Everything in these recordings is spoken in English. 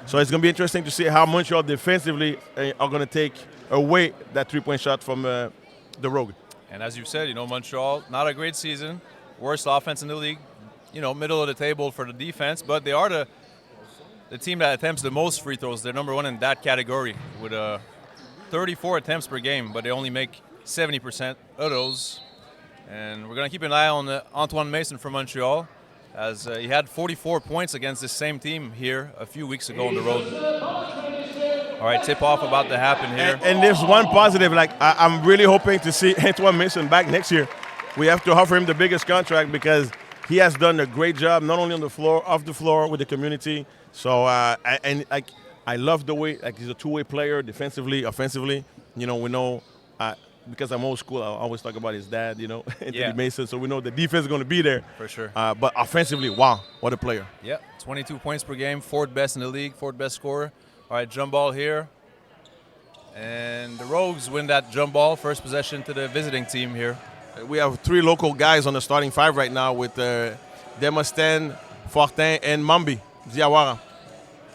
So it's going to be interesting to see how Montreal defensively are going to take away that three-point shot from the Rogue. And as you said, Montreal, not a great season, worst offense in the league, middle of the table for the defense, but they are the team that attempts the most free throws. They're number one in that category with 34 attempts per game, but they only make 70% of those. And we're going to keep an eye on Antoine Mason from Montreal, as he had 44 points against this same team here a few weeks ago on the road. All right, tip-off about to happen here. And there's one positive. I'm really hoping to see Antoine Mason back next year. We have to offer him the biggest contract because he has done a great job, not only on the floor, off the floor with the community. So, I love the way, he's a two-way player, defensively, offensively. We know, because I'm old school, I always talk about his dad, Anthony Mason. So we know the defense is going to be there. For sure. But offensively, wow, what a player. Yeah, 22 points per game, fourth best in the league, fourth best scorer. All right, jump ball here. And the Rogues win that jump ball, first possession to the visiting team here. We have three local guys on the starting five right now with Demosthenes, Fortin, and Mambi Diawara.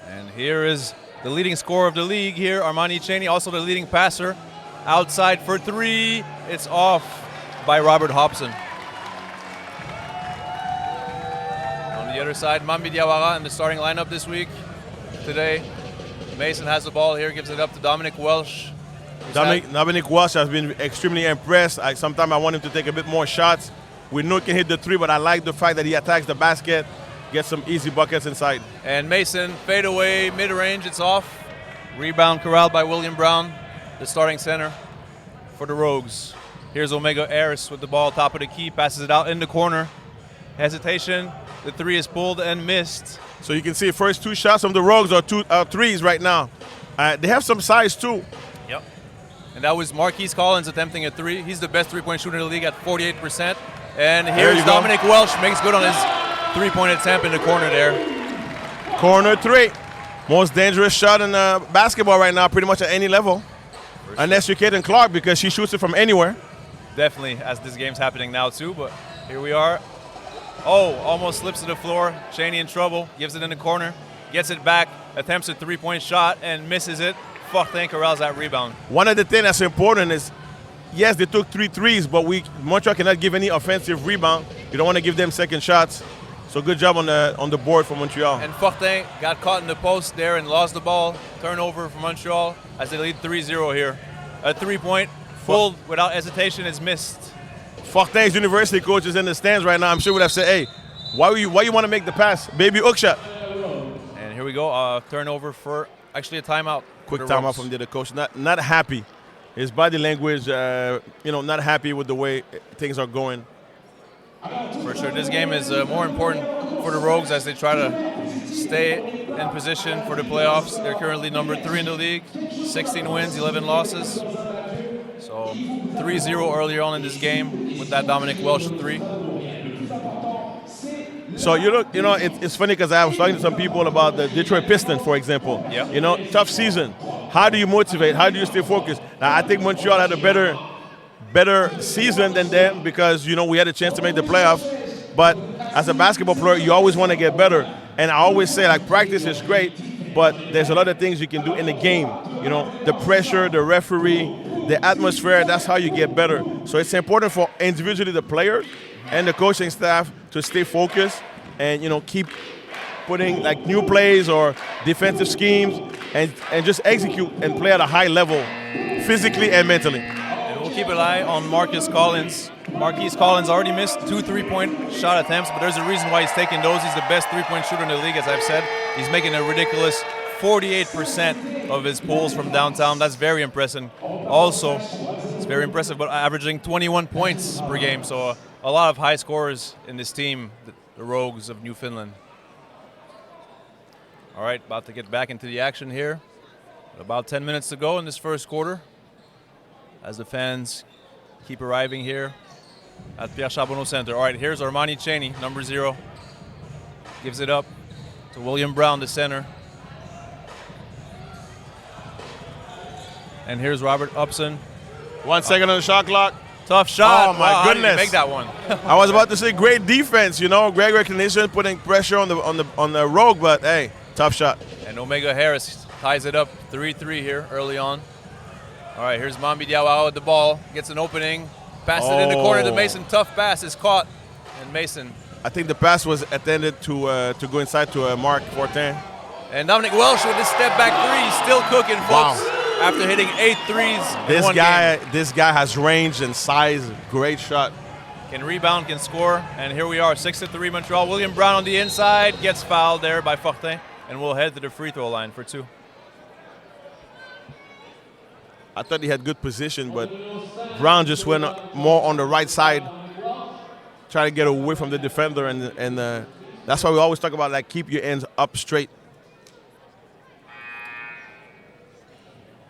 And here is the leading scorer of the league here, Armani Chaney, also the leading passer. Outside for three. It's off by Robert Hobson. On the other side, Mambi Diawara in the starting lineup this week. Today, Mason has the ball here, gives it up to Dominic Welsh. Dominic Welsh has been extremely impressed. Sometimes I want him to take a bit more shots. We know he can hit the three, but I like the fact that he attacks the basket, gets some easy buckets inside. And Mason, fade away, mid-range, it's off. Rebound corralled by William Brown, the starting center for the Rogues. Here's Omega Harris with the ball, top of the key, passes it out in the corner. Hesitation, the three is pulled and missed. So you can see first two shots from the Rogues are threes right now. They have some size too. Yep. And that was Marquise Collins attempting a three. He's the best three-point shooter in the league at 48%. And here's Dominic Welsh, makes good on his three-point attempt in the corner there. Corner three. Most dangerous shot in basketball right now, pretty much at any level. Unless you're Kaden Clark, because she shoots it from anywhere. Definitely, as this game's happening now too, but here we are. Oh, almost slips to the floor. Chaney in trouble, gives it in the corner, gets it back, attempts a three-point shot, and misses it. Fortin corrals that rebound. One of the things that's important is, yes, they took 3 threes, but Montreal cannot give any offensive rebound. You don't want to give them second shots. So good job on the board for Montreal. And Fortin got caught in the post there and lost the ball. Turnover for Montreal as they lead 3-0 here. A three-point, full without hesitation, is missed. Fortin's university coach is in the stands right now. I'm sure would have said, hey, why you want to make the pass? Baby hook shot. And here we go, turnover for actually a timeout. Quick timeout from the other coach. Not happy. His body language, not happy with the way things are going. For sure, this game is more important for the Rogues as they try to stay in position for the playoffs. They're currently number 3 in the league, 16 wins, 11 losses. So 3-0 earlier on in this game with that Dominic Welsh 3. So it's funny because I was talking to some people about the Detroit Pistons, for example. Yep. Tough season. How do you motivate? How do you stay focused? Now, I think Montreal had a better season than them because, we had a chance to make the playoffs. But as a basketball player, you always want to get better. And I always say, practice is great, but there's a lot of things you can do in the game. The pressure, the referee, the atmosphere, that's how you get better. So it's important for individually the players and the coaching staff to stay focused and, keep putting new plays or defensive schemes and just execute and play at a high level, physically and mentally. We'll keep an eye on Marquise Collins. Marquise Collins already missed 2 3-point shot attempts, but there's a reason why he's taking those. He's the best 3-point shooter in the league, as I've said. He's making a ridiculous 48% of his pulls from downtown. That's very impressive. Also, it's very impressive, but averaging 21 points per game. So a lot of high scorers in this team, the Rogues of Newfoundland. All right, about to get back into the action here. About 10 minutes to go in this first quarter, as the fans keep arriving here at Pierre Charbonneau Center. All right, here's Armani Chaney, number 0. Gives it up to William Brown, the center. And here's Robert Upson. 1 second on the shot clock. Tough shot. Oh, my goodness. How did he make that one? I was about to say great defense, Greg recognition, putting pressure on the Rogue, but hey, tough shot. And Omega Harris ties it up 3-3 here early on. All right, here's Mambi Diawara with the ball. Gets an opening. Passes it in the corner to Mason. Tough pass is caught. And Mason. I think the pass was intended to go inside to Mark Fortin. And Dominic Welsh with his step back three. Still cooking, folks. Wow. After hitting 8 threes in one game. This guy has range and size. Great shot. Can rebound, can score. And here we are, 6-3 Montreal. William Brown on the inside. Gets fouled there by Fortin. And we'll head to the free throw line for 2. I thought he had good position, but Brown just went more on the right side, trying to get away from the defender, and that's why we always talk about, like, keep your ends up straight.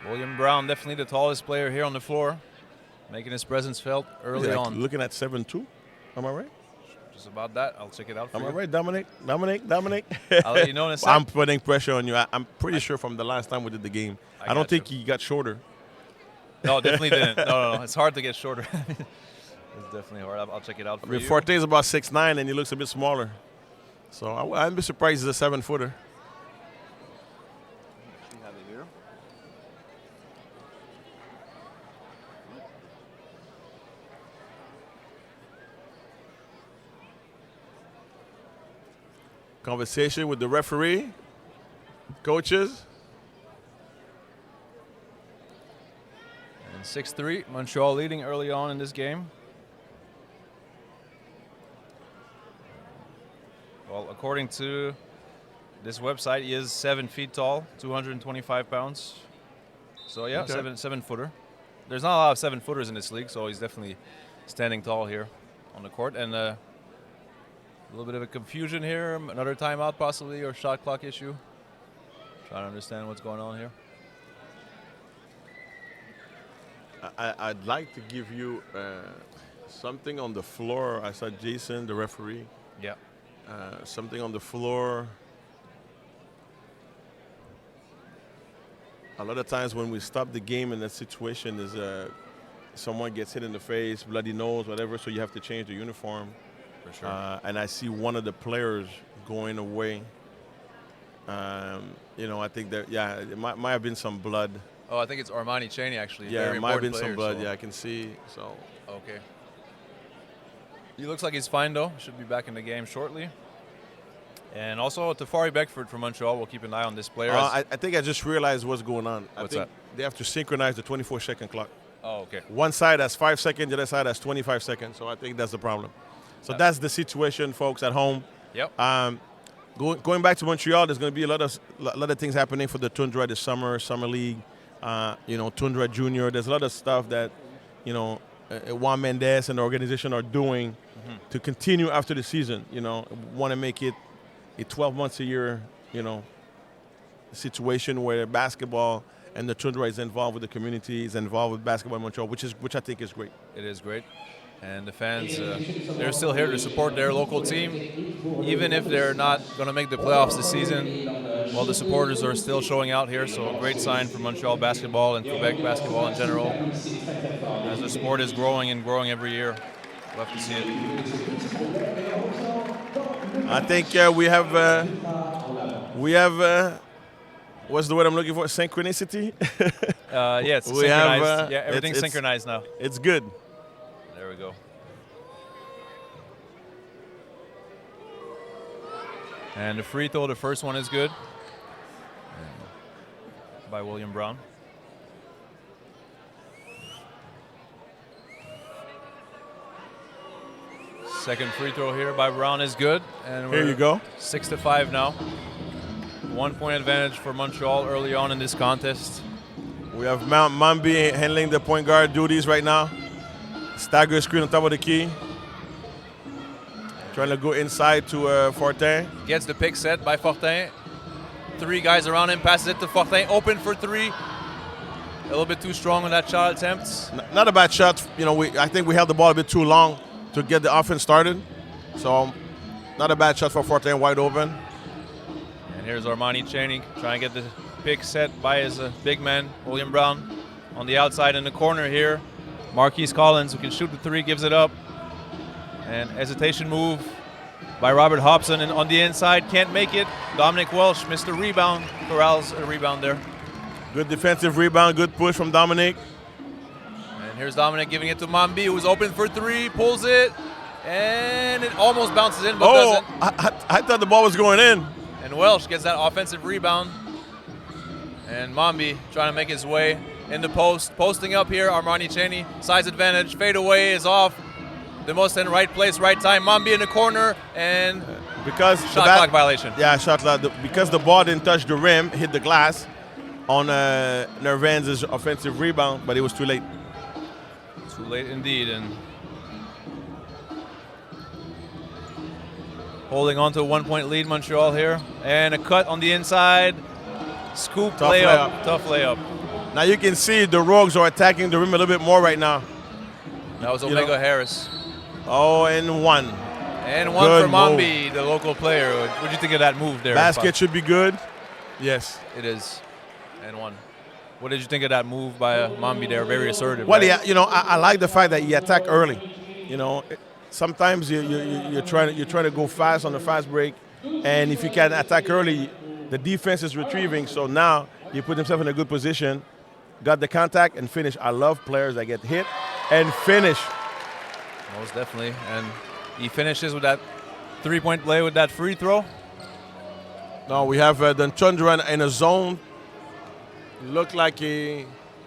William Brown, definitely the tallest player here on the floor, making his presence felt early on. Looking at 7'2", am I right? Just about that. I'll check it out for you. Am I right, Dominic? I'll let you know in a second. I'm putting pressure on you. I'm pretty sure from the last time we did the game. I don't think he got shorter. No, definitely didn't. No. It's hard to get shorter. It's definitely hard. I'll check it out for you. Forte is about 6'9", and he looks a bit smaller. So I'd be surprised he's a 7-footer. We have it here. Conversation with the referee, coaches. 6-3, Montreal leading early on in this game. Well, according to this website, he is 7 feet tall, 225 pounds. So yeah, okay. 7-footer. There's not a lot of 7-footers in this league, so he's definitely standing tall here on the court. And a little bit of a confusion here, another timeout possibly, or shot clock issue. Trying to understand what's going on here. I'd like to give you something on the floor. I saw Jason, the referee. Yeah. Something on the floor. A lot of times when we stop the game in that situation is someone gets hit in the face, bloody nose, whatever, so you have to change the uniform. For sure. And I see one of the players going away. I think that, it might have been some blood. Oh, I think it's Armani Chaney, actually. Yeah, very it might have been player, some blood. so. Yeah, I can see. So. Okay. He looks like he's fine, though. Should be back in the game shortly. And also, Tafari Beckford from Montreal. We'll keep an eye on this player. I think I just realized what's going on. What's I think that? They have to synchronize the 24-second clock. Oh, okay. One side has 5 seconds, the other side has 25 seconds. So I think that's the problem. So that's the situation, folks, at home. Yep. Going back to Montreal, there's going to be a lot of things happening for the Toundra this summer league. Toundra Junior. There's a lot of stuff that, Juan Mendez and the organization are doing to continue after the season. Want to make it a 12 months a year, situation where basketball and the Toundra is involved with the community, is involved with basketball in Montreal, which I think is great. It is great. And the fans, they're still here to support their local team. Even if they're not going to make the playoffs this season, well, the supporters are still showing out here, so a great sign for Montreal basketball and Quebec basketball in general. As the sport is growing and growing every year, we'll have to see it. I think we have what's the word I'm looking for? Synchronicity? Yeah, it's synchronized. Everything's synchronized now. It's good. There we go. And the free throw, the first one is good. By William Brown. Second free throw here by Brown is good. And here you go. 6-5 now. 1 point advantage for Montreal early on in this contest. We have Mambi handling the point guard duties right now. Stagger screen on top of the key. Trying to go inside to Fortin. Gets the pick set by Fortin. 3 guys around him, passes it to Fortin. Open for 3. A little bit too strong on that shot attempt. Not a bad shot. I think we held the ball a bit too long to get the offense started. So not a bad shot for Fortin, wide open. And here's Armani Chaney trying to get the pick set by his big man, William Brown. On the outside in the corner here. Marquise Collins, who can shoot the 3, gives it up. And hesitation move by Robert Hobson, and on the inside, can't make it. Dominic Welsh missed the rebound. Corrals a rebound there. Good defensive rebound, good push from Dominic. And here's Dominic giving it to Mambi, who's open for three, pulls it, and it almost bounces in, but doesn't. I thought the ball was going in. And Welsh gets that offensive rebound. And Mambi trying to make his way in the post. Posting up here, Armani Cheney, size advantage, fade away is off. The most in right place, right time. Mambi in the corner, and because shot clock violation. Yeah, shot clock. Because the ball didn't touch the rim, hit the glass on Nervan's offensive rebound, but it was too late. Too late indeed, and holding on to a 1 point lead, Montreal here. And a cut on the inside. Scoop Tough layup. Tough layup. Now you can see the Rogues are attacking the rim a little bit more right now. That was Omega Harris. Oh, and one. And one Good for Mambi, the local player. What do you think of that move there? Basket should be good. Yes. It is. And one. What did you think of that move by Mambi there? Very assertive. Well, right? yeah, I like the fact that he attacked early. Sometimes you're trying to go fast on the fast break, and if you can attack early, the defense is retrieving. So now you put himself in a good position, got the contact and finish. I love players that get hit and finish. Most definitely, and he finishes with that 3-point play with that free throw. Now we have the Toundra in a zone. Look like a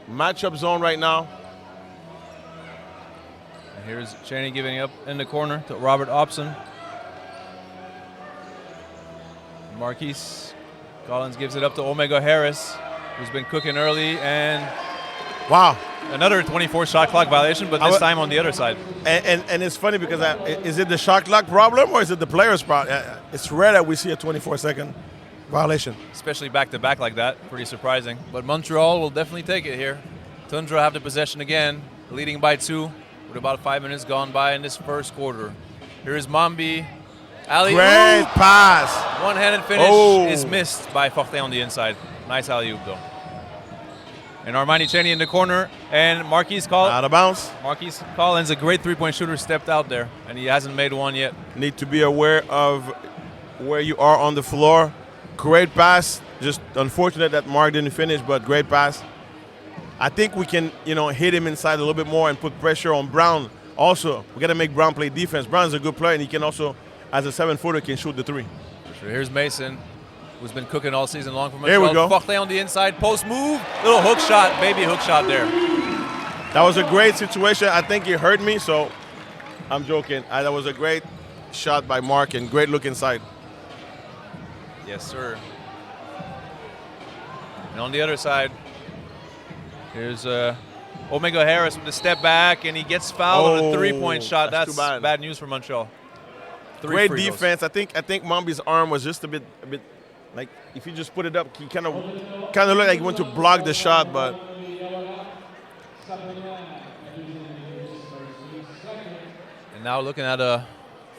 matchup zone right now. And here's Cheney giving up in the corner to Robert Hobson. Marquise Collins gives it up to Omega Harris, who's been cooking early, and wow, another 24 shot clock violation, but this time on the other side. And it's funny because is it the shot clock problem or is it the player's problem? It's rare that we see a 24-second violation. Especially back-to-back like that. Pretty surprising. But Montreal will definitely take it here. Toundra have the possession again, leading by 2 with about 5 minutes gone by in this first quarter. Here's Mambi. Alley-oop. Great pass. One-handed finish is missed by Fortin on the inside. Nice alley-oop, though. And Armani Cheney in the corner, and Marquise Collins. Out of bounds. Marquise Collins, a great three-point shooter, stepped out there, and he hasn't made one yet. Need to be aware of where you are on the floor. Great pass. Just unfortunate that Mark didn't finish, but great pass. I think we can, hit him inside a little bit more and put pressure on Brown. Also, we got to make Brown play defense. Brown's a good player, and he can also, as a 7-footer, can shoot the 3. Sure. Here's Mason, who's been cooking all season long for Montreal. Here we go. Fortin on the inside, post move, little hook shot, baby hook shot there. That was a great situation. I think he hurt me, so I'm joking. That was a great shot by Mark and great look inside. Yes, sir. And on the other side, here's Omega Harris with the step back, and he gets fouled on a three-point shot. That's bad news for Montreal. Great defense. I think Mambi's arm was just a bit like if you just put it up, he kind of looked like he went to block the shot, but. And now looking at a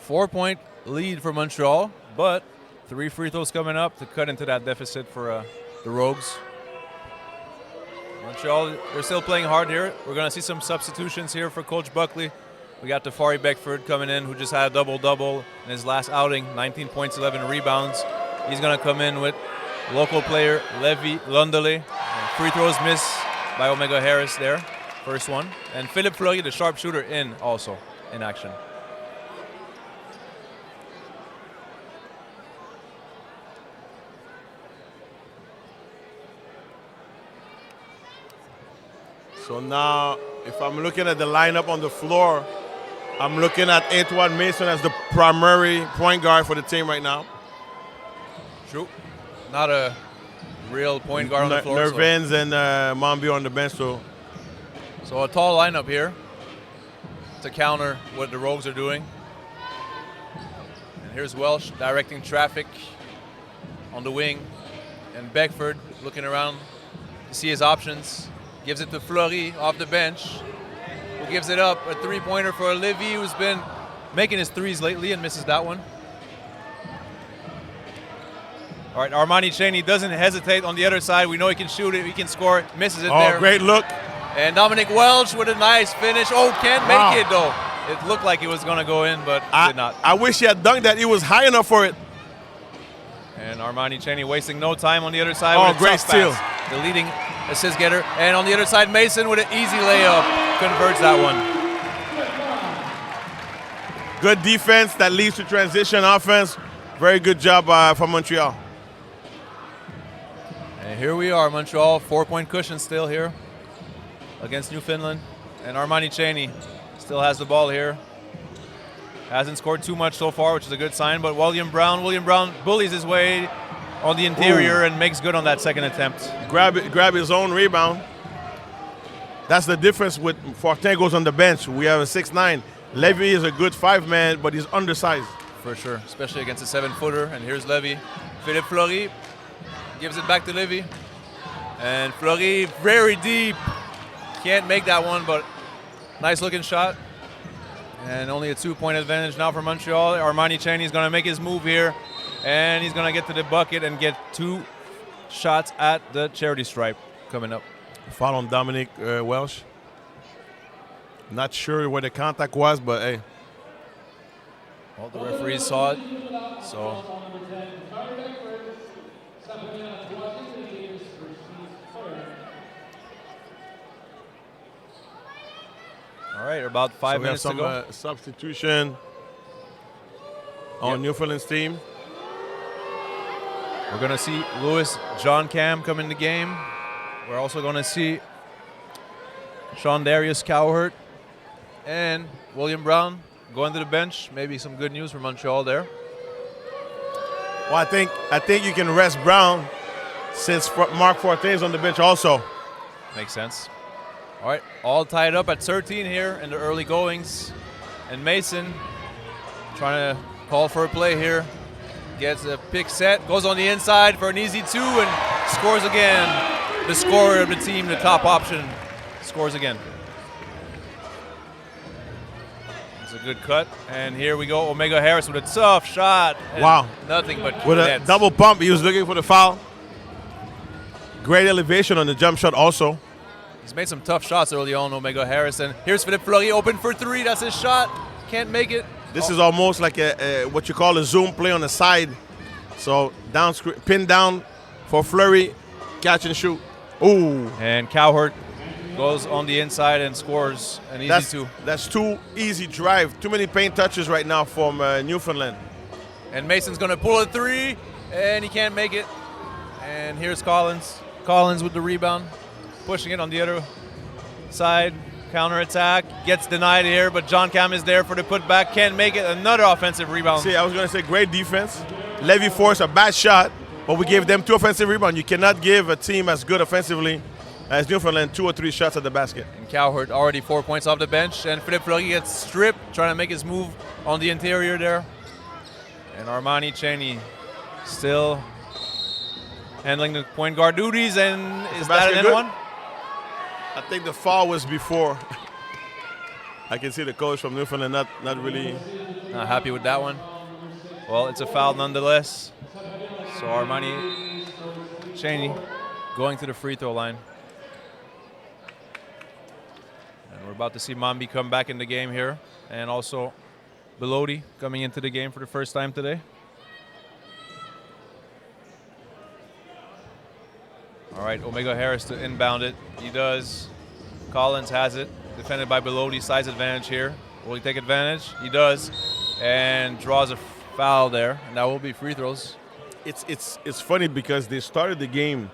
4-point lead for Montreal, but 3 free throws coming up to cut into that deficit for the Rogues. Montreal, they're still playing hard here. We're going to see some substitutions here for Coach Buckley. We got Tafari Beckford coming in, who just had a double-double in his last outing, 19 points, 11 rebounds. He's going to come in with local player Levi Lundele. Free throws missed by Omega Harris there, first one. And Philippe Fleury, the sharpshooter, also in action. So now, if I'm looking at the lineup on the floor, I'm looking at Antoine Mason as the primary point guard for the team right now. True. Not a real point guard on the floor. Nervens and Mambi on the bench. So a tall lineup here to counter what the Rogues are doing. And here's Welsh directing traffic on the wing. And Beckford looking around to see his options. Gives it to Fleury off the bench, who gives it up. A three-pointer for Livy, who's been making his threes lately and misses that one. All right, Armani Cheney doesn't hesitate on the other side. We know he can shoot it, he can score it, misses it there. Oh, great look. And Dominic Welch with a nice finish. Oh, can't make it though. It looked like it was going to go in, but did not. I wish he had dunked that. He was high enough for it. And Armani Cheney wasting no time on the other side. Oh, with a great tough steal. pass. The leading assist getter. And on the other side, Mason with an easy layup converts that one. Good defense that leads to transition offense. Very good job from Montreal. And here we are, Montreal, 4-point cushion still here against Newfoundland. And Armani Cheney still has the ball here. Hasn't scored too much so far, which is a good sign, but William Brown bullies his way on the interior and makes good on that second attempt. Grab his own rebound. That's the difference with Fortin goes on the bench. We have a 6'9". Levy is a good 5-man, but he's undersized. For sure, especially against a 7-footer. And here's Levy. Philippe Fleury gives it back to Levy. And Fleury very deep. Can't make that one, but nice looking shot. And only a 2-point advantage now for Montreal. Armani Cheney is going to make his move here. And he's going to get to the bucket and get 2 shots at the charity stripe coming up. Foul on Dominic Welsh. Not sure where the contact was, but hey. Well, the referees saw it, so. All right, about 5 minutes to go. Substitution on Newfoundland's team. We're going to see Louis John Cam come in the game. We're also going to see Sean Darius Cowherd and William Brown going to the bench. Maybe some good news for Montreal there. Well, I think you can rest Brown since Mark Fortin is on the bench also. Makes sense. All right, all tied up at 13 here in the early goings. And Mason trying to call for a play here. Gets a pick set, goes on the inside for an easy 2 and scores again. The scorer of the team, the top option, scores again. It's a good cut. And here we go, Omega Harris with a tough shot. Wow. Nothing but with nets. A double pump, he was looking for the foul. Great elevation on the jump shot also. He's made some tough shots early on, Omega Harris. And here's Philippe Fleury open for 3. That's his shot. Can't make it. This is almost like a what you call a zoom play on the side. So pin down for Fleury, catch and shoot. Ooh. And Cowherd goes on the inside and scores an easy 2. That's 2 easy drive. Too many paint touches right now from Newfoundland. And Mason's going to pull a 3, and he can't make it. And here's Collins. Collins with the rebound, pushing it on the other side. Counter-attack, gets denied here, but John Cam is there for the putback. Can't make it. Another offensive rebound. See, I was going to say great defense. Levy forced a bad shot, but we gave them 2 offensive rebounds. You cannot give a team as good offensively as Newfoundland 2 or 3 shots at the basket. And Cowherd already 4 points off the bench, and Philippe Fleury gets stripped, trying to make his move on the interior there. And Armani Cheney still handling the point guard duties, and is that an N1? I think the foul was before. I can see the coach from Newfoundland not really not happy with that one. Well, it's a foul nonetheless. So Armani Cheney going to the free throw line. And we're about to see Mambi come back in the game here. And also Belodi coming into the game for the first time today. All right, Omega Harris to inbound it. He does. Collins has it. Defended by Belodi. Size advantage here. Will he take advantage? He does. And draws a foul there. And that will be free throws. It's funny because they started the game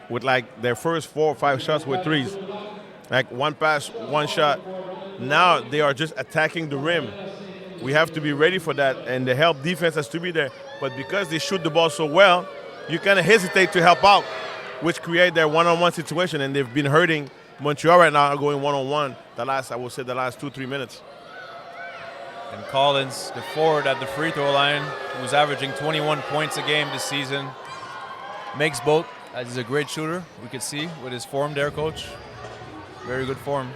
with like their first 4 or 5 shots with 3s. Like 1 pass, 1 shot. Now they are just attacking the rim. We have to be ready for that, and the help defense has to be there. But because they shoot the ball so well, you kind of hesitate to help out, which create their one-on-one situation, and they've been hurting Montreal right now, going one-on-one the last 2-3 minutes. And Collins, the forward at the free throw line, who's averaging 21 points a game this season, makes both. As he's a great shooter, we could see with his form there, Coach. Very good form.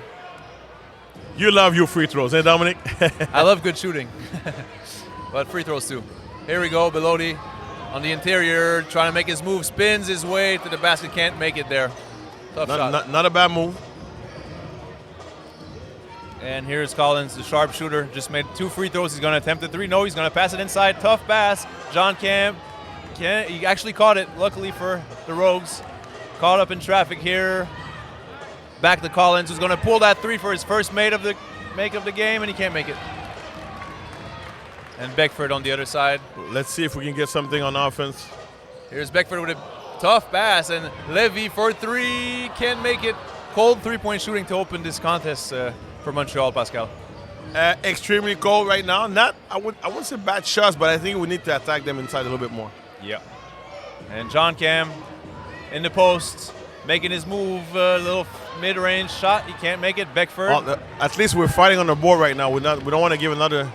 You love your free throws, eh, Dominic? I love good shooting, but free throws too. Here we go, Belodi on the interior, trying to make his move, spins his way to the basket, can't make it there. Tough shot. Not a bad move. And here's Collins, the sharpshooter, just made 2 free throws. He's going to attempt a 3. No, he's going to pass it inside. Tough pass. John Cam, he actually caught it, luckily for the Rogues. Caught up in traffic here. Back to Collins, who's going to pull that 3 for his first make of the game, and he can't make it. And Beckford on the other side. Let's see if we can get something on offense. Here's Beckford with a tough pass, and Levy for 3, can't make it. Cold 3-point shooting to open this contest for Montreal, Pascal. Extremely cold right now. I wouldn't say bad shots, but I think we need to attack them inside a little bit more. Yeah. And John Cam in the post, making his move, a little mid-range shot. He can't make it. Beckford. At least we're fighting on the board right now. We don't want to give another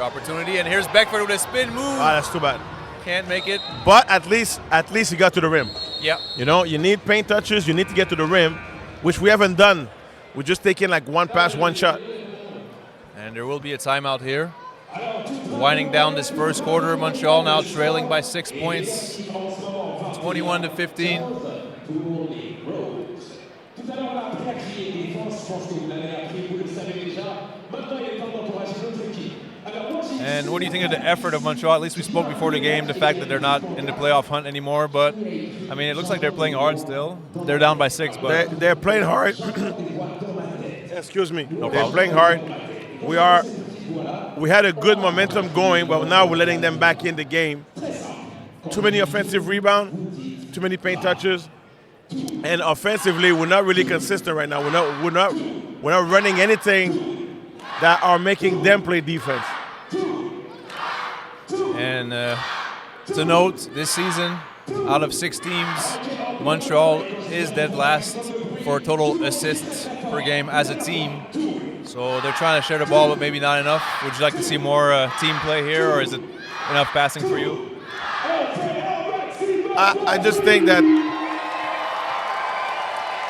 opportunity. And here's Beckford with a spin move. That's too bad. Can't make it. But at least he got to the rim. Yeah. You know, you need paint touches. You need to get to the rim, which we haven't done. We're just taking like 1 pass, 1 shot. And there will be a timeout here. Winding down this first quarter, Montreal now trailing by 6 points, 21-15. And what do you think of the effort of Montreal? At least we spoke before the game, the fact that they're not in the playoff hunt anymore. But, I mean, it looks like they're playing hard still. They're down by 6. But they're playing hard. Excuse me. No they're problem. playing hard. We had a good momentum going, but now we're letting them back in the game. Too many offensive rebounds, too many paint touches. And offensively, we're not really consistent right now. We're not running anything that are making them play defense. And to note, this season, out of 6 teams, Montreal is dead last for total assists per game as a team. So they're trying to share the ball, but maybe not enough. Would you like to see more team play here, or is it enough passing for you? I just think that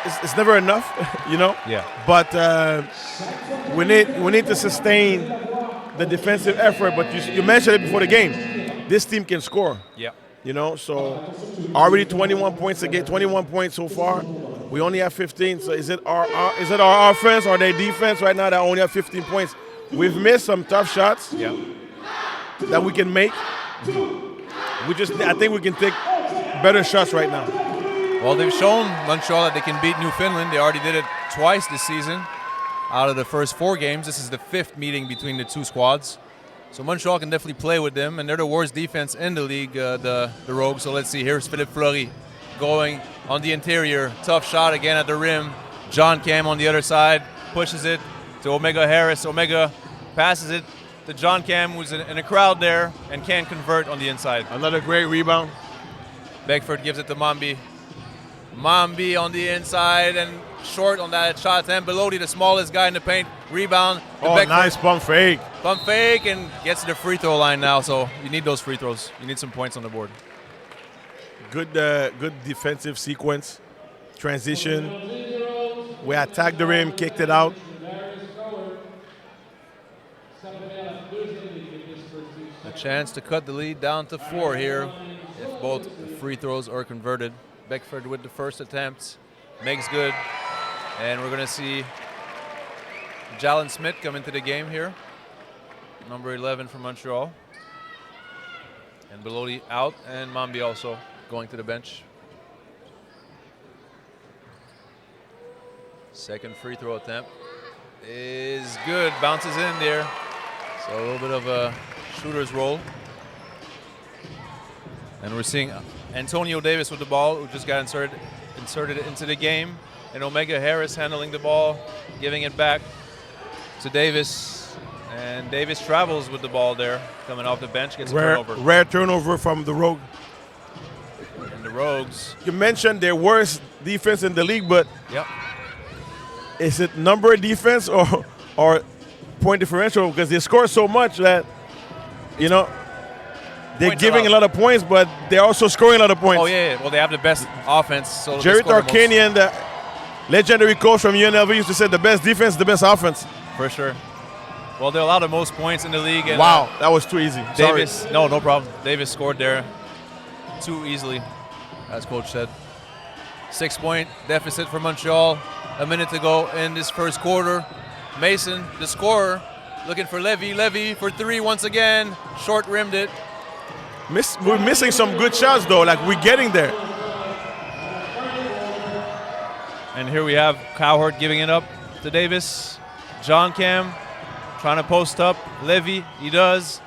it's never enough, you know. Yeah. But we need to sustain the defensive effort. But you mentioned it before the game. This team can score. Yeah. You know, so already 21 points a game, 21 points so far. We only have 15. So is it our offense or their defense right now that only have 15 points? We've missed some tough shots that we can make. I think we can take better shots right now. Well, they've shown Montreal that they can beat Newfoundland. They already did it twice this season. Out of the first 4 games, this is the 5th meeting between the 2 squads. So Montreal can definitely play with them, and they're the worst defense in the league, the Rogues. So let's see. Here's Philippe Fleury going on the interior. Tough shot again at the rim. John Cam on the other side pushes it to Omega Harris. Omega passes it to John Cam, who's in a crowd there and can't convert on the inside. Another great rebound. Beckford gives it to Mambi. Mambi on the inside and short on that shot attempt. Belodi, the smallest guy in the paint. Rebound. Oh, Beckford. nice pump fake. Pump fake and gets to the free throw line now. So you need those free throws. You need some points on the board. Good defensive sequence. Transition. We attacked the rim, kicked it out. A chance to cut the lead down to 4 here if both free throws are converted. Beckford with the first attempt. Makes good. And we're going to see Jalen Smith come into the game here. Number 11 from Montreal. And Belodi out, and Mambi also going to the bench. Second free throw attempt is good. Bounces in there. So a little bit of a shooter's roll. And we're seeing Antonio Davis with the ball, who just got inserted into the game. And Omega Harris handling the ball, giving it back to Davis. And Davis travels with the ball there, coming off the bench, gets a turnover. Rare turnover from the Rogue. And the Rogues. You mentioned their worst defense in the league, but Yep. is it number defense or point differential? Because they score so much that, you know, they're Points giving a lot of points, but they're also scoring a lot of points. Oh, yeah. Well, they have the best offense. So they Jerry score the most. Tarkanian, the legendary coach from UNLV, used to say the best defense, the best offense. For sure. Well, they allow the most points in the league. And, Wow, that was too easy. Davis, Sorry. no problem. Davis scored there too easily, as coach said. 6-point deficit for Montreal. A minute to go in this first quarter. Mason, the scorer, looking for Levy. Levy for three once again. Short rimmed it. We're missing some good shots, though. Like, we're getting there. And here we have Cowherd giving it up to Davis. John Cam trying to post up. Levy, he does.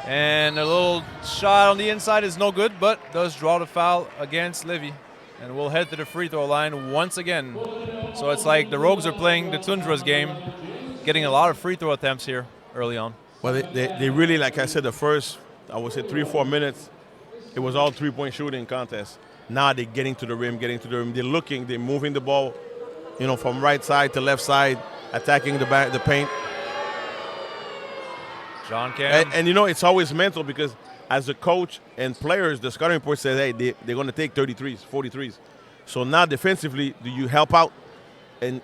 And a little shot on the inside is no good, but does draw the foul against Levy. And we'll head to the free throw line once again. So it's like the Rogues are playing the Toundra's game, getting a lot of free throw attempts here early on. Well, they really, like I said, the first, I would say 3-4 minutes, it was all three-point shooting contest. Now they're getting to the rim. They're looking, they're moving the ball, from right side to left side, attacking the paint. John Cam. And it's always mental because as a coach and players, the scouting report says, hey, they're going to take 33s, 43s. So now defensively, do you help out? And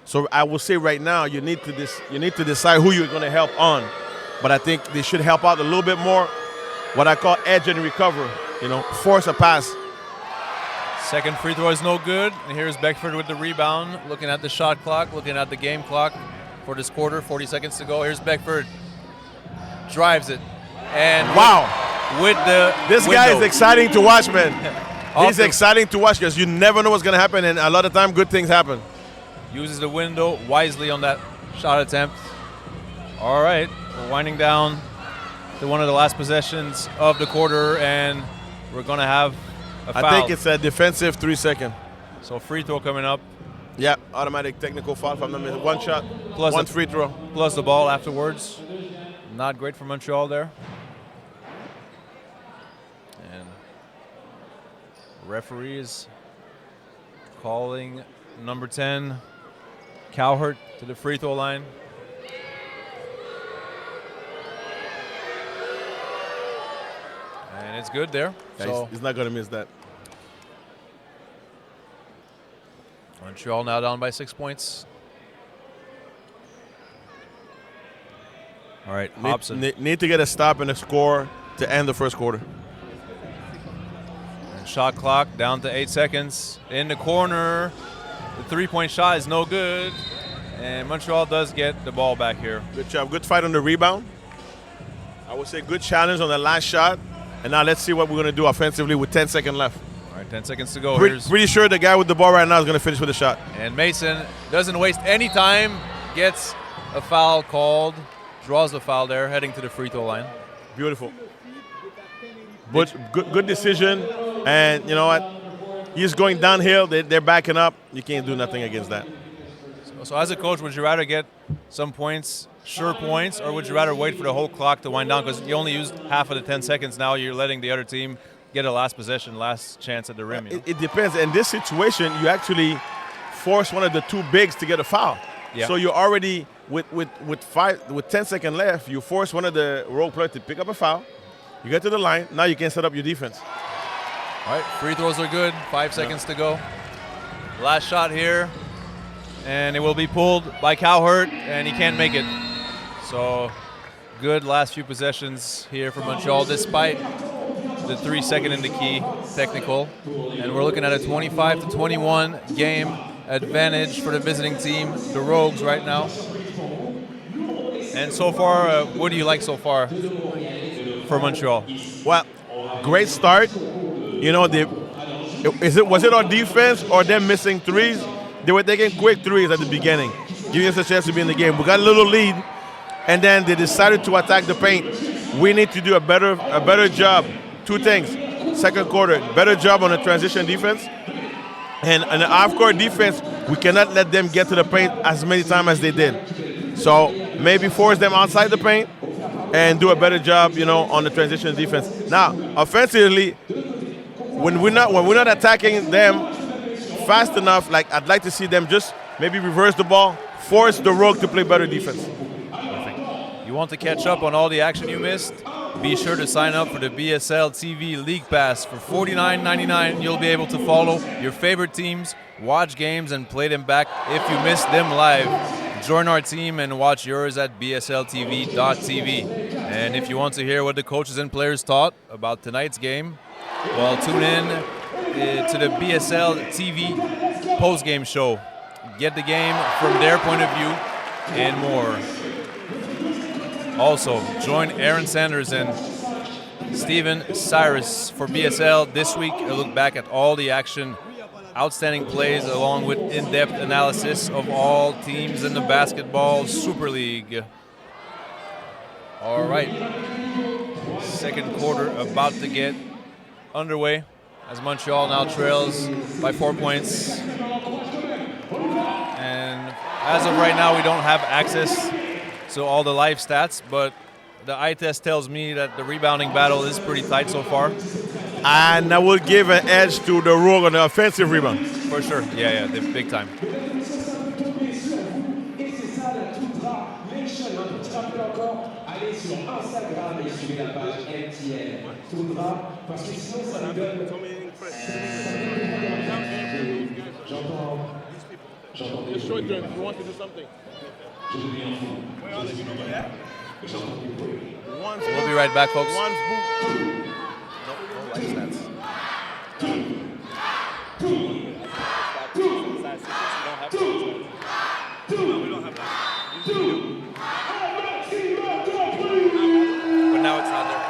so I will say right now, you need to decide who you're going to help on. But I think they should help out a little bit more, what I call edge and recover, force a pass. Second free throw is no good. And here's Beckford with the rebound, looking at the shot clock, looking at the game clock for this quarter, 40 seconds to go. Here's Beckford. Drives it. And wow. This window. guy is exciting to watch, man. He's exciting to watch because you never know what's going to happen, and a lot of time good things happen. Uses the window wisely on that shot attempt. All right, we're winding down to one of the last possessions of the quarter, and we're going to have a foul. I think it's a defensive 3-second. So free throw coming up. Yeah, automatic technical foul if I'm not mistaken. One shot, plus one free throw. Plus the ball afterwards. Not great for Montreal there. And referee is calling number 10, Cowherd, to the free throw line. And it's good there. Yeah, so he's not going to miss that. Montreal now down by 6 points. All right, Hobson. Need to get a stop and a score to end the first quarter. And shot clock down to 8 seconds. In the corner, the three-point shot is no good. And Montreal does get the ball back here. Good job. Good fight on the rebound. I would say good challenge on the last shot. And now let's see what we're going to do offensively with 10 seconds left. All right, 10 seconds to go. Pretty sure the guy with the ball right now is going to finish with a shot. And Mason doesn't waste any time. Gets a foul called. Draws the foul there, heading to the free throw line. Beautiful. But good decision. And you know what? He's going downhill. They're backing up. You can't do nothing against that. So as a coach, would you rather get some points, sure points, or would you rather wait for the whole clock to wind down? Because you only used half of the 10 seconds now. You're letting the other team get a last possession, last chance at the rim. It depends. In this situation, you actually force one of the two bigs to get a foul. Yeah. So you already, with 10 seconds left, you force one of the role players to pick up a foul. You get to the line. Now you can set up your defense. All right, free throws are good. 5 seconds to go. Last shot here. And it will be pulled by Cowherd, and he can't make it. So good last few possessions here for Montreal, despite the 3 second in the key technical. And we're looking at a 25-21 game advantage for the visiting team, the Rogues, right now. And so far, what do you like so far for Montreal? Well, great start. You know, was it our defense or them missing threes? They were taking quick threes at the beginning, giving us a chance to be in the game. We got a little lead, and then they decided to attack the paint. We need to do a better job. Two things. Second quarter, better job on the transition defense. And on the half-court defense, we cannot let them get to the paint as many times as they did. So maybe force them outside the paint and do a better job, you know, on the transition defense. Now, offensively, when we're not attacking them fast enough, like I'd like to see them just maybe reverse the ball, force the Rogue to play better defense. Perfect. You want to catch up on all the action you missed? Be sure to sign up for the BSL TV League Pass. For $49.99, you'll be able to follow your favorite teams, watch games, and play them back if you missed them live. Join our team and watch yours at bsltv.tv. And if you want to hear what the coaches and players thought about tonight's game, well, tune in to the BSL TV post-game show. Get the game from their point of view. and more. Also, join Aaron Sanders and Steven Cyrus for BSL this week. A look back at all the action, outstanding plays, along with in-depth analysis of all teams in the Basketball Super League. All right, second quarter about to get underway as Montreal now trails by 4 points. And as of right now, we don't have access to all the live stats, but the eye test tells me that the rebounding battle is pretty tight so far. And I will give an edge to the Rogue on the offensive rebound. For sure. Yeah, big time. We'll be right back, folks. No light stats. But now it's not there.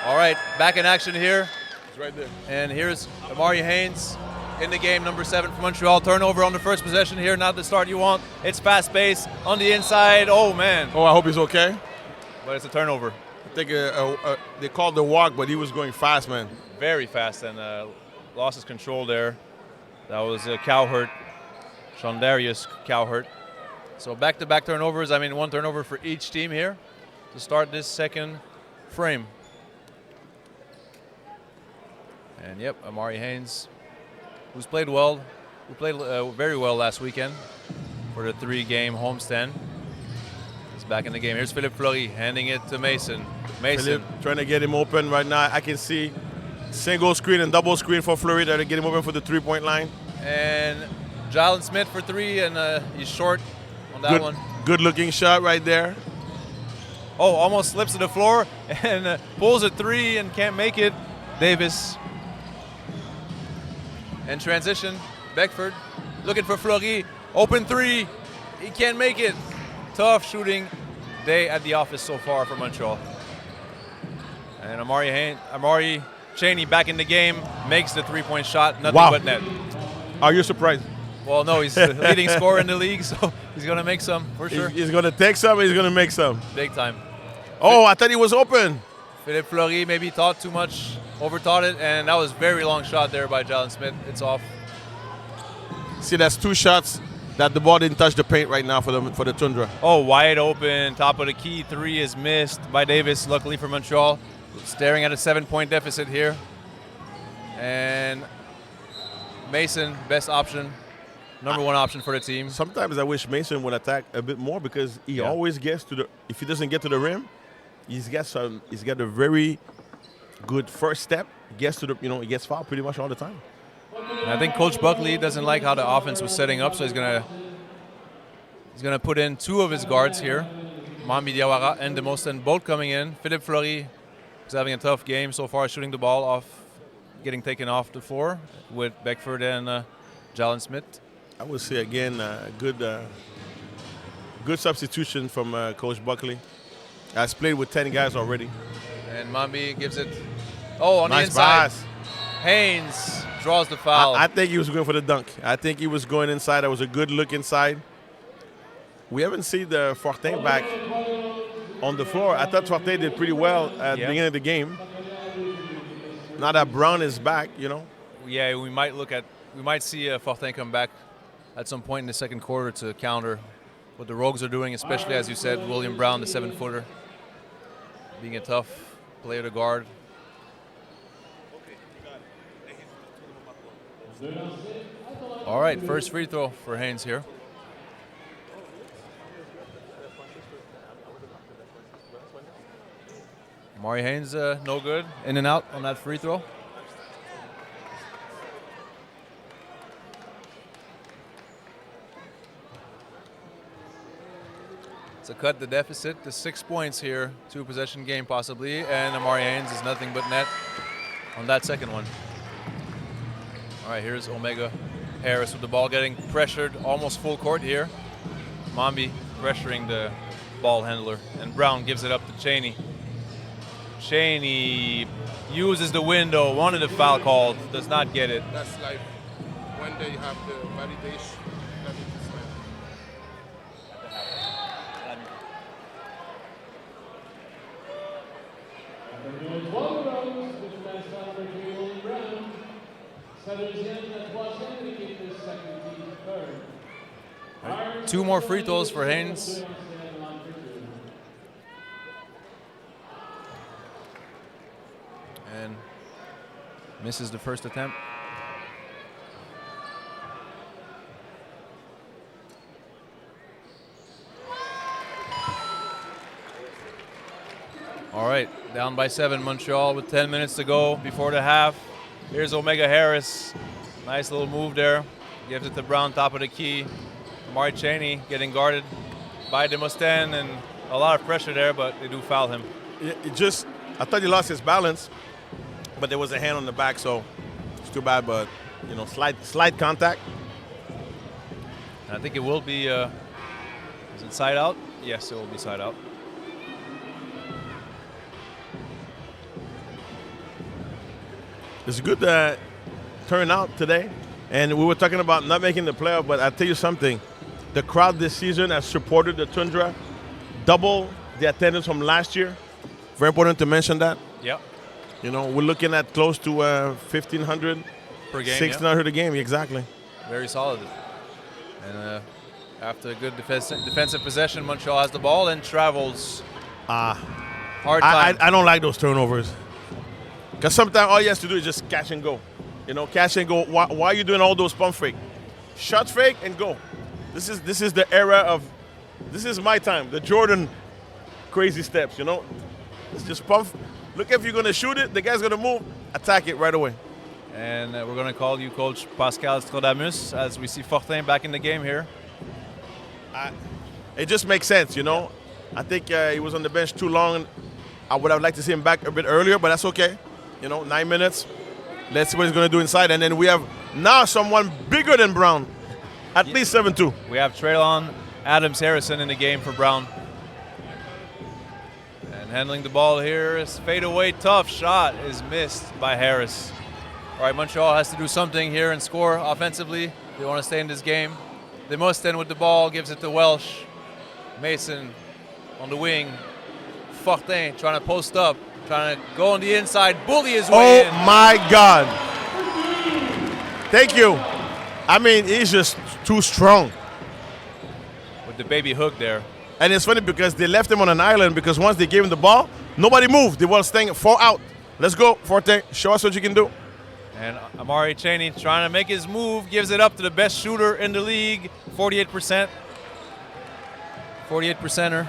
All right, back in action here. It's right there. And here's Amari Haynes in the game, number 7 for Montreal. Turnover on the first possession here, not the start you want. It's fast pace on the inside. Oh, man. Oh, I hope he's okay. But it's a turnover. I think they called the walk, but he was going fast, man. Very fast, and lost his control there. That was Cowhurt, Shondarius Cowhurt. So back-to-back turnovers. I mean, 1 turnover for each team here to start this second frame. And yep, Amari Haynes, who's played well, who played very well last weekend for the 3-game homestand. He's back in the game. Here's Philippe Fleury handing it to Mason. Philippe trying to get him open right now. I can see single screen and double screen for Fleury to get him open for the 3-point line. And Jalen Smith for 3, and he's short on that one. Good looking shot right there. Oh, almost slips to the floor and pulls a 3 and can't make it. Davis. And transition, Beckford looking for Fleury. Open 3, he can't make it. Tough shooting day at the office so far for Montreal. And Amari Chaney back in the game, makes the 3-point shot, nothing but net. Are you surprised? Well, no, he's the leading scorer in the league, so he's going to make some, for sure. He's going to take some, he's going to make some. Big time. Oh, I thought he was open. Philippe Fleury maybe thought too much, overthought it, and that was a very long shot there by Jalen Smith. It's off. See, that's 2 shots that the ball didn't touch the paint right now for the Toundra. Oh, wide open, top of the key, 3 is missed by Davis, luckily for Montreal. Staring at a 7-point deficit here. And Mason, best option, number 1 option for the team. Sometimes I wish Mason would attack a bit more because he always gets to the, if he doesn't get to the rim, he's got a very good first step. He gets to the, he gets fouled pretty much all the time. And I think Coach Buckley doesn't like how the offense was setting up, so he's gonna put in 2 of his guards here, Mambi Diawara and Demosten, both coming in. Philippe Fleury is having a tough game so far, shooting the ball off, getting taken off the floor with Beckford and Jalen Smith. I would say again, good substitution from Coach Buckley. Has played with 10 guys already. And Mambi gives it, on nice the inside. Pass. Haynes draws the foul. I think he was going for the dunk. I think he was going inside. That was a good look inside. We haven't seen the Fortin back on the floor. I thought Fortin did pretty well at the beginning of the game. Now that Brown is back, Yeah, we might see Fortin come back at some point in the second quarter to counter what the Rogues are doing, especially, as you said, William Brown, the 7-footer, being a tough player to guard. All right, first free throw for Haynes here. Amari Haynes, no good. In and out on that free throw. To cut the deficit to 6 points here, 2-possession game possibly, and Amari Haynes is nothing but net on that second one. All right, here's Omega Harris with the ball, getting pressured, almost full court here. Mombi pressuring the ball handler, and Brown gives it up to Cheney. Cheney uses the window, wanted a foul called, does not get it. That's life. One day you have the validation. That is just life. Two more free throws for Haynes. And misses the first attempt. All right, down by 7 Montreal with 10 minutes to go before the half. Here's Omega Harris. Nice little move there. Gives it to Brown, top of the key. Amari Cheney getting guarded by Demosthenes, and a lot of pressure there, but they do foul him. I thought he lost his balance, but there was a hand on the back, so it's too bad, but, you know, slight contact. And I think it will be, is it side out? Yes, it will be side out. It's a good turnout today, and we were talking about not making the playoff, but I'll tell you something. The crowd this season has supported the Toundra, double the attendance from last year. Very important to mention that. Yep. You know, we're looking at close to 1,500 per game. 1,600 a game, exactly. Very solid. And after a good defensive possession, Montreal has the ball and travels. Hard time. I don't like those turnovers. Because sometimes all you have to do is just catch and go. You know, catch and go. Why are you doing all those pump fake? Shot fake and go. This is the era of, this is my time, the Jordan crazy steps, you know. It's just pump. Look, if you're going to shoot it, the guy's going to move, attack it right away. And we're going to call you Coach Pascal Stradamus as we see Fortin back in the game here. It just makes sense, you know. I think he was on the bench too long. I would have liked to see him back a bit earlier, but that's okay. You know, 9 minutes. Let's see what he's going to do inside. And then we have now someone bigger than Brown. At least 7'2". We have Traylon Adams-Harrison in the game for Brown. And handling the ball here is fadeaway tough shot is missed by Harris. All right, Montreal has to do something here and score offensively. They want to stay in this game. Demosthenes with the ball, gives it to Welsh. Mason on the wing. Fortin trying to post up, trying to go on the inside, bully his way in. Oh my God. Thank you. I mean, he's just too strong. With the baby hook there. And it's funny because they left him on an island because once they gave him the ball, nobody moved. They were staying 4 out. Let's go, Fortin. Show us what you can do. And Amari Cheney trying to make his move, gives it up to the best shooter in the league, 48%. 48%er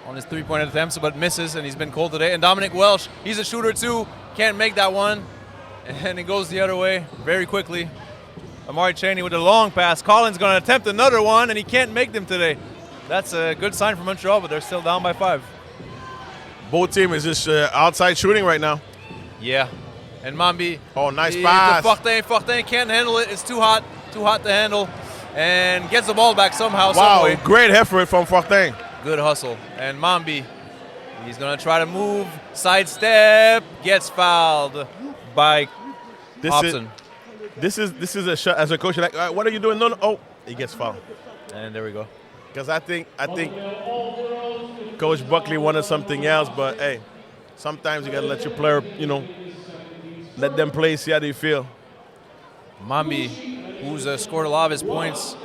on his three-point attempts, but misses, and he's been cold today. And Dominic Welsh, he's a shooter too, can't make that one. And it goes the other way very quickly. Amari Cheney with a long pass. Collins going to attempt another one, and he can't make them today. That's a good sign for Montreal, but they're still down by 5. Both team is just outside shooting right now. Yeah. And Mombi. Oh, nice pass. Fortin can't handle it. It's too hot to handle. And gets the ball back somehow. Wow, great effort from Fortin. Good hustle. And Mombi, he's going to try to move. Sidestep. Gets fouled by Hobson. This is a shot as a coach. You're like, what are you doing? No. Oh, he gets fouled. And there we go. Because I think Coach Buckley wanted something else, but hey, sometimes you got to let your player, you know, let them play, see how they feel. Mombi, who's scored a lot of his points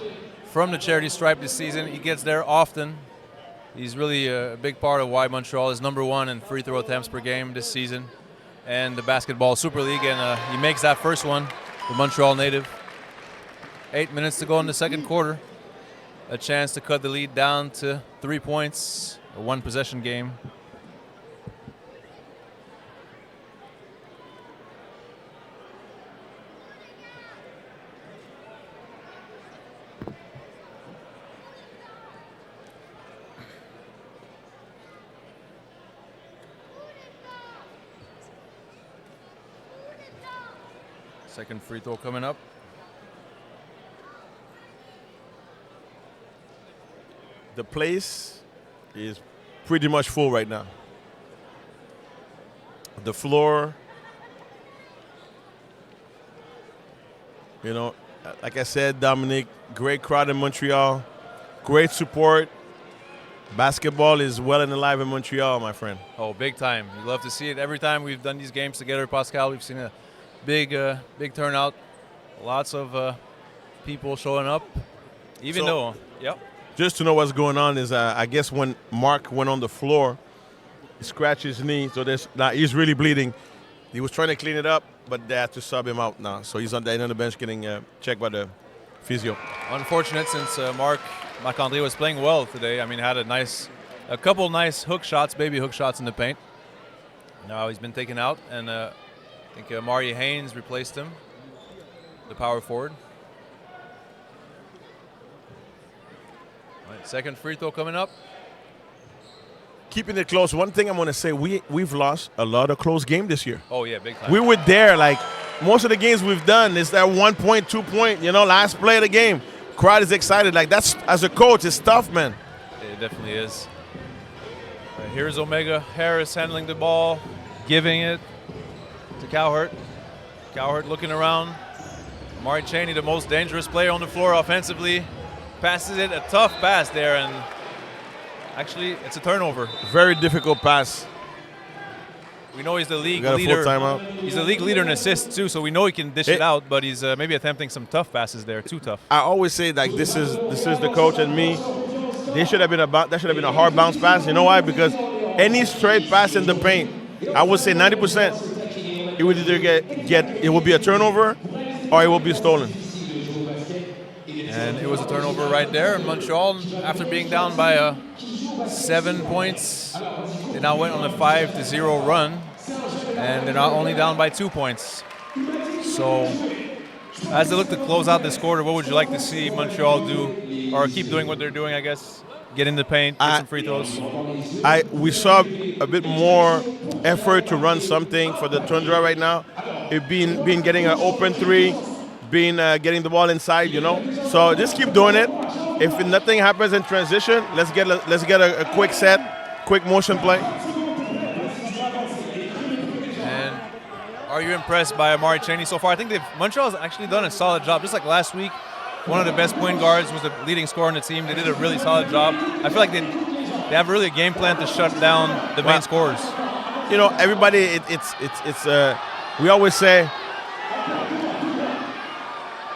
from the charity stripe this season, he gets there often. He's really a big part of why Montreal is #1 in free throw attempts per game this season and the Basketball Super League, and he makes that first one, the Montreal native. 8 minutes to go in the second quarter. A chance to cut the lead down to 3 points, a one-possession game. Second free throw coming up. The place is pretty much full right now. The floor, you know, like I said, Dominic, great crowd in Montreal, great support. Basketball is well and alive in Montreal, my friend. Oh, big time. You love to see it. Every time we've done these games together, Pascal, we've seen a big turnout. Lots of people showing up. Just to know what's going on is, I guess when Mark went on the floor, he scratched his knee, so he's really bleeding. He was trying to clean it up, but they had to sub him out now. So he's on the bench getting checked by the physio. Unfortunate, since Marc-André was playing well today. I mean, had a couple nice hook shots, baby hook shots in the paint. Now he's been taken out, and I think Mari Haynes replaced him, the power forward. All right, second free throw coming up. Keeping it close. One thing I'm going to say, we've lost a lot of close game this year. Oh, yeah, big time. We were there. Like, most of the games we've done, it's that 1 point, 2 point, last play of the game. Crowd is excited. Like, that's, as a coach, it's tough, man. It definitely is. Right, here's Omega Harris handling the ball, giving it to Cowherd. Cowherd looking around. Amari Chaney, the most dangerous player on the floor offensively, passes it, a tough pass there, and actually, it's a turnover. Very difficult pass. We know he's the league got leader. A full timeout. He's the league leader in assists too, so we know he can dish it out. But he's maybe attempting some tough passes there, too tough. I always say like this is the coach and me. That should have been a hard bounce pass. You know why? Because any straight pass in the paint, I would say 90%, it would either it will be a turnover or it will be stolen. And it was a turnover right there. And Montreal, after being down by 7 points, they now went on a 5-0 run, and they're not only down by 2 points. So, as they look to close out this quarter, what would you like to see Montreal do, or keep doing what they're doing? I guess get in the paint, get some free throws. We saw a bit more effort to run something for the Toundra right now. It being getting an open three. Getting the ball inside, So just keep doing it. If nothing happens in transition, let's get a quick set, quick motion play. And are you impressed by Amari Chaney so far? I think Montreal has actually done a solid job. Just like last week, one of the best point guards was the leading scorer on the team. They did a really solid job. I feel like they have really a game plan to shut down the main scorers. Everybody, we always say,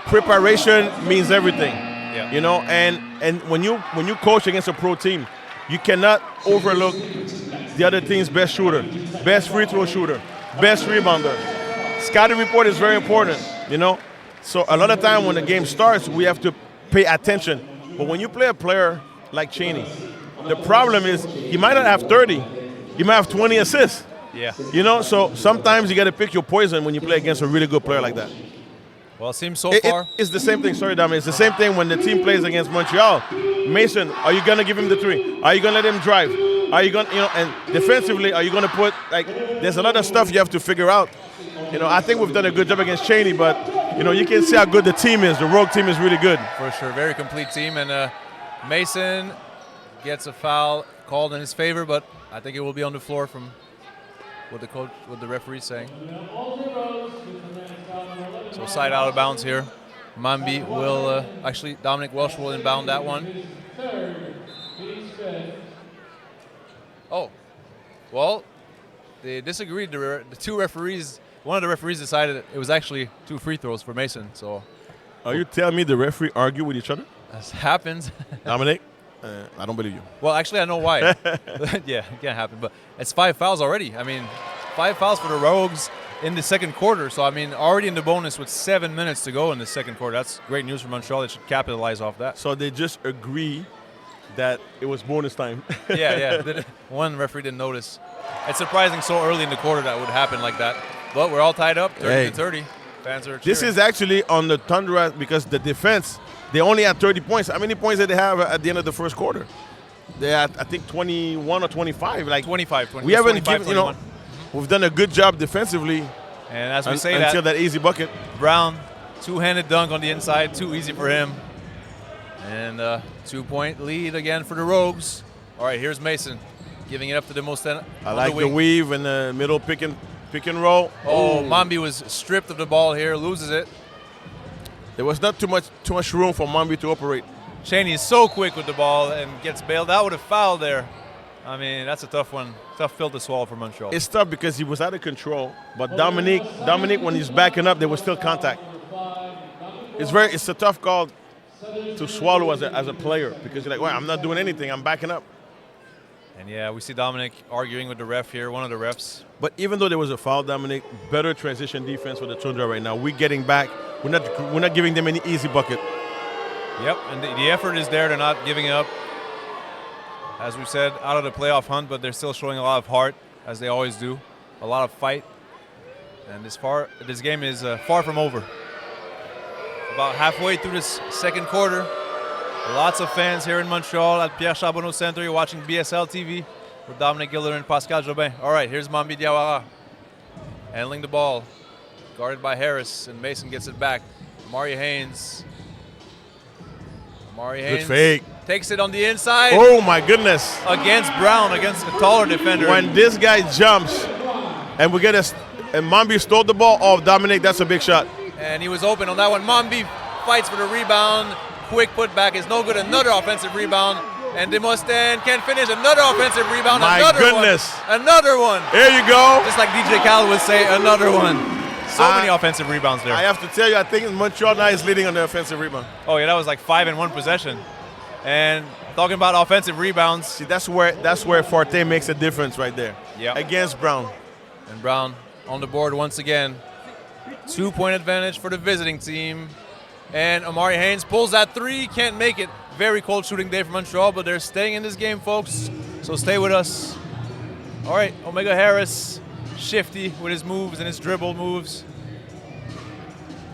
preparation means everything, and when you coach against a pro team, you cannot overlook the other team's best shooter, best free throw shooter, best rebounder. Scouting report is very important, So a lot of time when the game starts, we have to pay attention. But when you play a player like Chaney, the problem is he might not have 30, he might have 20 assists. Yeah. So sometimes you got to pick your poison when you play against a really good player like that. Well, it seems so far. It's the same thing. Sorry, Dominic. It's the same thing when the team plays against Montreal. Mason, are you going to give him the three? Are you going to let him drive? Are you going to, and defensively, are you going to put, there's a lot of stuff you have to figure out. I think we've done a good job against Chaney, but, you can see how good the team is. The Rogue team is really good. For sure. Very complete team. And Mason gets a foul called in his favor, but I think it will be on the floor from what the referee's saying. So side out of bounds here. Mambi will, Dominic Welsh will inbound that one. Oh, well, they disagreed. The two referees, one of the referees decided it was actually 2 free throws for Mason. So, are you telling me the referee argue with each other? This happens. Dominic, I don't believe you. Well, actually, I know why. Yeah, it can't happen. But it's 5 fouls already. I mean, 5 fouls for the Rogues in the second quarter. So, I mean, already in the bonus with 7 minutes to go in the second quarter. That's great news for Montreal. They should capitalize off that. So they just agree that it was bonus time. Yeah. One referee didn't notice. It's surprising so early in the quarter that would happen like that. But we're all tied up, 30-30. Fans are cheering. This is actually on the Toundra because the defense, they only had 30 points. How many points did they have at the end of the first quarter? They had, I think, 21 or 25. 25. We haven't given, we've done a good job defensively. And as we say until that easy bucket. Brown, two-handed dunk on the inside, too easy for him. And 2-point lead again for the Rogues. All right, here's Mason giving it up to Demosthène. I like the weave in the middle pick and roll. Oh, Mambi was stripped of the ball here, loses it. There was not too much room for Mambi to operate. Cheney is so quick with the ball and gets bailed out with a foul there. I mean, that's a tough one. Tough pill to swallow for Montreal. It's tough because he was out of control. But Dominique, when he's backing up, there was still contact. It's a tough call to swallow as a player because you're like, well, I'm not doing anything. I'm backing up. And yeah, we see Dominic arguing with the ref here, one of the refs. But even though there was a foul, Dominic, better transition defense for the Toundra right now. We're getting back. We're not giving them any easy bucket. Yep, and the effort is there. They're not giving up. As we've said, out of the playoff hunt, but they're still showing a lot of heart, as they always do. A lot of fight. And this game is far from over. About halfway through this second quarter. Lots of fans here in Montreal at Pierre Charbonneau Center. You're watching BSL TV with Dominic Giller and Pascal Jobin. All right, here's Mambi Diawara handling the ball. Guarded by Harris, and Mason gets it back. Amari Haynes. Good fake. Takes it on the inside. Oh, my goodness. Against Brown, against a taller defender. When this guy jumps and and Mambi stole the ball off Dominic, that's a big shot. And he was open on that one. Mambi fights for the rebound. Quick putback is no good. Another offensive rebound. And Demosthène can finish. Another offensive rebound. My goodness. Another one. There you go. Just like DJ Khaled would say, another one. So many offensive rebounds there. I have to tell you, I think Montreal now is leading on the offensive rebound. Oh, yeah, that was like 5 in one possession. And talking about offensive rebounds. See, that's where Forte makes a difference right there. Yeah. Against Brown. And Brown on the board once again. 2-point advantage for the visiting team. And Amari Haynes pulls that three, can't make it. Very cold shooting day for Montreal, but they're staying in this game, folks. So stay with us. All right, Omega Harris, shifty with his moves and his dribble moves.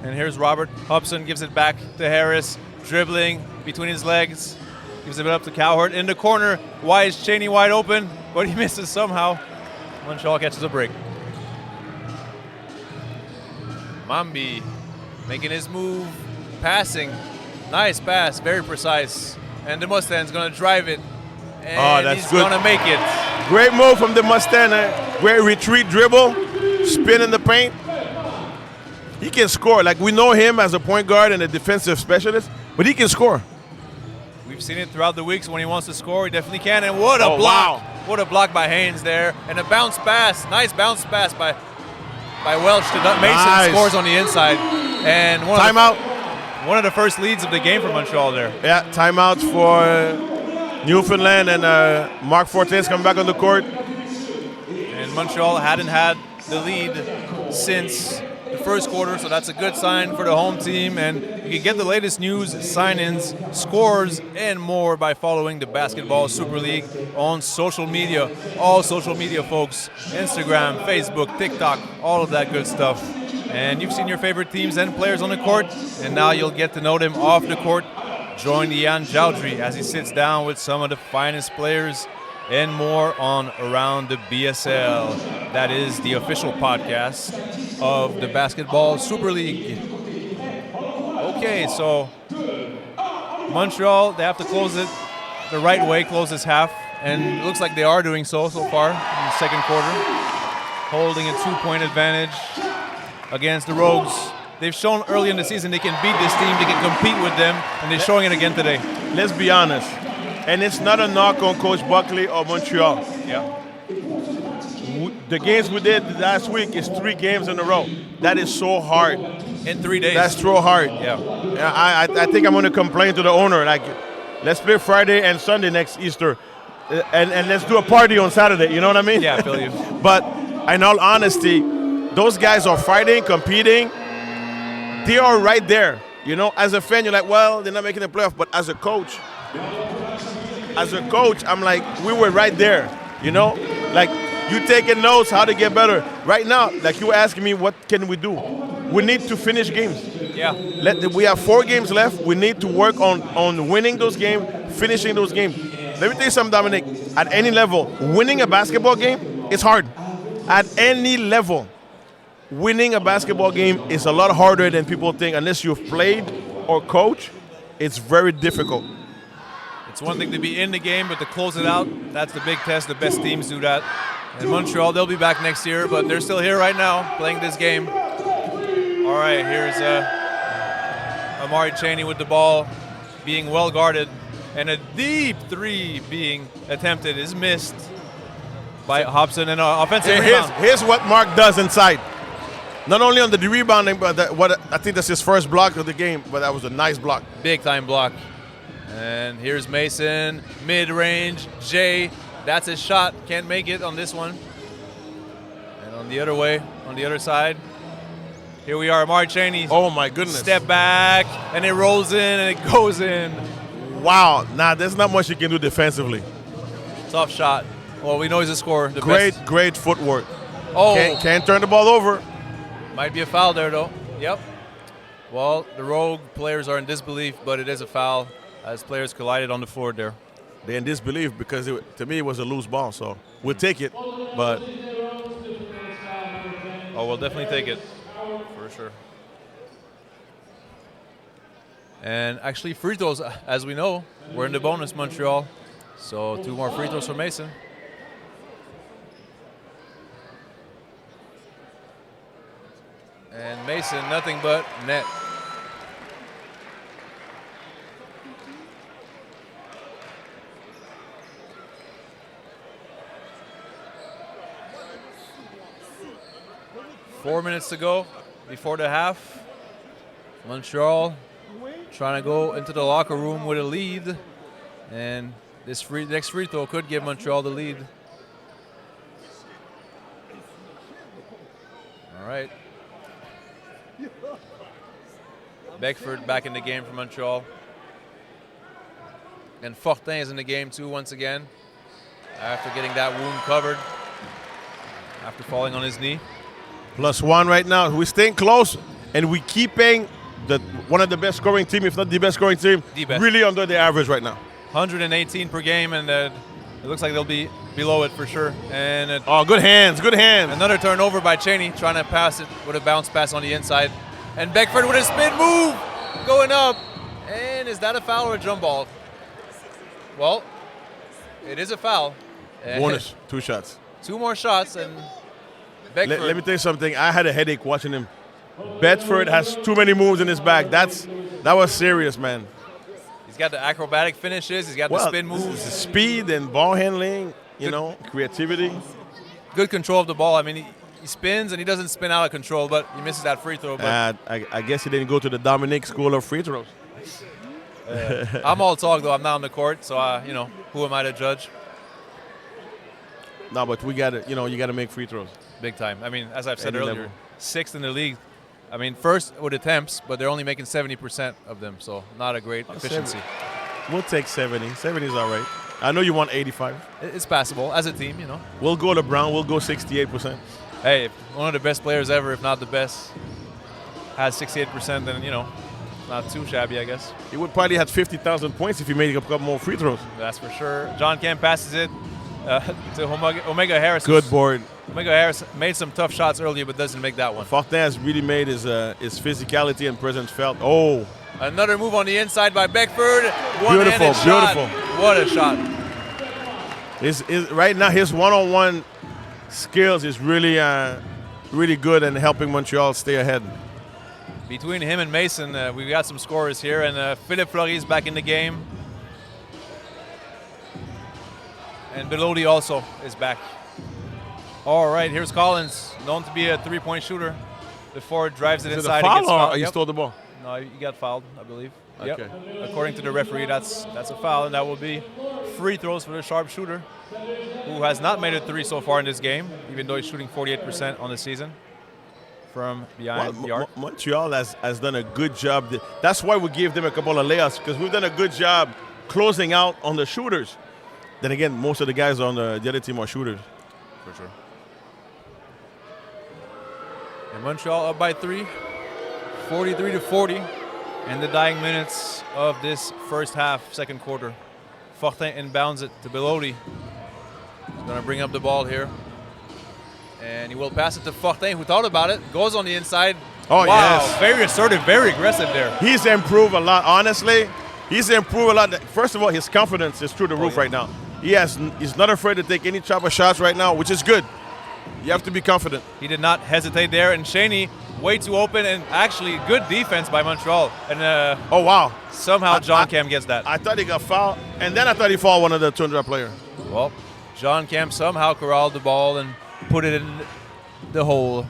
And here's Robert Hobson, gives it back to Harris, dribbling between his legs. Gives it up to Cowherd in the corner. Why is Cheney wide open? But he misses somehow. Montreal catches a break. Mambi making his move. Passing, nice pass, very precise. And Demosthène's going to drive it. And that's he's good. going to make it. Great move from Demosthène. Great retreat dribble, spin in the paint. He can score. Like, we know him as a point guard and a defensive specialist, but he can score. We've seen it throughout the weeks. When he wants to score, he definitely can. And what a block. Wow. What a block by Haynes there. And a bounce pass, nice bounce pass by Welch to Mason. Nice. Scores on the inside. And Timeout. One of the first leads of the game for Montreal there. Yeah, timeouts for Newfoundland, and Mark Fortin's coming back on the court. And Montreal hadn't had the lead since the first quarter, so that's a good sign for the home team. And you can get the latest news, sign-ins, scores, and more by following the Basketball Super League on social media. All social media, folks. Instagram, Facebook, TikTok, all of that good stuff. And you've seen your favorite teams and players on the court, and now you'll get to know them off the court. Join Ian Joudry as he sits down with some of the finest players and more on Around the BSL. That is the official podcast of the Basketball Super League. Okay, so Montreal, they have to close it the right way, close this half, and it looks like they are doing so far in the second quarter, holding a 2-point advantage against the Rogues. They've shown early in the season they can beat this team, they can compete with them, and they're showing it again today. Let's be honest, and it's not a knock on Coach Buckley or Montreal. Yeah. The games we did last week is 3 games in a row. That is so hard. In 3 days. That's so hard. Yeah. I think I'm going to complain to the owner, like, let's play Friday and Sunday next Easter, and let's do a party on Saturday, you know what I mean? Yeah, I feel you. But in all honesty, those guys are fighting, competing. They are right there. You know, as a fan, you're like, well, they're not making the playoff. But as a coach, I'm like, we were right there. You know, like, you taking notes how to get better. Right now, like you were asking me, what can we do? We need to finish games. Yeah. We have 4 games left. We need to work on winning those games, finishing those games. Let me tell you something, Dominic. At any level, winning a basketball game is hard. At any level. Winning a basketball game is a lot harder than people think, unless you've played or coached. it's very difficult. It's one thing to be in the game, but to close it out, that's the big test. The best teams do that. And Montreal, they'll be back next year, but they're still here right now playing this game. All right, here's Amari Chaney with the ball, being well guarded, and a deep three being attempted is missed by Hobson, and an offensive rebound. Here's what Mark does inside. Not only on the rebounding, but I think that's his first block of the game, but that was a nice block. Big time block. And here's Mason, mid-range, Jay. That's his shot. Can't make it on this one. And on the other way, on the other side, here we are, Amari Chaney. Oh my goodness. Step back, and it rolls in, and it goes in. Wow. Nah, there's not much you can do defensively. Tough shot. Well, we know he's a scorer. Great footwork. Oh. Can't turn the ball over. Might be a foul there, though. Yep. Well, the Rogue players are in disbelief, but it is a foul as players collided on the floor there. They're in disbelief because to me it was a loose ball, so we'll take it. But we'll definitely take it for sure. And actually, free throws, as we know, we're in the bonus, Montreal. So 2 more free throws for Mason. And Mason, nothing but net. Four minutes to go before the half. Montreal trying to go into the locker room with a lead. And this next free throw could give Montreal the lead. All right. Beckford back in the game for Montreal. And Fortin is in the game too once again after getting that wound covered after falling on his knee. +1 right now. We're staying close, and we're keeping one of the best scoring team, if not the best scoring team, really under the average right now. 118 per game, and it looks like they'll be below it for sure. And good hands, good hands. Another turnover by Chaney, trying to pass it with a bounce pass on the inside. And Beckford with a spin move, going up. And is that a foul or a jump ball? Well, it is a foul. Bonus, 2 shots. 2 more shots, and Beckford. Let me tell you something. I had a headache watching him. Bedford has too many moves in his bag. That was serious, man. He's got the acrobatic finishes. He's got the spin moves. Speed and ball handling, creativity. Good control of the ball. I mean, he spins, and he doesn't spin out of control, but he misses that free throw. But I guess he didn't go to the Dominic School of free throws. I'm all talk, though. I'm not on the court, so, who am I to judge? No, but we got to, you got to make free throws. Big time. I mean, as I've said Any earlier, level. 6th in the league. I mean, first with attempts, but they're only making 70% of them, so not a great efficiency. We'll take 70. 70 is all right. I know you want 85. It's passable as a team, We'll go to Brown. We'll go 68%. Hey, if one of the best players ever, if not the best, has 68%, then, not too shabby, I guess. He would probably have 50,000 points if he made a couple more free throws. That's for sure. John Kemp passes it to Omega Harris. Good board. Omega Harris made some tough shots earlier, but doesn't make that one. Fortin has really made his physicality and presence felt. Oh. Another move on the inside by Beckford. Beautiful, beautiful. What a shot. Right now, his one-on-one skills is really, really good and helping Montreal stay ahead. Between him and Mason, we've got some scorers here, and Philippe Fleury is back in the game. And Belodi also is back. All right, here's Collins, known to be a three-point shooter. The forward drives it inside. Is it a foul or he stole the ball? No, he got fouled, I believe. Okay. Yep. According to the referee, that's a foul, and that will be free throws for the sharpshooter, who has not made a 3 so far in this game, even though he's shooting 48% on the season from behind the arc. Montreal has done a good job. That's why we give them a couple of layups, because we've done a good job closing out on the shooters. Then again, most of the guys on the other team are shooters. For sure. And Montreal up by 3, 43-40, in the dying minutes of this first half, second quarter. Fortin inbounds it to Belodi. He's going to bring up the ball here. And he will pass it to Fortin, who thought about it. Goes on the inside. Oh, wow, yes. Very assertive, very aggressive there. He's improved a lot. Honestly, He's improved a lot. First of all, his confidence is through the roof right now. He's not afraid to take any type of shots right now, which is good. You have to be confident. He did not hesitate there, and Cheney way too open, and actually good defense by Montreal. And oh wow! Somehow John Cam gets that. I thought he got fouled, and then I thought he fouled one of the Toundra players. Well, John Cam somehow corralled the ball and put it in the hole.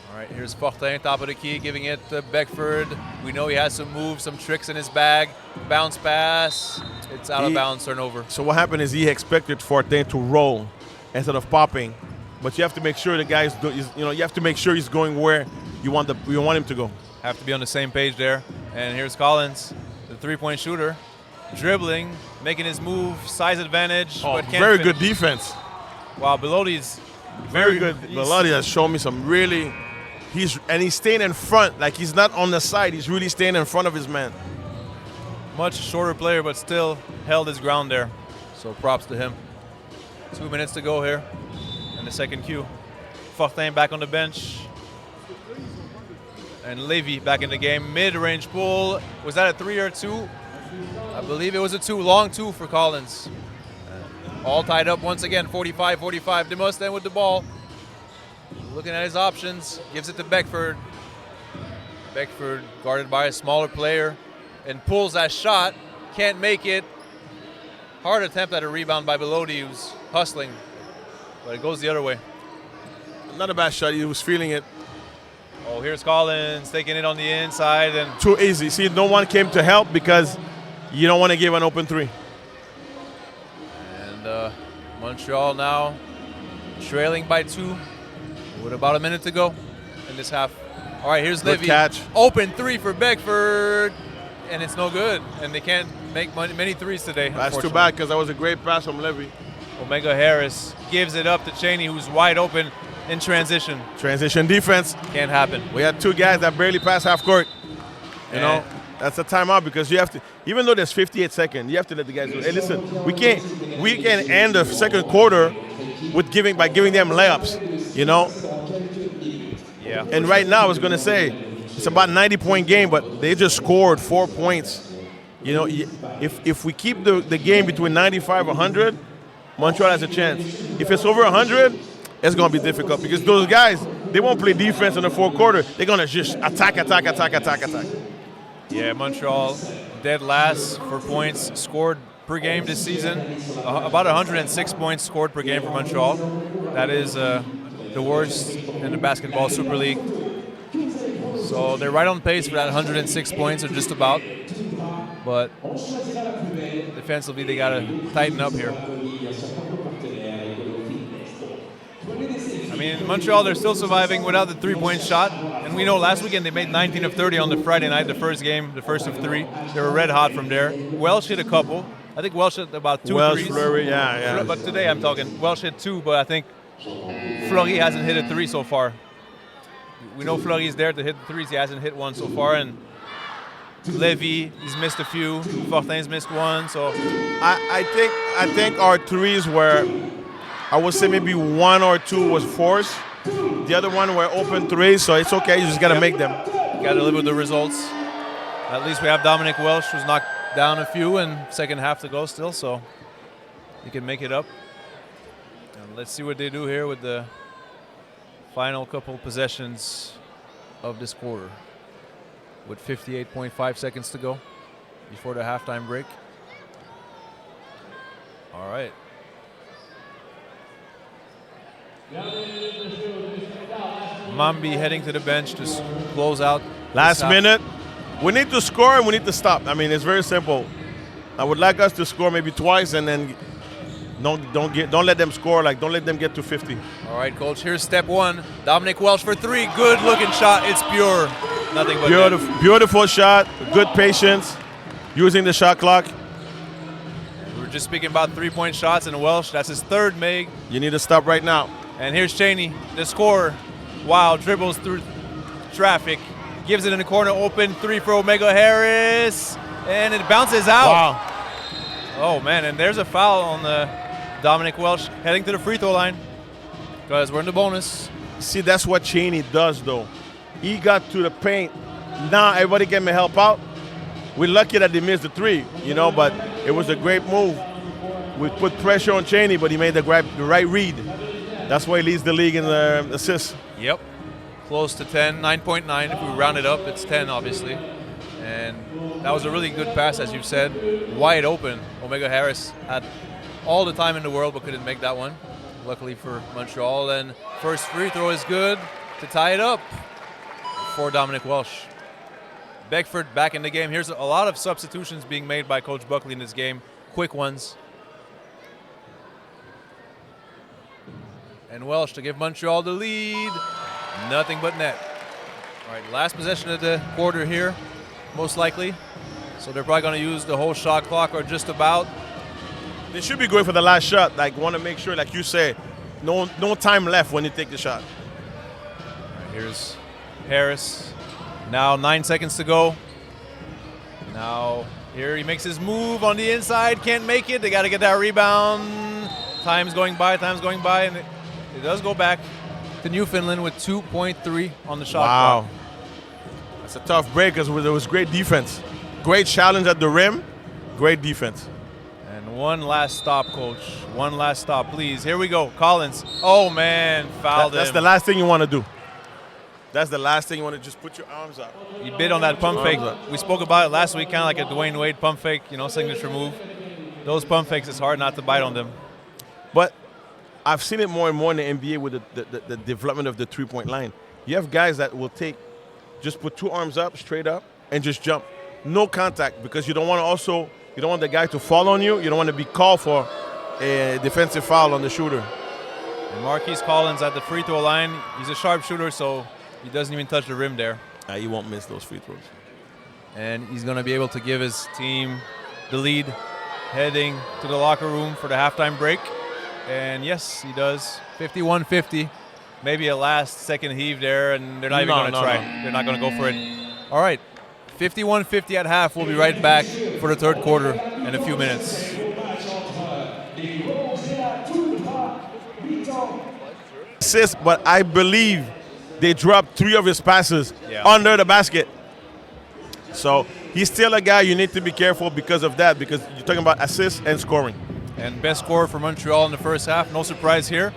All right, here's Fortin, top of the key, giving it to Beckford. We know he has some moves, some tricks in his bag. Bounce pass. It's out of bounds, turnover. So what happened is he expected Fortin to roll instead of popping, but you have to make sure the guy's, you have to make sure he's going where you want him to go. Have to be on the same page there. And here's Collins, the three-point shooter, dribbling, making his move, size advantage. Oh, but can't very finish. good defense. Wow, Belotti's very good. Belotti has shown me some really. He's staying in front, like he's not on the side. He's really staying in front of his man. Much shorter player, but still held his ground there. So props to him. 2 minutes to go here in the second Q. Fortin back on the bench. And Levy back in the game. Mid-range pull. Was that a 3 or a 2? I believe it was a 2. Long 2 for Collins. All tied up once again. 45-45. Demosthenes with the ball. Looking at his options. Gives it to Beckford. Beckford guarded by a smaller player. And pulls that shot. Can't make it. Hard attempt at a rebound by Belotti, who's hustling. But it goes the other way. Not a bad shot. He was feeling it. Oh, here's Collins taking it on the inside. And too easy. See, no one came to help because you don't want to give an open 3. And Montreal now trailing by 2 with about a minute to go in this half. All right, here's Good Levy. catch. Open 3 for Beckford. And it's no good. And they can't make many threes today. That's too bad because that was a great pass from Levy. Omega Harris gives it up to Cheney, who's wide open in transition. Transition defense. Can't happen. We had 2 guys that barely passed half court. You know, that's a timeout because you have to, even though there's 58 seconds, you have to let the guys go. Hey, listen, we can end the second quarter by giving them layups, you know? Yeah. And right now I was going to say, it's about a 90-point game, but they just scored 4 points. You know, if we keep the game between 95 and 100, Montreal has a chance. If it's over 100, it's going to be difficult because those guys, they won't play defense in the fourth quarter. They're going to just attack. Yeah, Montreal dead last for points scored per game this season. About 106 points scored per game for Montreal. That is the worst in the Basketball Super League. So they're right on pace for that 106 points, or just about. But defensively, they got to tighten up here. I mean, Montreal, they're still surviving without the three-point shot. And we know last weekend they made 19 of 30 on the Friday night, the first game, the first of 3. They were red hot from there. Welsh hit a couple. I think Welsh hit about 2 Welsh, threes. Fleury, yeah. But today I'm talking Welsh hit 2, but I think Fleury hasn't hit a 3 so far. We know Fleury's there to hit the threes. He hasn't hit one so far. And Levy, he's missed a few. Fortin's missed one. So I think our threes were, I would say maybe 1 or 2 was forced. The other one were open threes, so it's okay. You just got to make them. Got to live with the results. At least we have Dominic Welsh, who's knocked down a few, and second half to go still, so he can make it up. And let's see what they do here with the final couple possessions of this quarter, with 58.5 seconds to go before the halftime break. All right. Mambi heading to the bench to close out. Last minute. We need to score and we need to stop. I mean, it's very simple. I would like us to score maybe twice and then don't let them score. Like, don't let them get to 50. All right, Coach. Here's step 1. Dominic Welsh for 3. Good looking shot. It's pure. Nothing but beautiful shot. Good patience. Using the shot clock. We were just speaking about 3-point shots, and Welsh, that's his 3rd make. You need to stop right now. And here's Cheney, the scorer. Wow, dribbles through traffic. Gives it in the corner, open 3 for Omega Harris. And it bounces out. Wow. Oh, man, and there's a foul on Dominic Welsh heading to the free throw line because we're in the bonus. See, that's what Cheney does, though. He got to the paint. Now everybody can help out. we're lucky that they missed the three, you know, but it was a great move. We put pressure on Cheney, but he made the right read. That's why he leads the league in the assists. Yep. Close to 10, 9.9. If we round it up, it's 10, obviously. And that was a really good pass, as you said. Wide open. Omega Harris had all the time in the world, but couldn't make that one. Luckily for Montreal. And first free throw is good to tie it up for Dominic Welsh. Beckford back in the game. Here's a lot of substitutions being made by Coach Buckley in this game. Quick ones. And Welsh to give Montreal the lead. Nothing but net. All right, last possession of the quarter here, most likely. So they're probably going to use the whole shot clock or just about. They should be going for the last shot. Like, want to make sure, like you say, no time left when you take the shot. All right, here's Harris. Now 9 seconds to go. Now here he makes his move on the inside. Can't make it. They got to get that rebound. Time's going by, and it does go back to Newfoundland with 2.3 on the shot clock. Wow. That's a tough break because there was great defense. Great challenge at the rim. Great defense. And one last stop, Coach. One last stop, please. Here we go. Collins. Oh, man. Fouled him. That's the last thing you want to do. That's the last thing you want to just put your arms up. He bid on that pump fake. We spoke about it last week, kind of like a Dwayne Wade pump fake, you know, signature move. Those pump fakes, it's hard not to bite on them. But I've seen it more and more in the NBA with the development of the three-point line. You have guys that will just put two arms up, straight up, and just jump. No contact, because you don't want the guy to fall on you. You don't want to be called for a defensive foul on the shooter. And Marquise Collins at the free throw line. He's a sharp shooter, so he doesn't even touch the rim there. He won't miss those free throws. And he's going to be able to give his team the lead heading to the locker room for the halftime break. And yes, he does. 51-50. Maybe a last-second heave there, and they're not even going to try. No. They're not going to go for it. All right, 51-50 at half. We'll be right back for the third quarter in a few minutes. Assist, but I believe they dropped 3 of his passes under the basket. So he's still a guy you need to be careful because of that, because you're talking about assists and scoring. And best scorer for Montreal in the first half, no surprise here.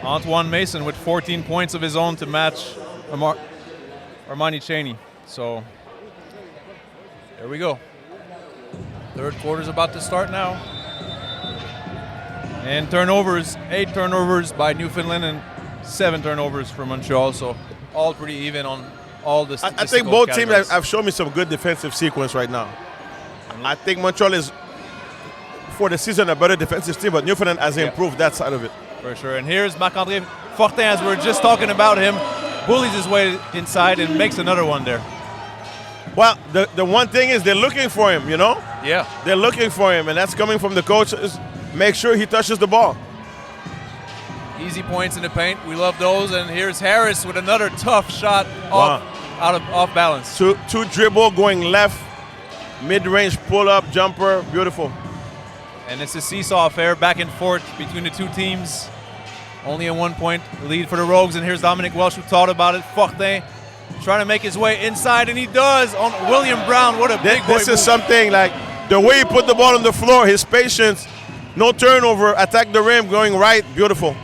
Antoine Mason with 14 points of his own to match Armani Cheney. So there we go. Third quarter's about to start now. And turnovers, 8 turnovers by Newfoundland and 7 turnovers for Montreal. So all pretty even on all the statistical I think both categories. teams have shown me some good defensive sequence right now. I think Montreal is, for the season, a better defensive team, but Newfoundland has improved that side of it. For sure. And here's Marc-André Fortin, as we were just talking about him, bullies his way inside and makes another one there. Well, the one thing is they're looking for him, you know? Yeah. They're looking for him, and that's coming from the coaches. Make sure he touches the ball. Easy points in the paint. We love those. And here's Harris with another tough shot off balance. Two dribble going left, mid-range pull-up, jumper, beautiful. And it's a seesaw affair, back and forth between the two teams. Only a 1-point lead for the Rogues. And here's Dominic Welsh, who thought about it. Fortin trying to make his way inside, and he does on William Brown. What a big boy This is move. something like the way he put the ball on the floor, his patience, no turnover, attack the rim, going right, beautiful.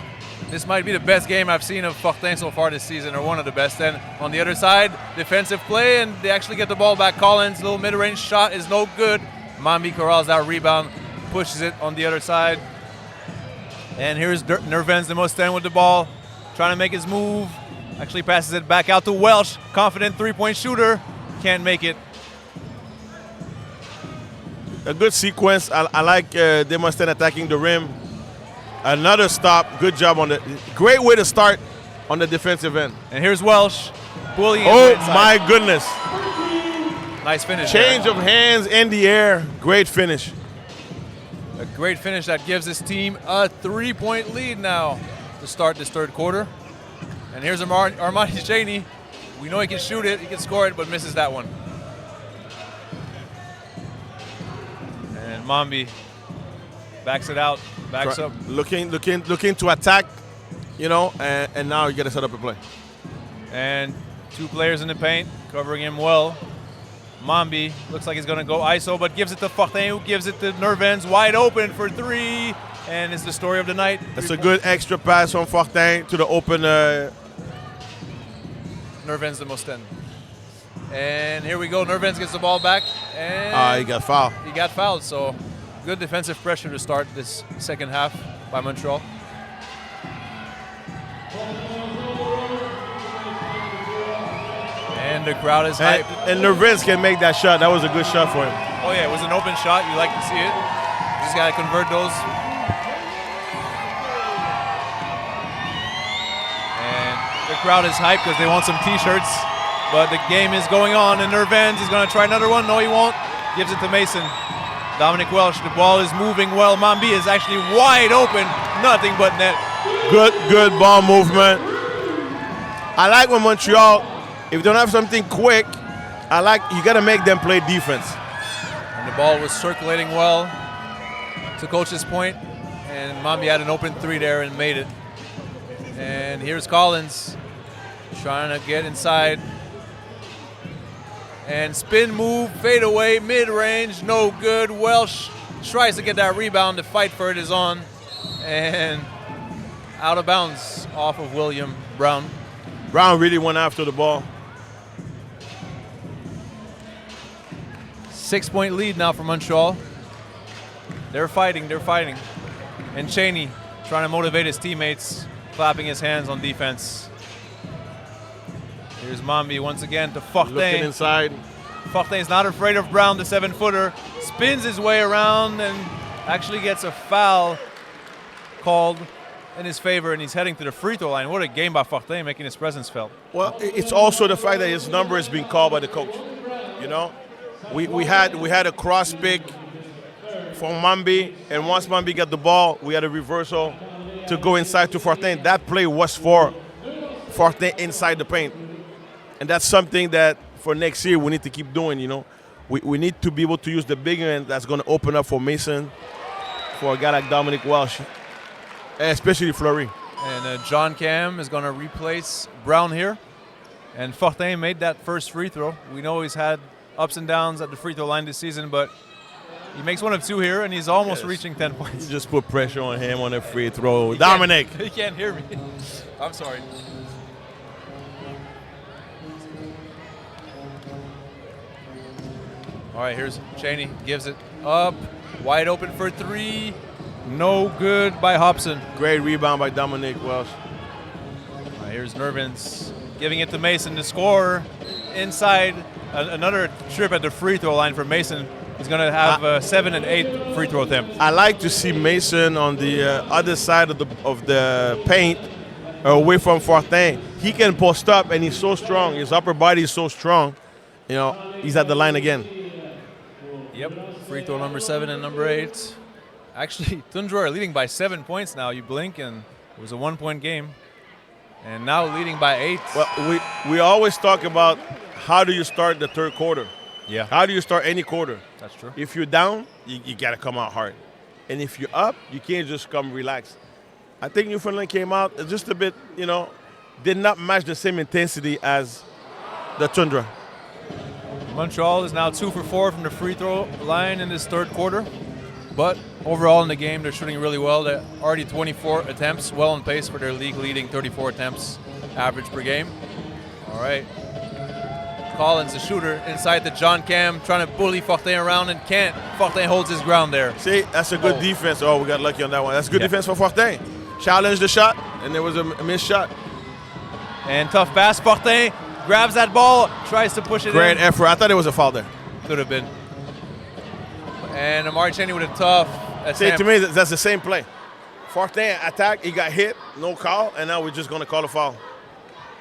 This might be the best game I've seen of Fortin so far this season, or one of the best. And on the other side, defensive play, and they actually get the ball back. Collins, little mid-range shot is no good. Mambi corrals that rebound, pushes it on the other side. And here's Nervens de Mostin with the ball, trying to make his move. Actually passes it back out to Welsh. Confident three-point shooter. Can't make it. A good sequence. I like de Mostin attacking the rim. Another stop. Good job on the. Great way to start on the defensive end. And here's Welsh. Bullying. Oh, my goodness. Nice finish. Change of hands in the air. Great finish. A great finish that gives his team a 3-point lead now to start this third quarter. And here's Armani Cheney. We know he can shoot it, he can score it, but misses that one. And Mambi backs it out, backs up. Looking to attack, you know, and now you got to set up a play. And 2 players in the paint, covering him well. Mambi looks like he's going to go ISO, but gives it to Fortin, who gives it to Nervens, wide open for three, and it's the story of the night. That's a good extra pass from Fortin to the open. Nervens the most 10. And here we go. Nervens gets the ball back, and he got fouled. He got fouled, so good defensive pressure to start this second half by Montreal. And the crowd is hyped. And Nervens can make that shot. That was a good shot for him. Oh yeah, it was an open shot. You like to see it. Just got to convert those. And the crowd is hyped because they want some T-shirts. But the game is going on, and Nervens is going to try another one. No, he won't. Gives it to Mason. Dominic Welsh, the ball is moving well. Mambi is actually wide open. Nothing but net. Good ball movement. I like when Montreal, if you don't have something quick, you got to make them play defense. And the ball was circulating well, to coach's point, and Mambi had an open three there and made it. And here's Collins trying to get inside. And spin move, fade away, mid-range, no good. Welsh tries to get that rebound. The fight for it is on. And out of bounds off of William Brown. Brown really went after the ball. 6-point lead now for Montreal. They're fighting. And Cheney trying to motivate his teammates, clapping his hands on defense. Here's Mambi once again to Fortin. Looking inside. Fortin's not afraid of Brown, the 7-footer. Spins his way around and actually gets a foul called in his favor, and he's heading to the free throw line. What a game by Fortin, making his presence felt. Well, it's also the fact that his number is being called by the coach. You know, we had a cross pick from Mambi, and once Mambi got the ball, we had a reversal to go inside to Fortin. That play was for Fortin inside the paint. And that's something that for next year we need to keep doing, you know. We need to be able to use the big end that's going to open up for Mason, for a guy like Dominic Welsh, especially Fleury. And John Cam is going to replace Brown here. And Fortin made that first free throw. We know he's had ups and downs at the free throw line this season, but he makes one of two here, and he's almost reaching 10 points. You just put pressure on him on a free throw. Dominic. He can't hear me. I'm sorry. All right, here's Cheney, gives it up, wide open for three, no good by Hobson. Great rebound by Dominic Welsh. All right, here's Nervens, giving it to Mason to score inside. Another trip at the free throw line for Mason. He's going to have 7 and 8 free throw attempts. I like to see Mason on the other side of the paint, away from Fortin. He can post up, and he's so strong. His upper body is so strong. You know, he's at the line again. Yep, free throw number 7 and number 8. Actually, Toundra are leading by 7 points now. You blink, and it was a 1-point game. And now leading by 8. Well, we always talk about how do you start the third quarter. Yeah. How do you start any quarter? That's true. If you're down, you got to come out hard. And if you're up, you can't just come relaxed. I think Newfoundland came out just a bit, you know, did not match the same intensity as the Toundra. Montreal is now 2 for 4 from the free throw line in this third quarter. But overall in the game, they're shooting really well. They're already 24 attempts, well on pace for their league-leading 34 attempts average per game. All right. Collins, the shooter, inside to John Cam, trying to bully Fortin around and can't. Fortin holds his ground there. See, that's a good defense. Oh, we got lucky on that one. That's good defense for Fortin. Challenged the shot, and there was a missed shot. And tough pass. Fortin grabs that ball, tries to push it in. Great effort. I thought it was a foul there. Could have been. And Amari Cheney with a tough attempt. See, to me, that's the same play. Fortin attacked, he got hit, no call, and now we're just going to call a foul.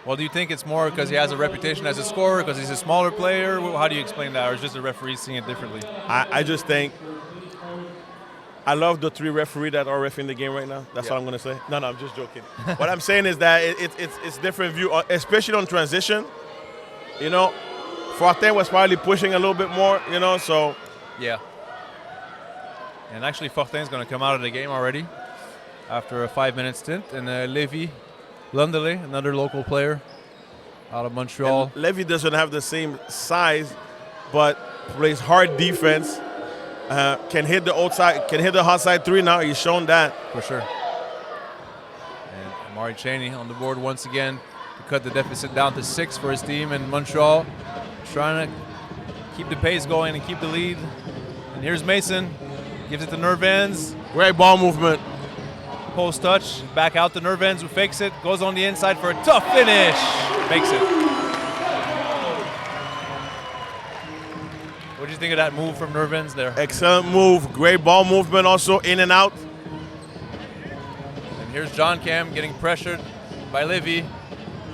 Well, do you think it's more because he has a reputation as a scorer, because he's a smaller player? How do you explain that, or is just the referee seeing it differently? I just think I love the 3 referees that are reffing the game right now. That's all I'm going to say. No, I'm just joking. What I'm saying is that it's different view, especially on transition. You know, Fortin was probably pushing a little bit more, you know, so. Yeah. And actually, Fortin's going to come out of the game already after a 5-minute stint. And Lévy Lundelay, another local player out of Montreal. And Lévy doesn't have the same size but plays hard defense. Can hit the outside, can hit the hot side three now. He's shown that. For sure. And Amari Cheney on the board once again to cut the deficit down to 6 for his team. And Montreal trying to keep the pace going and keep the lead. And here's Mason. Gives it to Nervens. Great ball movement. Post touch. Back out to Nervens, who fakes it. Goes on the inside for a tough finish. Makes it. What do you think of that move from Nervens there? Excellent move. Great ball movement also in and out. And here's John Cam getting pressured by Livy.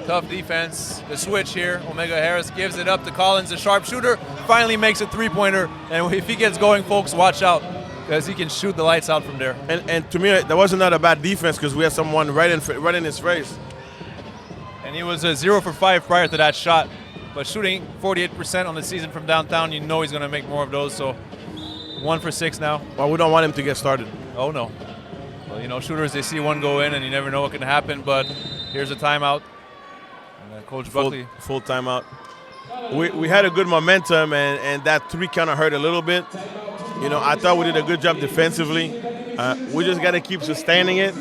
Tough defense. The switch here. Omega Harris gives it up to Collins, the sharpshooter. Finally makes a three-pointer. And if he gets going, folks, watch out, because he can shoot the lights out from there. And to me, that wasn't not a bad defense because we had someone right in his face. And he was 0 for 5 prior to that shot. But shooting 48% on the season from downtown, you know he's going to make more of those. So 1 for 6 now. Well, we don't want him to get started. Oh, no. Well, you know, shooters, they see one go in and you never know what can happen. But here's a timeout. And Coach Buckley. Full timeout. We had a good momentum, and that three kind of hurt a little bit. You know, I thought we did a good job defensively. We just got to keep sustaining it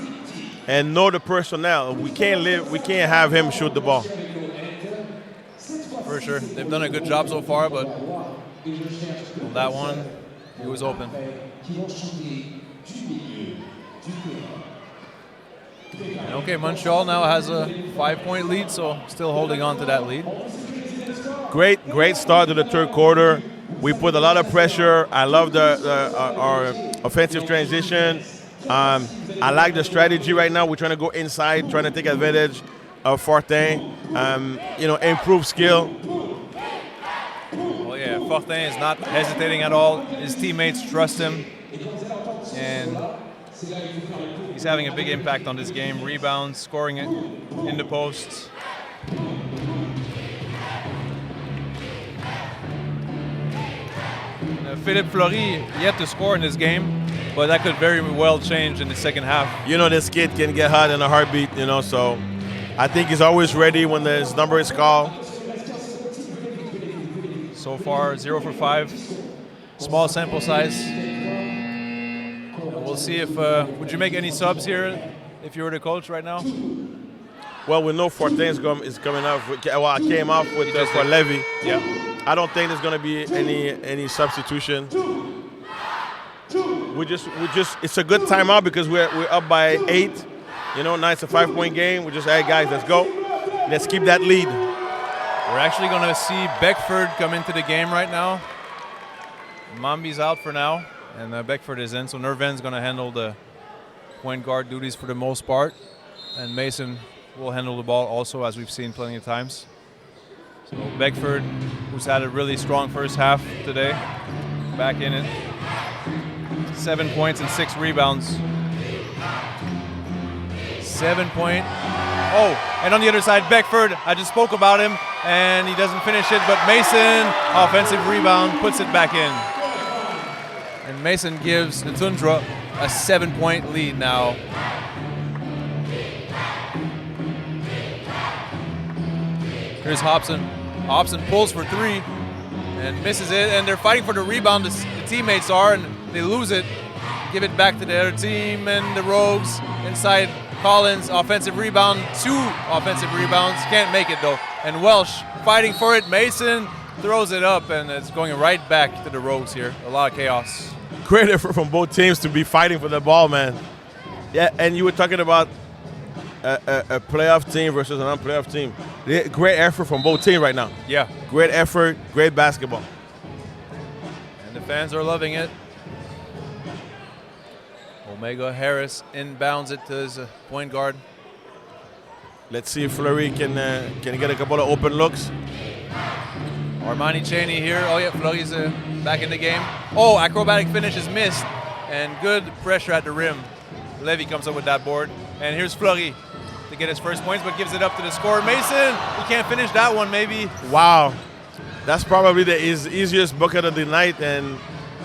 and know the personnel. We can't have him shoot the ball. For sure. They've done a good job so far, but on that one, he was open. And okay, Montreal now has a 5-point lead, so still holding on to that lead. Great start to the third quarter. We put a lot of pressure. I love our offensive transition. I like the strategy right now. We're trying to go inside, trying to take advantage of Fortin. Improve skill. Well, yeah, Fortin is not hesitating at all. His teammates trust him, and he's having a big impact on this game. Rebounds, scoring it in the post. Philippe Fleury yet to score in this game, but that could very well change in the second half. You know, this kid can get hot in a heartbeat, so I think he's always ready when his number is called. So far, 0 for 5. Small sample size. We'll see if, would you make any subs here if you were the coach right now? Well, we know Fortin is coming off. I came off with for Levy. Yeah. I don't think there's going to be any substitution. It's a good timeout because we're up by 8. Now it's a 5-point game. We just, hey guys, let's go. Let's keep that lead. We're actually going to see Beckford come into the game right now. Mambi's out for now, and Beckford is in. So Nerven's going to handle the point guard duties for the most part, and Mason will handle the ball also, as we've seen plenty of times. So Beckford, who's had a really strong first half today, back in it. 7 points and 6 rebounds. 7-point. Oh, and on the other side, Beckford, I just spoke about him, and he doesn't finish it, but Mason, offensive rebound, puts it back in. And Mason gives the Toundra a 7-point lead now. Here's Hobson. Hobson pulls for 3 and misses it, and they're fighting for the rebound, the teammates are, and they lose it. Give it back to the other team, and the Rogues inside. Collins, offensive rebound, 2 offensive rebounds, can't make it though. And Welsh fighting for it. Mason throws it up, and it's going right back to the Rogues here. A lot of chaos. Great effort from both teams to be fighting for the ball, man. Yeah, and you were talking about a playoff team versus an non-playoff team. Great effort from both teams right now. Yeah. Great effort, great basketball. And the fans are loving it. Omega Harris inbounds it to his point guard. Let's see if Fleury can get a couple of open looks. Armani Cheney here. Oh yeah, Fleury's back in the game. Oh, acrobatic finish is missed. And good pressure at the rim. Levy comes up with that board. And here's Fleury to get his first points, but gives it up to the scorer. Mason, he can't finish that one maybe. Wow. That's probably the easiest bucket of the night, and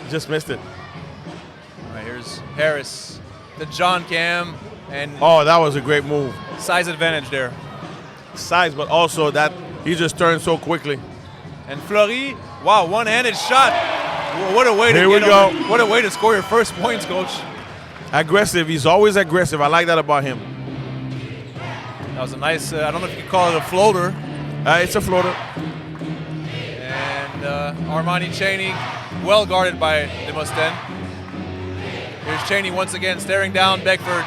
just missed it. All right, here's Harris to John Cam. And oh, that was a great move. Size advantage there. Size, but also that he just turned so quickly. And Fleury Wow, one-handed shot. What a way to Here we go. What a way to score your first points, Coach. Aggressive. He's always aggressive. I like that about him. That was a nice, I don't know if you could call it a floater. It's a floater. And Armani Cheney, well guarded by Demosthenes. Here's Cheney once again staring down Beckford,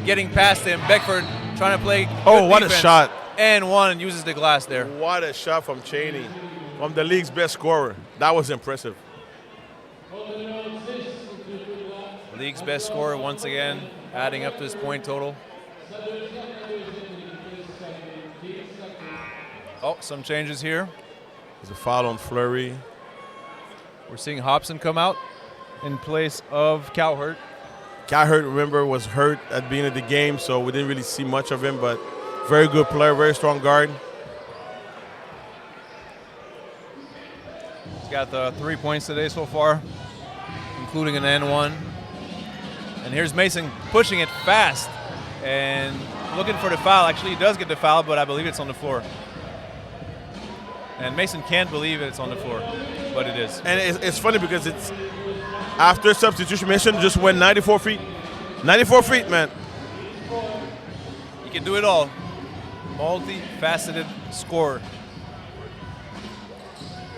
getting past him. Beckford trying to play good What defense. a shot. And one, and uses the glass there. What a shot from Cheney, from the league's best scorer. That was impressive. League's best scorer once again, adding up to his point total. Oh, some changes here. There's a foul on Fleury. We're seeing Hobson come out in place of Cowherd. Cowherd, remember, was hurt at the beginning of the game, so we didn't really see much of him, but very good player, very strong guard. He's got 3 points today so far, including an N1. And here's Mason pushing it fast and looking for the foul. Actually, he does get the foul, but I believe it's on the floor. And Mason can't believe it's on the floor, but it is. And it's funny because it's after substitution, Mason just went 94 feet. 94 feet, man. He can do it all. Multi-faceted scorer.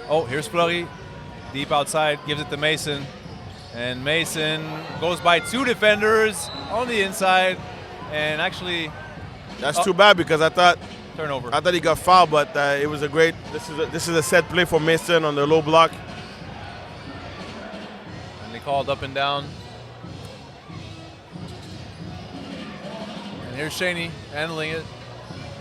Oh, here's Fleury. Deep outside, gives it to Mason. And Mason goes by 2 defenders on the inside. And actually, That's too bad because I thought turnover. he got fouled, but it was a great. This is a set play for Mason on the low block. And they called up and down. And here's Cheney handling it.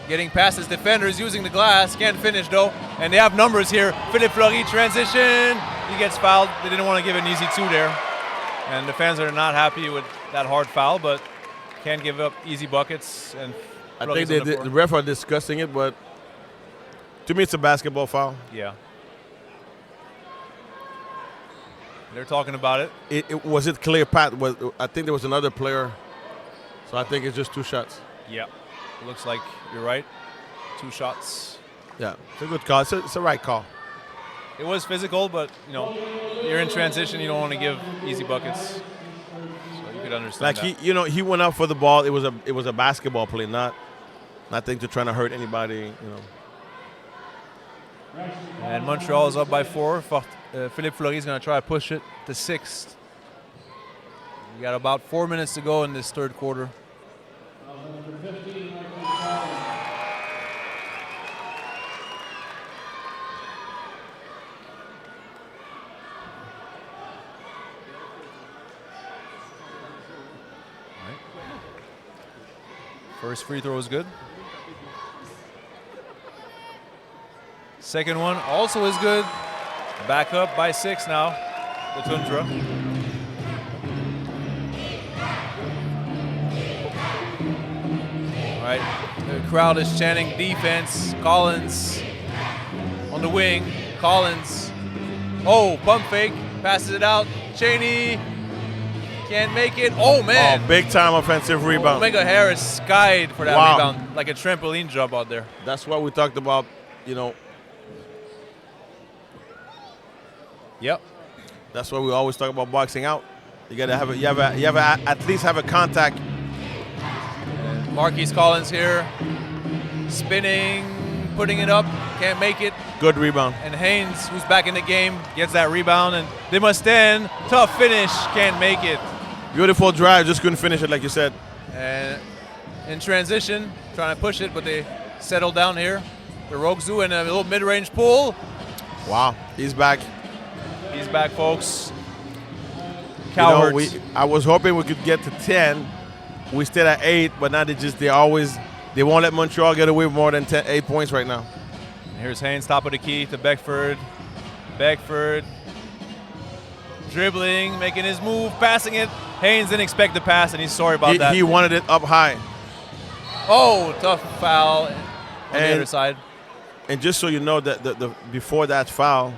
Getting past his defenders, using the glass. Can't finish though. And they have numbers here. Philippe Fleury transition. He gets fouled. They didn't want to give an easy 2 there. And the fans are not happy with that hard foul, but can't give up easy buckets. And I think the ref are discussing it, but to me it's a basketball foul. Yeah. They're talking about it. Was it clear, Pat? I think there was another player, so I think it's just 2 shots. Yeah. It looks like you're right. 2 shots. Yeah, it's a good call. It's a right call. It was physical, but you know, you're in transition. You don't want to give easy buckets. So you could understand Like that. he went up for the ball. It was a basketball play, nothing to trying to hurt anybody. And Montreal is up by 4. Philippe Fleury is going to try to push it to 6. You got about 4 minutes to go in this third quarter. First free throw is good. Second one also is good. Back up by 6 now, the Toundra. All right, the crowd is chanting defense. Collins on the wing. Collins. Oh, pump fake. Passes it out. Cheney can't make it. Oh, man. Oh, big time offensive rebound. Omega Harris skied for that Wow. rebound, like a trampoline jump out there. That's what we talked about. Yep. That's why we always talk about boxing out. You gotta have at least have a contact. And Marquise Collins here, spinning, putting it up, can't make it. Good rebound. And Haynes, who's back in the game, gets that rebound. And Demosthenes, tough finish, can't make it. Beautiful drive, just couldn't finish it like you said. And in transition, trying to push it, but they settle down here. The Rogues do in a little mid-range pull. Wow, he's back. He's back, folks. Cowards. I was hoping we could get to 10. We stayed at 8, but now they won't let Montreal get away with more than 8 points right now. Here's Haynes, top of the key to Beckford. Beckford dribbling, making his move, passing it. Haynes didn't expect the pass, and he's sorry about that. He wanted it up high. Oh, tough foul on the other side. And just so you know, that the before that foul,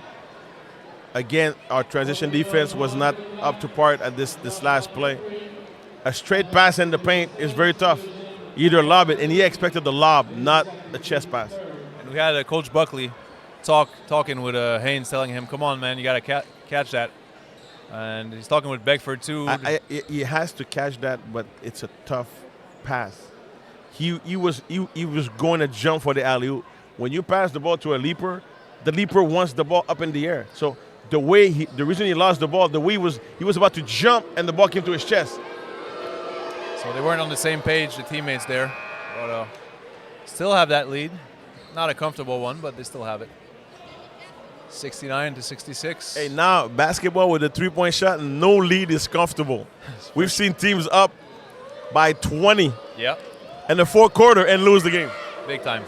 again, our transition defense was not up to par at this last play. A straight pass in the paint is very tough. You either lob it, and he expected the lob, not a chest pass. And we had Coach Buckley talking with Haynes, telling him, "Come on, man, you got to catch that." And he's talking with Beckford too. He has to catch that, but it's a tough pass. He was going to jump for the alley-oop. When you pass the ball to a leaper, the leaper wants the ball up in the air. So the reason he lost the ball, he was about to jump and the ball came to his chest. So they weren't on the same page, the teammates there. But still have that lead. Not a comfortable one, but they still have it. 69-66. Hey, now basketball with a three-point shot, no lead is comfortable. We've seen teams up by 20 in the fourth quarter and lose the game. Big time.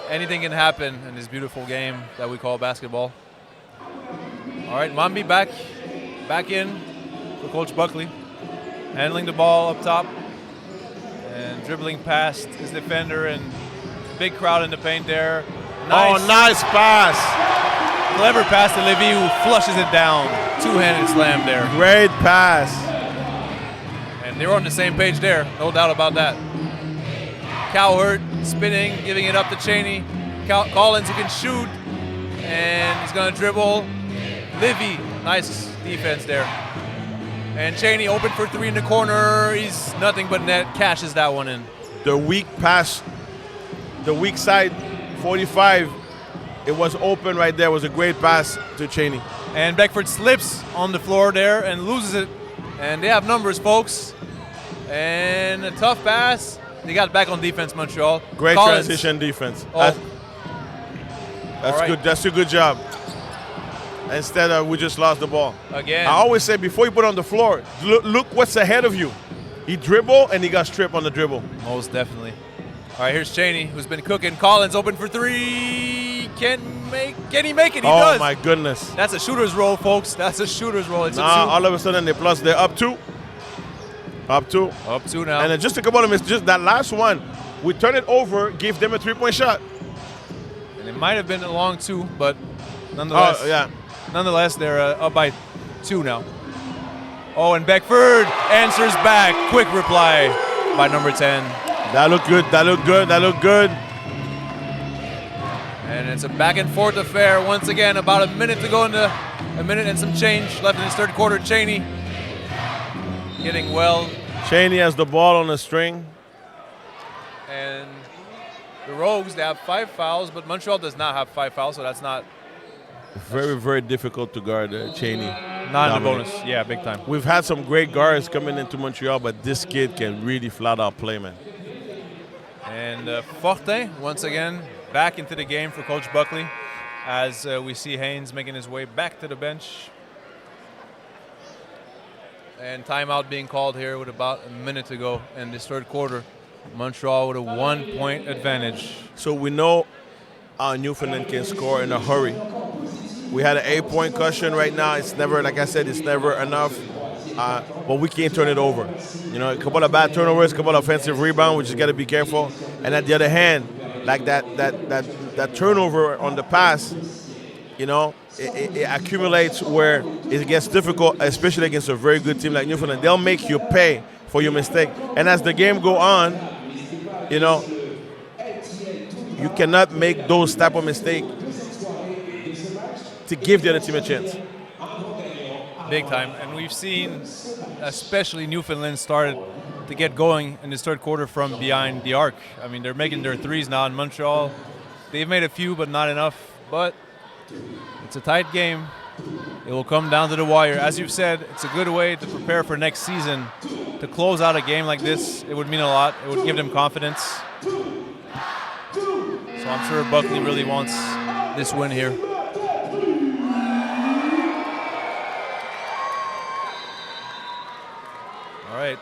Anything can happen in this beautiful game that we call basketball. All right, Mambi back in for Coach Buckley. Handling the ball up top and dribbling past his defender, and big crowd in the paint there. Nice. Oh, nice pass. Clever pass to Levy, who flushes it down. Two-handed slam there. Great pass. And they were on the same page there, no doubt about that. Cowherd spinning, giving it up to Cheney. Collins, who can shoot, and he's going to dribble. Livy, nice defense there. And Cheney open for three in the corner. He's nothing but net, cashes that one in. The weak pass, the weak side, 45, it was open right there. It was a great pass to Cheney. And Beckford slips on the floor there and loses it. And they have numbers, folks. And a tough pass. They got back on defense, Montreal. Great Collins. transition defense. Oh. That's good. That's a good job. Instead, we just lost the ball. Again. I always say, before you put it on the floor, look what's ahead of you. He dribbled, and he got stripped on the dribble. Most definitely. All right, here's Cheney, who's been cooking. Collins open for three. Can he make it? He does. Oh, my goodness. That's a shooter's roll, folks. That's a shooter's roll. It's all of a sudden, they're up two. Up two. Up two now. And then just to come on, just that last one, we turn it over, give them a three-point shot. And it might have been a long two, but nonetheless. Oh, yeah. Nonetheless, they're up by two now. Oh, and Beckford answers back. Quick reply by number 10. That looked good. That looked good. That looked good. And it's a back and forth affair once again. About a minute to go into a minute and some change left in this third quarter. Cheney getting well. Cheney has the ball on the string. And the Rogues, they have 5 fouls, but Montreal does not have 5 fouls, so that's not. Very, very difficult to guard Cheney. Not in the bonus. Yeah, big time. We've had some great guards coming into Montreal, but this kid can really flat out play, man. And Fortin, once again, back into the game for Coach Buckley as we see Haynes making his way back to the bench. And timeout being called here with about a minute to go in this third quarter. Montreal with a 1-point advantage. So we know our Newfoundland can score in a hurry. We had an 8-point cushion right now. It's never, like I said, it's never enough. But we can't turn it over. You know, a couple of bad turnovers, a couple of offensive rebounds. We just got to be careful. And at the other hand, like that turnover on the pass, you know, it accumulates where it gets difficult, especially against a very good team like Newfoundland. They'll make you pay for your mistake. And as the game go on, you know, you cannot make those type of mistakes to give the other team a chance. Big time. And we've seen, especially Newfoundland started to get going in this third quarter from behind the arc. I mean, they're making their threes now in Montreal. They've made a few, but not enough. But it's a tight game. It will come down to the wire. As you've said, it's a good way to prepare for next season. To close out a game like this, it would mean a lot. It would give them confidence. So I'm sure Buckley really wants this win here. All right.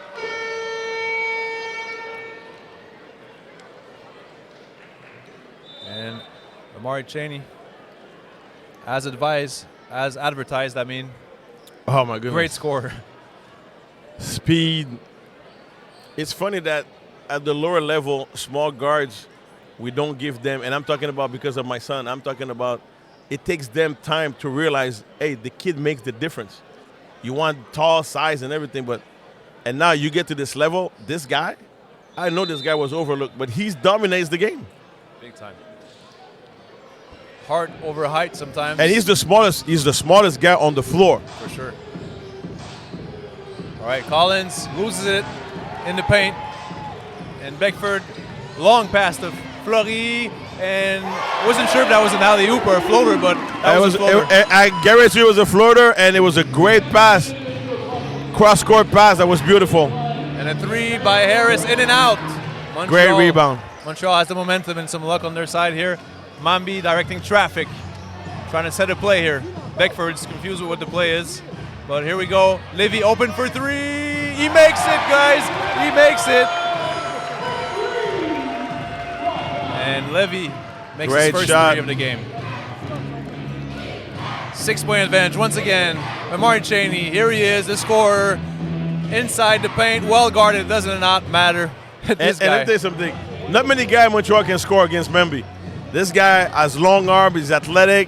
And Amari Cheney, as advised, as advertised, I mean. Oh, my goodness. Great score. Speed. It's funny that at the lower level, small guards, we don't give them, and I'm talking about because of my son, I'm talking about it takes them time to realize, hey, the kid makes the difference. You want tall, size, and everything, and now you get to this level, this guy, I know this guy was overlooked, but he dominates the game. Big time. Heart over height sometimes. And he's the smallest guy on the floor. For sure. All right, Collins loses it in the paint. And Beckford, long pass to Fleury. And wasn't sure if that was an alley-oop or a floater, but that was a floater. I guarantee it was a floater, and it was a great pass. Cross-court pass that was beautiful. And a three by Harris, in and out. Montreal, great rebound. Montreal has the momentum and some luck on their side here. Mambi directing traffic, trying to set a play here. Beckford's confused with what the play is. But here we go. Levy open for three. He makes it, guys. He makes it. And Levy makes his first three of the game. 6-point advantage once again. Amari Chaney, here he is, the scorer. Inside the paint, well guarded. It does not matter. And let me tell you something. Not many guys in Montreal can score against Memby. This guy has long arm, he's athletic,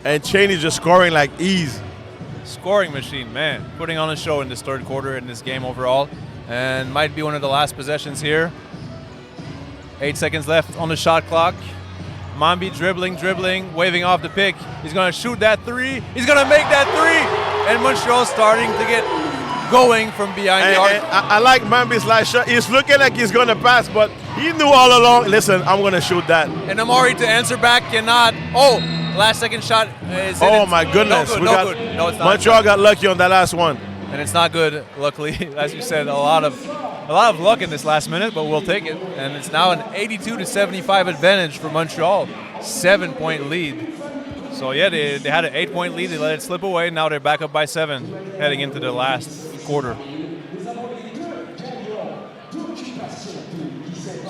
and Chaney's just scoring like ease. Scoring machine, man. Putting on a show in this third quarter in this game overall. And might be one of the last possessions here. 8 seconds left on the shot clock. Mambi dribbling, waving off the pick. He's going to shoot that three. He's going to make that three. And Montreal's starting to get going from behind the arc. I like Mambi's last shot. He's looking like he's going to pass, but he knew all along, listen, I'm going to shoot that. And Amari to answer back cannot. Oh, last second shot. Oh, my goodness. No good. No, it's not. Montreal got lucky on that last one. And it's not good, luckily. As you said, a lot of luck in this last minute, but we'll take it. And it's now an 82-75 advantage for Montreal. 7-point lead. So, yeah, they had an 8-point lead. They let it slip away. Now they're back up by 7 heading into the last quarter.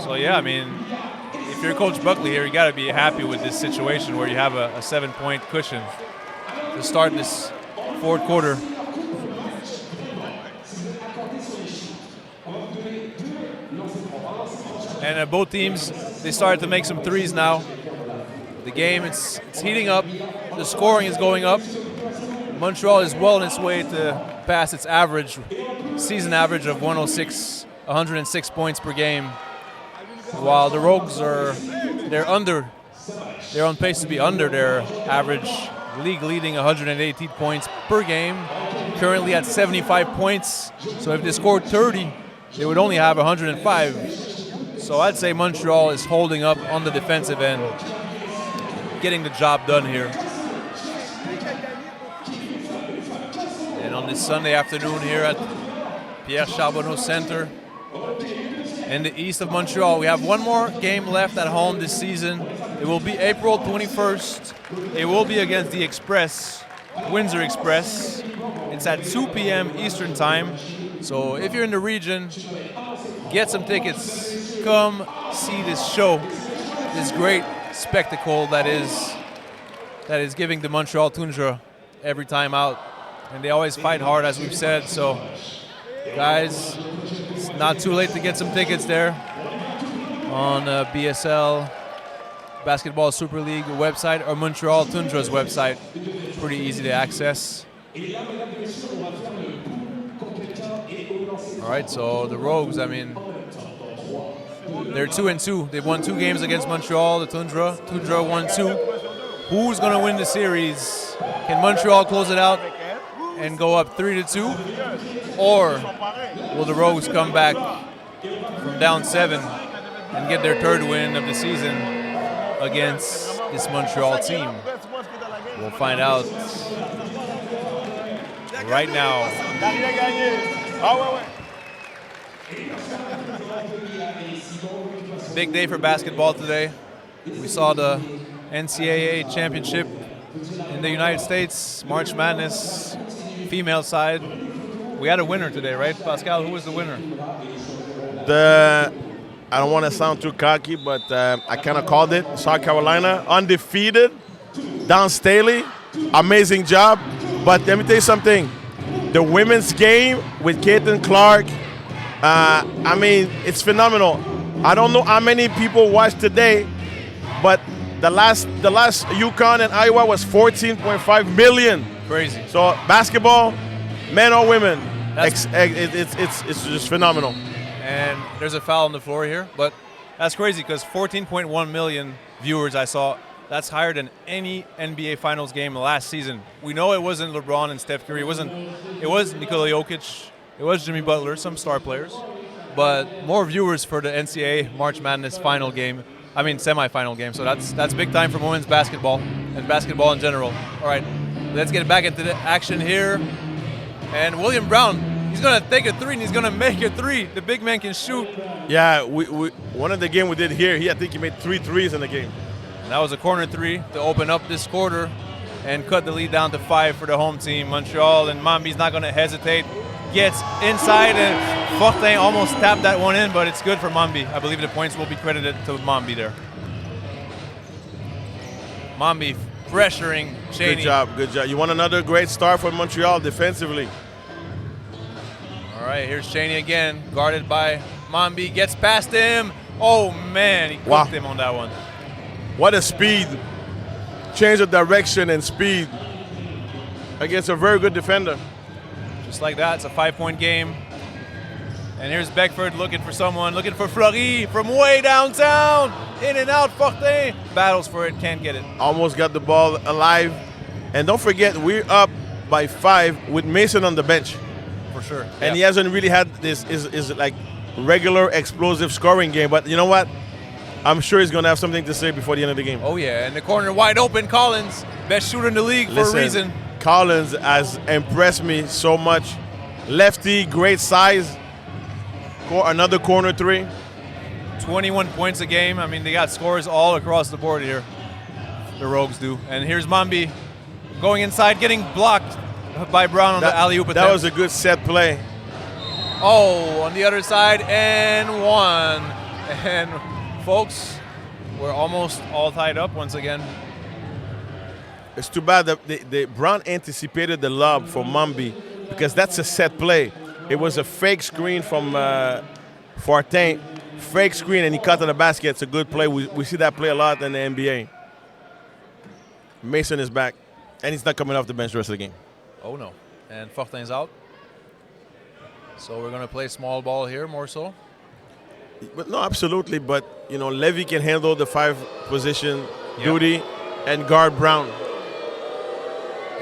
So, yeah, I mean, if you're Coach Buckley here, you got to be happy with this situation where you have a 7-point cushion to start this fourth quarter. And both teams, they started to make some threes now. The game, it's heating up. The scoring is going up. Montreal is well on its way to pass its average, season average of 106 points per game. While the Rogues they're on pace to be under their average, league-leading 118 points per game, currently at 75 points. So if they scored 30, they would only have 105. So I'd say Montreal is holding up on the defensive end, getting the job done here. And on this Sunday afternoon here at Pierre Charbonneau Center in the east of Montreal, we have one more game left at home this season. It will be April 21st. It will be against the Express, Windsor Express. It's at 2 p.m. Eastern Time. So if you're in the region, get some tickets. Come see this show, this great spectacle that is giving the Montreal Toundra every time out. And they always fight hard, as we've said. So, guys, it's not too late to get some tickets there on BSL Basketball Super League website or Montreal Toundra's website. Pretty easy to access. All right, so the Rogues, I mean, they're 2-2. They've won 2 games against Montreal, the Toundra. Toundra won 2. Who's going to win the series? Can Montreal close it out and go up 3-2? Or will the Rogues come back from down 7 and get their 3rd win of the season against this Montreal team? We'll find out right now. Big day for basketball today. We saw the NCAA championship in the United States, March Madness, female side. We had a winner today, right, Pascal? Who was the winner? I don't want to sound too cocky, but I kind of called it. South Carolina, undefeated, Dawn Staley, amazing job. But let me tell you something. The women's game with Caitlin Clark, I mean, it's phenomenal. I don't know how many people watched today, but the last UConn and Iowa was 14.5 million. Crazy. So basketball, men or women, it's just phenomenal. And there's a foul on the floor here, but that's crazy because 14.1 million viewers I saw That's higher than any NBA Finals game last season. We know it wasn't LeBron and Steph Curry. It was Nikola Jokic. It was Jimmy Butler, some star players. But more viewers for the NCAA March Madness final game. I mean, semifinal game. So that's big time for women's basketball and basketball in general. All right, let's get back into the action here. And William Brown, he's going to take a three, and he's going to make a three. The big man can shoot. Yeah, we one of the game we did here, I think he made 3 threes in the game. And that was a corner three to open up this quarter and cut the lead down to 5 for the home team. Montreal, and Mambi's not going to hesitate. Gets inside, and Fortin almost tapped that one in, but it's good for Mambi. I believe the points will be credited to Mambi there. Mambi pressuring Cheney. Good job. You want another great start for Montreal defensively. All right, here's Cheney again, guarded by Mambi. Gets past him. Oh, man, he cooked him on that one. What a speed. Change of direction and speed against a very good defender. Just like that, it's a 5-point game. And here's Beckford looking for someone, looking for Fleury from way downtown. In and out, Fortin. Battles for it, can't get it. Almost got the ball alive. And don't forget, we're up by 5 with Mason on the bench. For sure. And he hasn't really had this is like regular explosive scoring game. But you know what? I'm sure he's going to have something to say before the end of the game. Oh, yeah. And the corner wide open, Collins. Best shooter in the league for a reason. Collins has impressed me so much. Lefty, great size. Another corner three. 21 points a game. I mean, they got scores all across the board here. The Rogues do. And here's Mambi going inside, getting blocked by Brown on the alley-oop attempt. That was a good set play. Oh, on the other side, and one. And, folks, we're almost all tied up once again. It's too bad that the Brown anticipated the lob for Mambi because that's a set play. It was a fake screen from Fortin, fake screen, and he cut to the basket. It's a good play. We see that play a lot in the NBA. Mason is back, and he's not coming off the bench the rest of the game. Oh, no. And Fortin's out. So we're going to play small ball here more so. But no, absolutely. But, you know, Levy can handle the 5-position duty and guard Brown.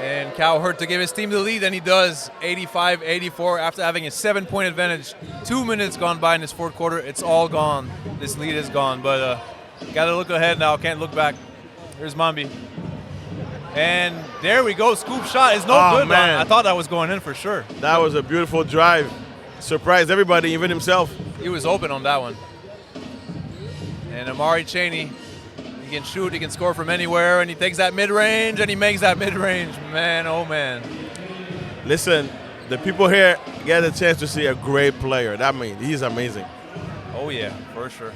And Cowherd to give his team the lead, and he does, 85-84 after having a 7-point advantage. 2 minutes gone by in this fourth quarter. It's all gone. This lead is gone, but got to look ahead now. Can't look back. Here's Mambi. And there we go. Scoop shot is no good, man. I thought that was going in for sure. That was a beautiful drive. Surprised everybody, even himself. He was open on that one. And Amari Cheney, he can shoot, he can score from anywhere, and he takes that mid-range, and he makes that mid-range. Man, oh, man. Listen, the people here get a chance to see a great player. That means he's amazing. Oh, yeah, for sure.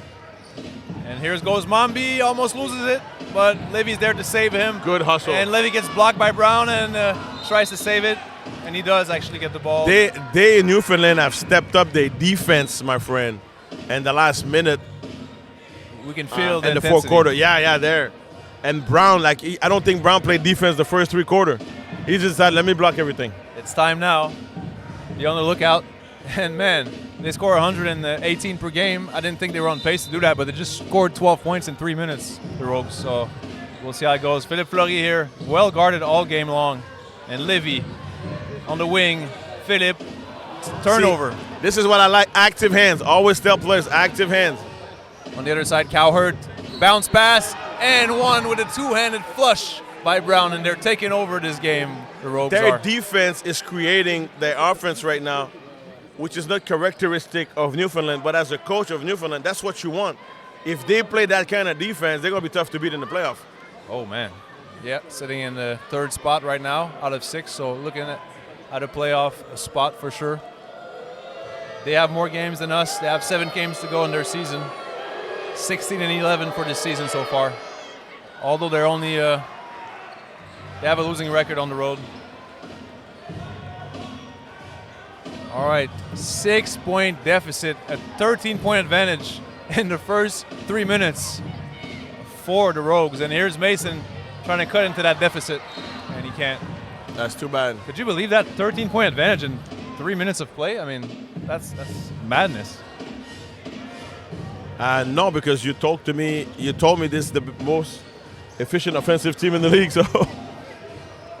And here goes Mambi, almost loses it, but Levy's there to save him. Good hustle. And Levy gets blocked by Brown and tries to save it, and he does actually get the ball. They in Newfoundland have stepped up their defense, my friend, in the last minute. We can feel the in the fourth quarter. Yeah, there. And Brown, I don't think Brown played defense the first 3 quarters. He just said, let me block everything. It's time now. Be on the lookout. And, man, they score 118 per game. I didn't think they were on pace to do that, but they just scored 12 points in 3 minutes, the Rogues. So we'll see how it goes. Philippe Fleury here, well guarded all game long. And Levy on the wing. Philippe, turnover. See, this is what I like, active hands. Always tell players, active hands. On the other side, Cowherd, bounce pass, and one with a 2-handed flush by Brown, and they're taking over this game, the Rogues Their are. defense is creating their offense right now, which is not characteristic of Newfoundland, but as a coach of Newfoundland, that's what you want. If they play that kind of defense, they're going to be tough to beat in the playoff. Oh, man. Yeah, sitting in the 3rd spot right now out of 6, so looking at a playoff spot for sure. They have more games than us. They have 7 games to go in their season. 16-11 for this season so far. Although they're only they have a losing record on the road. All right, 6-point deficit, a 13-point advantage in the first 3 minutes for the Rogues. And here's Mason trying to cut into that deficit, and he can't. That's too bad. Could you believe that 13-point advantage in 3 minutes of play? I mean, that's madness. No, because you told me this is the most efficient offensive team in the league. So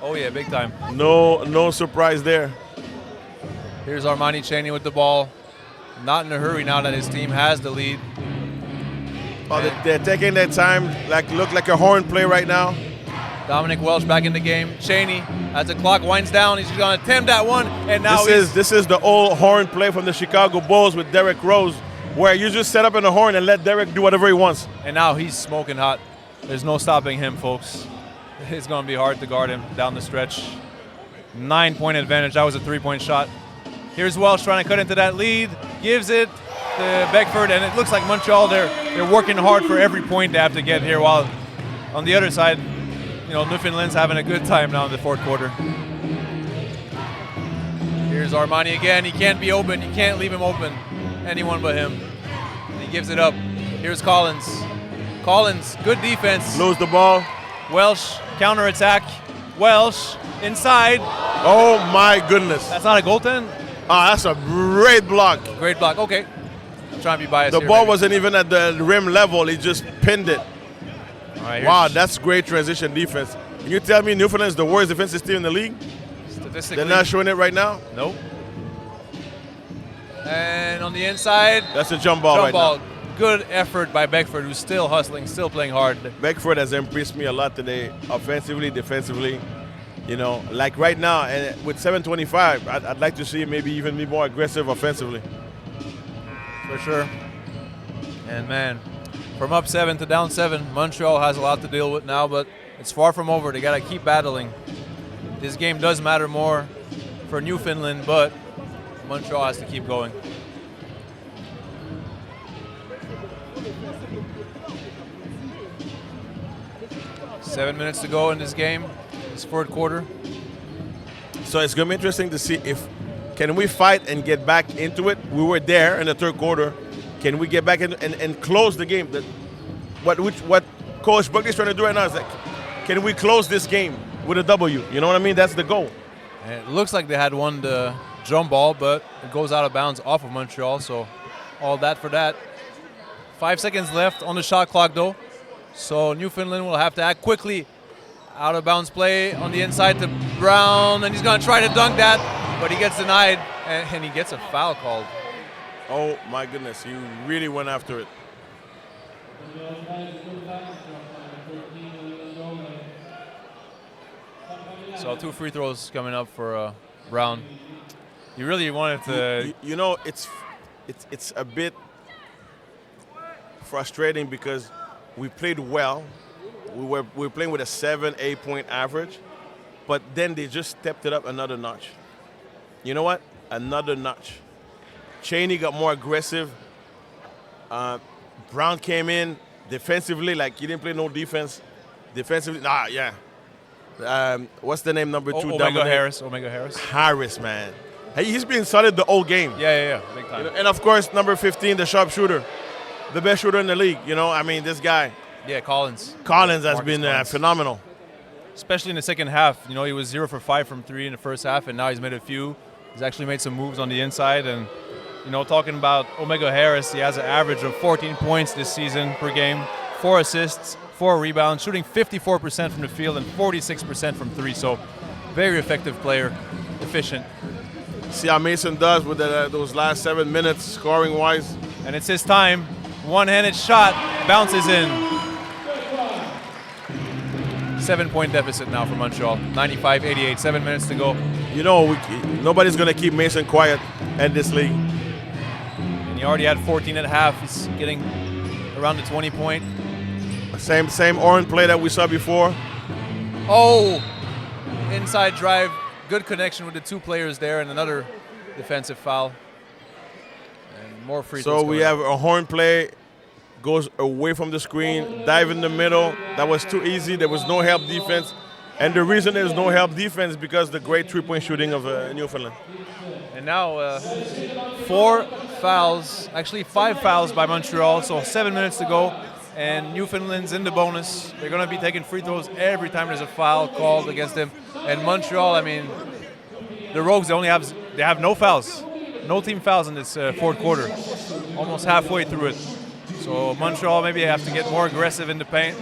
Oh yeah, big time. no surprise there. Here's Armani Chaney with the ball. Not in a hurry now that his team has the lead. Oh, they're taking their time. Look like a horn play right now. Dominic Welsh back in the game. Chaney, as the clock winds down, he's going to attempt that one, and now this is the old horn play from the Chicago Bulls with Derrick Rose, where you just set up in the horn and let Derrick do whatever he wants. And now he's smoking hot. There's no stopping him, folks. It's going to be hard to guard him down the stretch. 9-point advantage. That was a 3-point shot. Here's Welsh trying to cut into that lead. Gives it to Beckford, and it looks like Montreal, they're working hard for every point they have to get here, while on the other side, Newfoundland's having a good time now in the fourth quarter. Here's Armani again. He can't be open. You can't leave him open. Anyone but him. And he gives it up. Here's Collins. Collins, good defense. Lose the ball. Welsh, counterattack. Welsh, inside. Oh, my goodness. That's not a goaltend? That's a great block. Great block. Okay. I'm trying to be biased The here, ball maybe. wasn't even at the rim level. He just pinned it. All right, Wow, that's great transition defense. Can you tell me Newfoundland is the worst defensive team in the league? Statistically. They're not showing it right now? Nope. And on the inside. That's a jump ball right now. Good effort by Beckford, who's still hustling, still playing hard. Beckford has impressed me a lot today, offensively, defensively. Like right now, and with 7:25, I'd like to see him maybe even be more aggressive offensively. For sure. And man, from up 7 to down 7, Montreal has a lot to deal with now, but it's far from over. They got to keep battling. This game does matter more for Newfoundland, but Montreal has to keep going. Seven minutes to go in this game, this fourth quarter. So it's going to be interesting to see can we fight and get back into it. We were there in the third quarter. Can we get back in and close the game? What Coach Buckley's trying to do right now is can we close this game with a W? You know what I mean? That's the goal. And it looks like they had won the jump ball, but it goes out of bounds off of Montreal, so all that for that. 5 seconds left on the shot clock, though. So Newfoundland will have to act quickly. Out of bounds play on the inside to Brown, and he's going to try to dunk that, but he gets denied, and he gets a foul called. Oh, my goodness. He really went after it. So 2 free throws coming up for Brown. You really wanted to... It's a bit frustrating because we played well. We were playing with a 7-8 point average, but then they just stepped it up another notch. You know what? Another notch. Chaney got more aggressive. Brown came in defensively, like he didn't play no defense. Defensively, what's the name, number 2? Omega Harris. Harris, man. Hey, he's been solid the whole game. Yeah, big time. And of course, number 15, the sharpshooter, the best shooter in the league. This guy. Yeah, Collins. Has been phenomenal. Especially in the second half. He was 0 for 5 from 3 in the first half, and now he's made a few. He's actually made some moves on the inside. And, talking about Omega Harris, he has an average of 14 points this season per game, 4 assists, 4 rebounds, shooting 54% from the field and 46% from 3. So, very effective player, efficient. See how Mason does with those last 7 minutes, scoring-wise. And it's his time. One-handed shot, bounces in. 7-point deficit now for Montreal. 95-88, 7 minutes to go. Nobody's going to keep Mason quiet in this league. And he already had 14 at half. He's getting around the 20-point. Same orange play that we saw before. Oh, inside drive. Good connection with the 2 players there, and another defensive foul. And more free throws. So we have a horn play. Goes away from the screen, dive in the middle. That was too easy. There was no help defense. And the reason there's no help defense is because the great 3-point shooting of Newfoundland. And now 4 fouls, actually 5 fouls by Montreal, so 7 minutes to go. And Newfoundland's in the bonus. They're going to be taking free throws every time there's a foul called against them. And Montreal, the Rogues, they have no fouls. No team fouls in this fourth quarter. Almost halfway through it. So Montreal maybe have to get more aggressive in the paint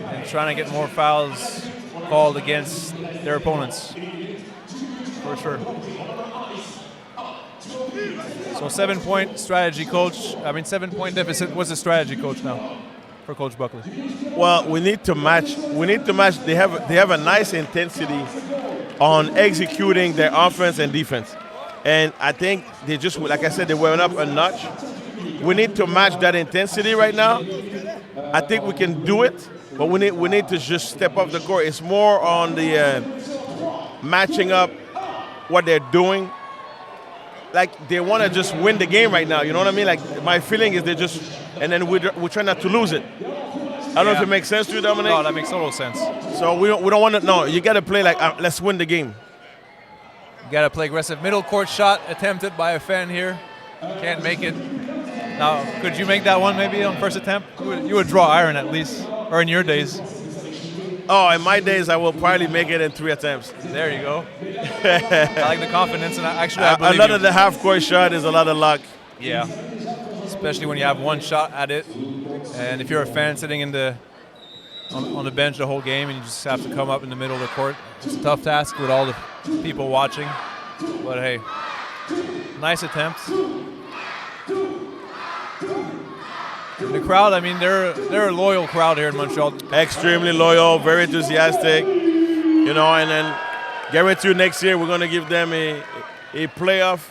and trying to get more fouls called against their opponents. For sure. So 7-point strategy coach. 7-point deficit. What's the strategy coach now for Coach Buckley? Well, we need to match. They have a nice intensity on executing their offense and defense. And I think they just, like I said, they went up a notch. We need to match that intensity right now. I think we can do it, but we need to just step up the court. It's more on the matching up what they're doing. Like they want to just win the game right now. You know what I mean? Like my feeling is they just, and then we try not to lose it. I don't know if it makes sense to you, Dominic. No, that makes total sense. So we don't want to. No, you got to play like let's win the game. You got to play aggressive. Middle court shot attempted by a fan here. Can't make it. Now, could you make that one maybe on first attempt? You would draw iron at least, or in your days. Oh, in my days, I will probably make it in 3 attempts. There you go. I like the confidence, and actually, I believe a lot of the half-court shot is a lot of luck. Yeah, especially when you have one shot at it, and if you're a fan sitting in on the bench the whole game, and you just have to come up in the middle of the court, it's a tough task with all the people watching. But hey, nice attempts. The crowd, they're a loyal crowd here in Montreal. Extremely loyal, very enthusiastic. You know, and then guarantee you next year we're going to give them a playoff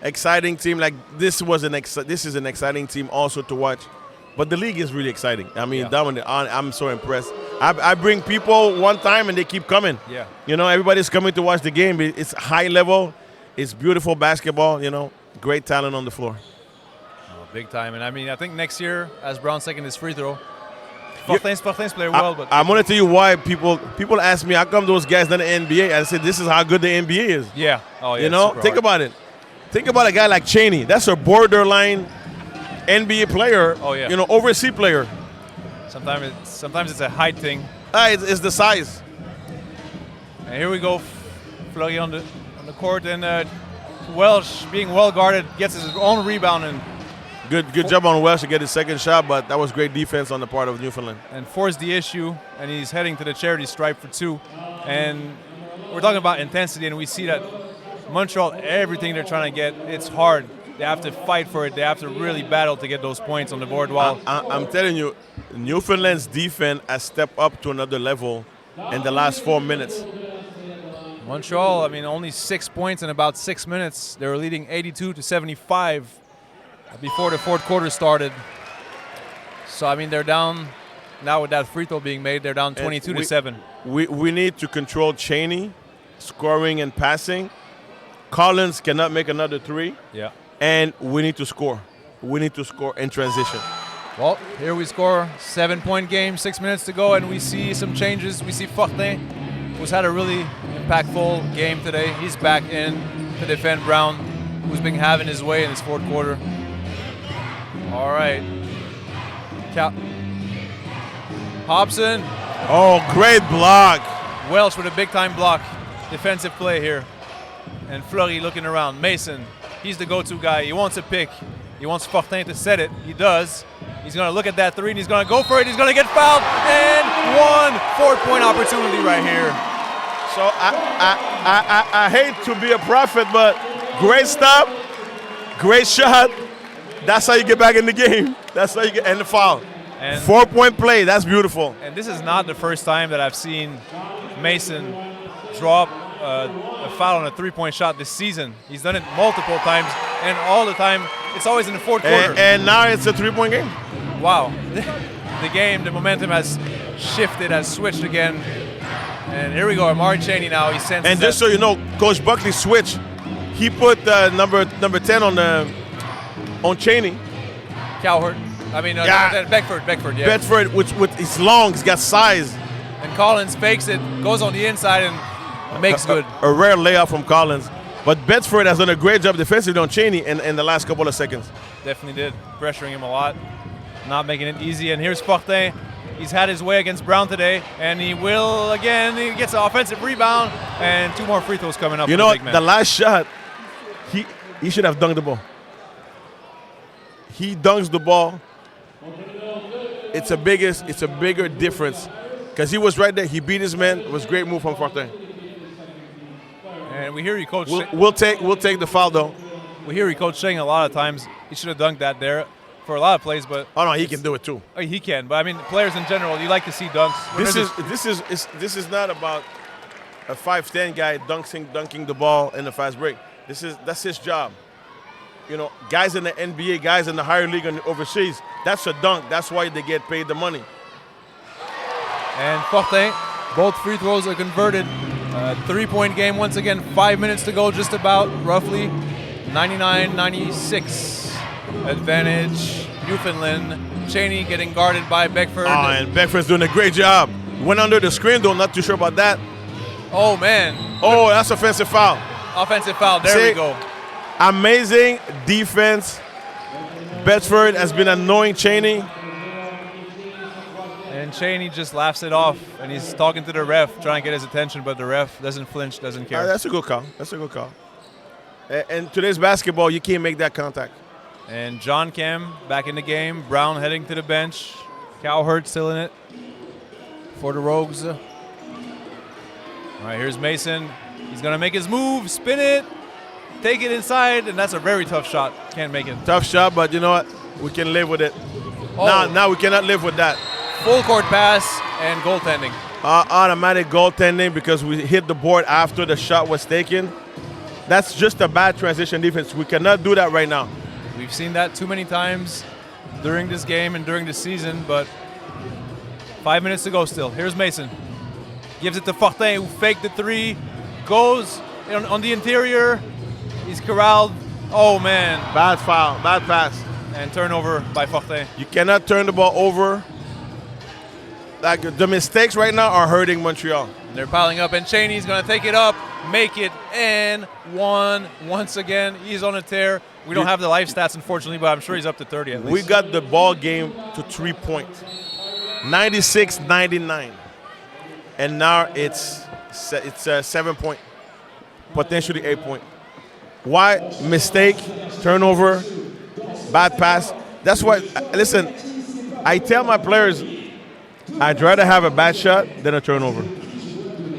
exciting team. Like this is an exciting team also to watch. But the league is really exciting. I'm so impressed. I bring people one time and they keep coming. Yeah. You know, everybody's coming to watch the game. It's high level. It's beautiful basketball. You know, great talent on the floor. Big time. And I think next year, as Brown's taking his free throw, Fortin's play well. But I'm going to tell you why people ask me, how come those guys not in the NBA? I said, this is how good the NBA is. Yeah. Oh, yeah. You know, think about it. Think about a guy like Cheney. That's a borderline NBA player. Oh, yeah. You know, overseas player. Sometimes it's a height thing. It's the size. And here we go, Fleury on the court, and Welsh, being well guarded, gets his own rebound and good job on Welsh to get his second shot, but that was great defense on the part of Newfoundland. And forced the issue, and he's heading to the charity stripe for 2. And we're talking about intensity, and we see that Montreal, everything they're trying to get, it's hard. They have to fight for it. They have to really battle to get those points on the board. While I'm telling you, Newfoundland's defense has stepped up to another level in the last 4 minutes. Montreal, only 6 points in about 6 minutes. They were leading 82-75 before the fourth quarter started. So, they're down now with that free throw being made. They're down 22-7. We need to control Cheney, scoring and passing. Collins cannot make another 3. Yeah. And we need to score. We need to score in transition. Well, here we score 7-point game, 6 minutes to go, and we see some changes. We see Fortin, who's had a really impactful game today. He's back in to defend Brown, who's been having his way in his fourth quarter. All right. Hobson. Oh, great block. Welsh with a big-time block. Defensive play here. And Fleury looking around. Mason, he's the go-to guy. He wants a pick. He wants Fortin to set it. He does. He's going to look at that 3, and he's going to go for it. He's going to get fouled. And 1 4-point opportunity right here. So I hate to be a prophet, but great stop, great shot. That's how you get back in the game. That's how you get, and the foul. And 4-point play, that's beautiful. And this is not the first time that I've seen Mason drop a foul on a 3-point shot this season. He's done it multiple times, and all the time, it's always in the fourth quarter. And now it's a 3-point game. Wow. The momentum has shifted, has switched again. And here we go, Amari Cheney now. He sends. And just so you know, Coach Buckley switched. He put number 10 on Cheney. Cowherd. Beckford. Yeah. Bedford, with his long, he's got size. And Collins fakes it, goes on the inside, and makes good. A rare layup from Collins. But Bedford has done a great job defensively on Cheney in the last couple of seconds. Definitely did. Pressuring him a lot. Not making it easy. And here's Fortin. He's had his way against Brown today, and he will again. He gets an offensive rebound, and 2 more free throws coming up. You know, the last shot, he should have dunked the ball. He dunks the ball. It's a bigger difference Because he was right there. He beat his man. It was a great move from Fortin. And we hear he coached. We'll take the foul though. We hear he coached Sheng a lot of times. He should have dunked that there for a lot of plays, but oh no, he can do it too. He can. But I mean, players in general, you like to see dunks. This is not about a 5'10" guy dunking the ball in the fast break. That's his job. You know, guys in the NBA, guys in the higher league and overseas, that's a dunk. That's why they get paid the money. And Fortin, both free throws are converted. 3-point game once again. 5 minutes to go, just about, roughly. 99-96. Advantage, Newfoundland. Cheney getting guarded by Beckford. Oh, and Beckford's doing a great job. Went under the screen though, not too sure about that. Oh, man. Oh, that's offensive foul. Offensive foul, there we go. Amazing defense. Bedford has been annoying Cheney. And Cheney just laughs it off, and he's talking to the ref, trying to get his attention, but the ref doesn't flinch, doesn't care. That's a good call. That's a good call. And today's basketball, you can't make that contact. And John Kem back in the game. Brown heading to the bench. Cowherd still in it for the Rogues. All right, here's Mason. He's going to make his move, spin it, take it inside, and that's a very tough shot. Can't make it. Tough shot, but you know what? We can live with it. Oh. Now we cannot live with that. Full court pass and goaltending. Automatic goaltending because we hit the board after the shot was taken. That's just a bad transition defense. We cannot do that right now. We've seen that too many times during this game and during the season, but 5 minutes to go still. Here's Mason. Gives it to Fortin, who faked the three. Goes on the interior. He's corralled. Oh, man. Bad foul, bad pass. And turnover by Fortin. You cannot turn the ball over. Like the mistakes right now are hurting Montreal. They're piling up, and Cheney's going to take it up, make it, and one once again. He's on a tear. We don't have the live stats, unfortunately, but I'm sure he's up to 30 at least. We got the ball game to 3 points. 96-99. And now it's a 7 point, potentially 8 point. Why? Mistake, turnover, bad pass. That's why, listen, I tell my players, I'd rather have a bad shot than a turnover.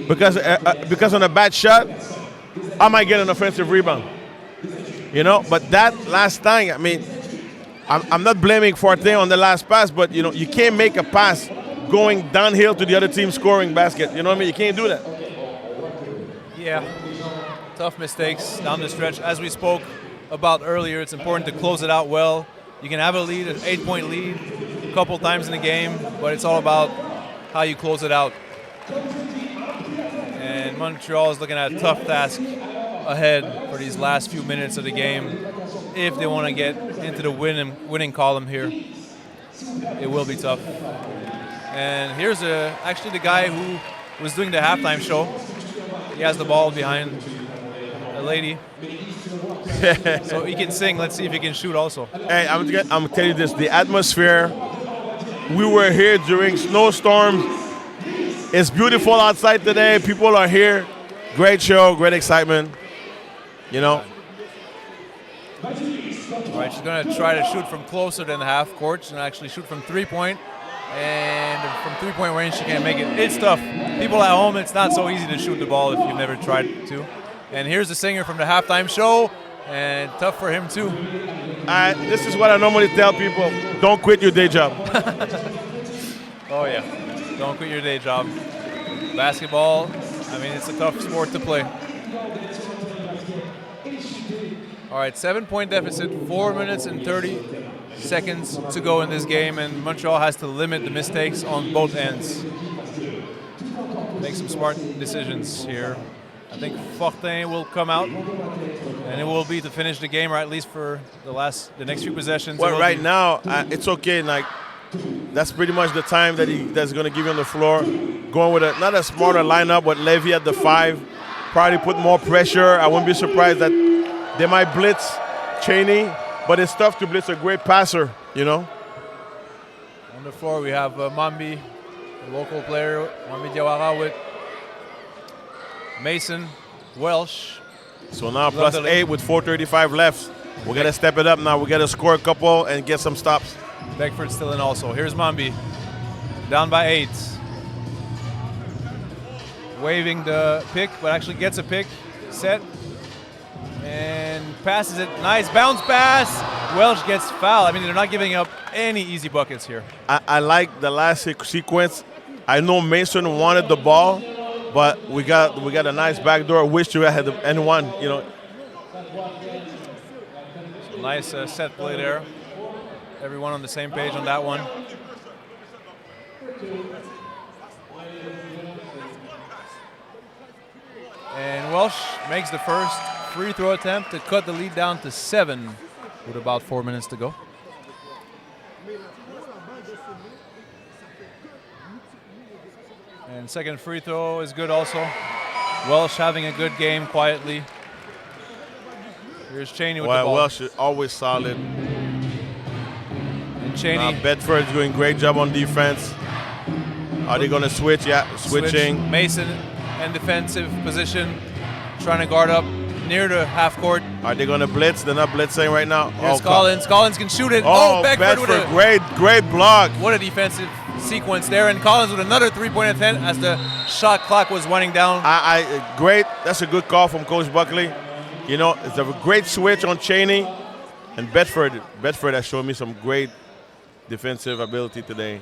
Because on a bad shot, I might get an offensive rebound. You know, but that last time, I mean, I'm not blaming Fortin on the last pass, but, you know, you can't make a pass going downhill to the other team scoring basket. You know what I mean? You can't do that. Yeah. Tough mistakes down the stretch. As we spoke about earlier, it's important to close it out well. You can have a lead, an 8-point lead, a couple times in the game, but it's all about how you close it out. And Montreal is looking at a tough task ahead for these last few minutes of the game. If they want to get into the winning column here, it will be tough. And here's actually the guy who was doing the halftime show. He has the ball behind a lady. So he can sing. Let's see if he can shoot also. Hey, I'm telling you this, the atmosphere, we were here during snowstorms. It's beautiful outside today. People are here. Great show, great excitement. You know. All right, she's going to try to shoot from closer than half court. She's going to actually shoot from 3-point. And from 3-point range, she can't make it. It's tough. People at home, it's not so easy to shoot the ball if you've never tried to. And here's the singer from the halftime show. And tough for him, too. This is what I normally tell people. Don't quit your day job. Oh, yeah. Don't quit your day job. Basketball, I mean, it's a tough sport to play. All right, 7-point deficit, 4 minutes and 30 seconds to go in this game, and Montreal has to limit the mistakes on both ends. Make some smart decisions here. I think Fortin will come out, and it will be to finish the game, or at least for the next few possessions. Well, right now, it's okay. Like, that's pretty much the time that's going to give you on the floor. Going with not a smarter lineup, but Levy at the 5. Probably put more pressure. I wouldn't be surprised that they might blitz Cheney, but it's tough to blitz a great passer, you know. On the floor, we have Mambi, a local player, Mambi Diawara with Mason, Welsh. So now plus 8 with 4:35 left. We got to step it up now. We got to score a couple and get some stops. Beckford still in also. Here's Mambi, down by 8. waving the pick, but actually gets a pick, set, and passes it. Nice bounce pass. Welsh gets fouled. I mean, they're not giving up any easy buckets here. I like the last sequence. I know Mason wanted the ball, but we got a nice backdoor. Wish you had the N1, you know. So nice set play there. Everyone on the same page on that one. And Welsh makes the first free throw attempt to cut the lead down to 7 with about 4 minutes to go. And second free throw is good also. Welsh having a good game quietly. Here's Cheney with the ball. Welsh is always solid. And Cheney. Bedford's doing a great job on defense. Are they going to switch? Yeah, switching. Switch. Mason in defensive position, trying to guard up near the half court. Are they going to blitz? They're not blitzing right now. Here's Collins. Collins can shoot it. Oh, Bedford with a great block. What a defensive sequence there. And Collins with another three-point attempt as the shot clock was winding down. Great. That's a good call from Coach Buckley. You know, it's a great switch on Cheney. And Bedford has shown me some great defensive ability today.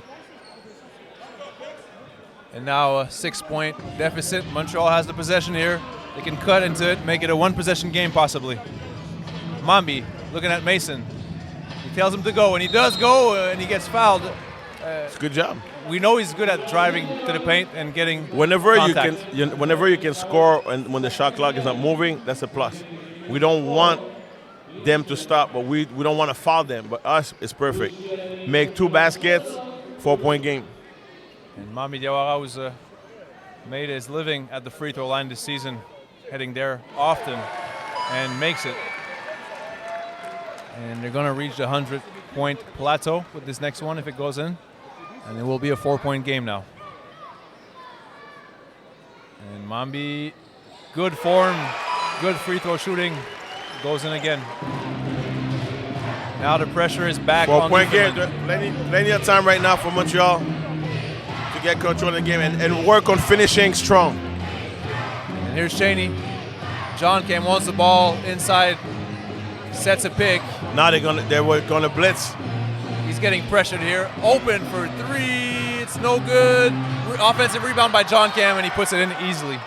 And now a 6-point deficit. Montreal has the possession here. They can cut into it, make it a one-possession game possibly. Mambi looking at Mason. He tells him to go, and he does go, and he gets fouled. It's a good job. We know he's good at driving to the paint and getting whenever contact. whenever you can score and when the shot clock is not moving, that's a plus. We don't want them to stop, but we don't want to foul them. But us, it's perfect. Make 2 baskets, 4-point game. And Mambi Diawara, who's made his living at the free throw line this season, heading there often, and makes it. And they're going to reach the 100-point plateau with this next one if it goes in. And it will be a 4-point game now. And Mambi, good form, good free throw shooting, goes in again. Now the pressure is back on 4-point game. Plenty of time right now for Montreal to get control of the game and work on finishing strong. And here's Cheney. John Cam wants the ball inside, sets a pick. Now they were gonna blitz. He's getting pressured here. Open for 3. It's no good. Offensive rebound by John Cam, and he puts it in easily.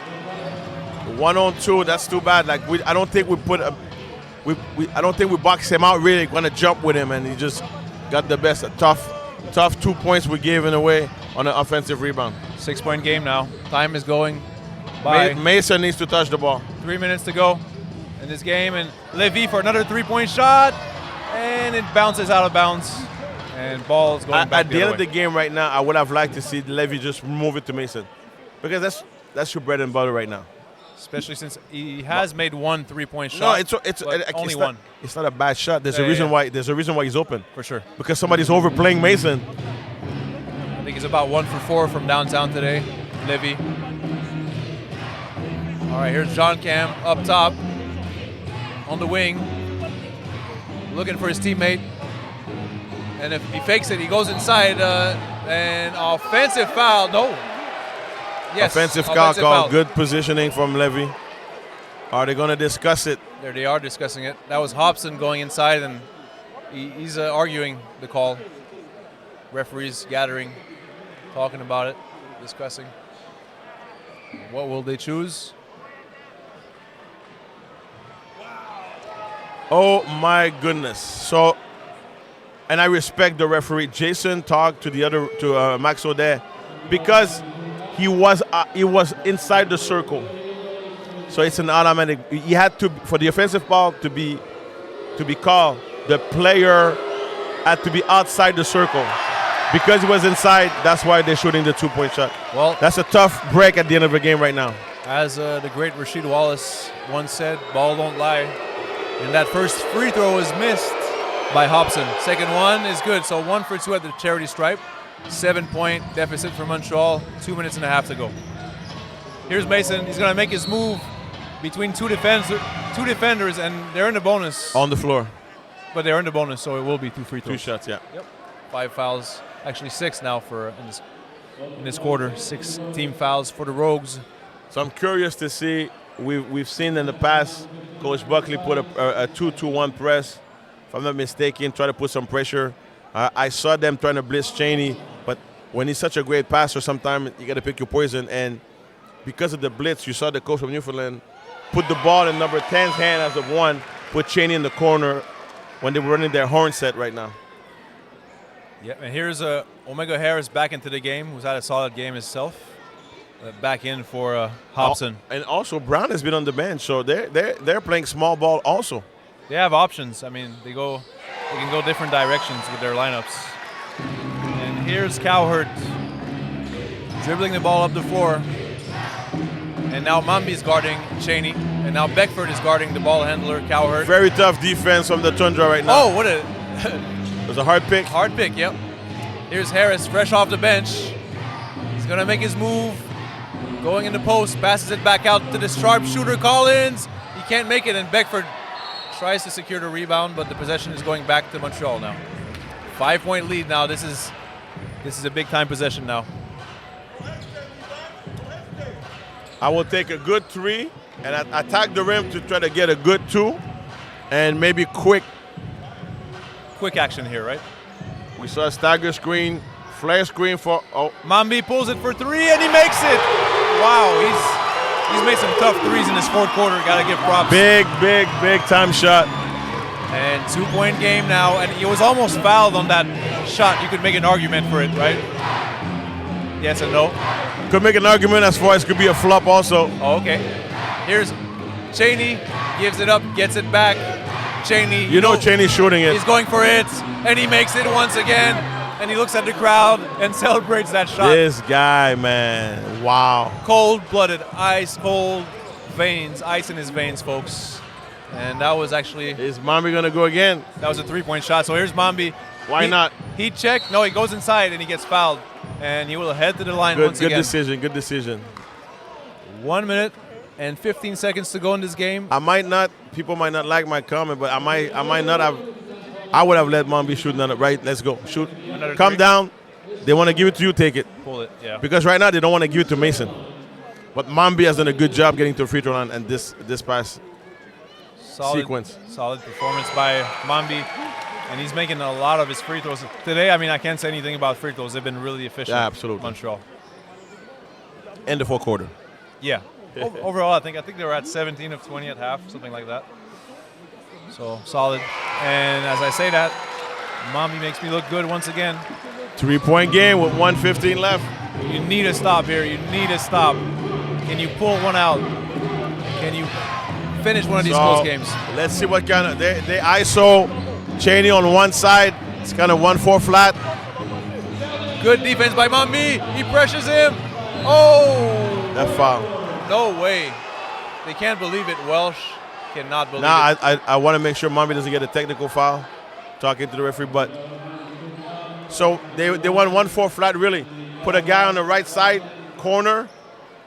1-on-2. That's too bad. Like I don't think we put I don't think we boxed him out really. Gonna jump with him, and he just got the best. A tough 2 points we gave away on an offensive rebound. 6-point game now. Time is going by. Mason needs to touch the ball. 3 minutes to go in this game, and Levy for another 3-point shot, and it bounces out of bounds, and ball is going back at the end of the game right now. I would have liked to see Levy just move it to Mason, because that's your bread and butter right now. Especially since he has made 1 3-point shot. No, it's only one. It's not a bad shot. There's a reason why. There's a reason why he's open. For sure. Because somebody's overplaying Mason. I think he's about 1 for 4 from downtown today. Levy. All right, here's John Cam up top on the wing, looking for his teammate. And if he fakes it, he goes inside. And offensive foul. No. Yes, offensive foul call. Good positioning from Levy. Are they going to discuss it? There they are discussing it. That was Hobson going inside, and he's arguing the call. Referees gathering, talking about it, discussing. What will they choose? Oh my goodness! So, and I respect the referee. Jason talked to Max O'Day because he was inside the circle. So it's an automatic. He had to, for the offensive foul to be called, the player had to be outside the circle. Because he was inside, that's why they're shooting the 2-point shot. Well, that's a tough break at the end of the game right now. As the great Rasheed Wallace once said, ball don't lie. And that first free throw is missed by Hobson. Second one is good, so 1 for 2 at the charity stripe. 7-point deficit for Montreal, 2 minutes and a half to go. Here's Mason. He's going to make his move between two defenders, and they're in the bonus. On the floor. But they're in the bonus, so it will be 2 free throws. 2 shots, yeah. Yep. 5 fouls, actually 6 now for in this quarter. 6 team fouls for the Rogues. So I'm curious to see. We've seen in the past Coach Buckley put a 2-2-1 press, if I'm not mistaken, try to put some pressure. I saw them trying to blitz Cheney, but when he's such a great passer, sometimes you got to pick your poison. And because of the blitz, you saw the coach from Newfoundland put the ball in number 10's hand as of one, put Cheney in the corner when they were running their horn set right now. Yeah, and here's Omega Harris back into the game, who's had a solid game himself. Back in for Hobson. And also Brown has been on the bench, so they're playing small ball also. They have options. I mean, they can go different directions with their lineups. And here's Cowherd dribbling the ball up the floor. And now Mambi's guarding Cheney. And now Beckford is guarding the ball handler, Cowherd. Very tough defense from the Toundra right now. Oh, what a it was a hard pick. Hard pick, yep. Here's Harris, fresh off the bench. He's gonna make his move. Going in the post, passes it back out to the sharpshooter Collins. He can't make it, and Beckford tries to secure the rebound, but the possession is going back to Montreal now. 5-point lead now. This is a big time possession now. I will take a good 3 and attack the rim to try to get a good 2, and maybe quick action here, right? We saw a stagger screen, flare screen for Mambi pulls it for 3 and he makes it. Wow, he's made some tough threes in this fourth quarter. Got to give props. Big time shot. And 2-point game now, and he was almost fouled on that shot. You could make an argument for it, right? Yes and no. Could make an argument as far as could be a flop also. Oh, okay. Here's Cheney, gives it up, gets it back. Cheney. You know Cheney's shooting it. He's going for it, and he makes it once again. And he looks at the crowd and celebrates that shot. This guy, man, wow. Cold-blooded, ice-cold veins, ice in his veins, folks. And that was actually... Is Mambi going to go again? That was a 3-point shot. So here's Mambi. Why not? He checked. No, he goes inside and he gets fouled. And he will head to the line once again. Good decision. 1 minute and 15 seconds to go in this game. People might not like my comment, but I might not have... I would have let Mambi shoot another. Right, let's go. Shoot. Come down. They want to give it to you, take it. Pull it, yeah. Because right now they don't want to give it to Mason. But Mambi has done a good job getting to the free throw line and this pass sequence. Solid performance by Mambi. And he's making a lot of his free throws. Today, I mean, I can't say anything about free throws. They've been really efficient. Yeah, absolutely. Montreal. In the fourth quarter. Yeah. Overall, I think they were at 17 of 20 at half, something like that. So, solid. And as I say that, Mambi makes me look good once again. 3-point game with 1:15 left. You need a stop here. You need a stop. Can you pull one out? Can you finish one of these close games? Let's see what kind of... They ISO Cheney on one side. It's kind of 1-4 flat. Good defense by Mambi. He pressures him. Oh! That foul. No way. They can't believe it. Welsh cannot believe it. I want to make sure Mambi doesn't get a technical foul. Talking to the referee, but... So they won 1-4 flat, really. Put a guy on the right side, corner,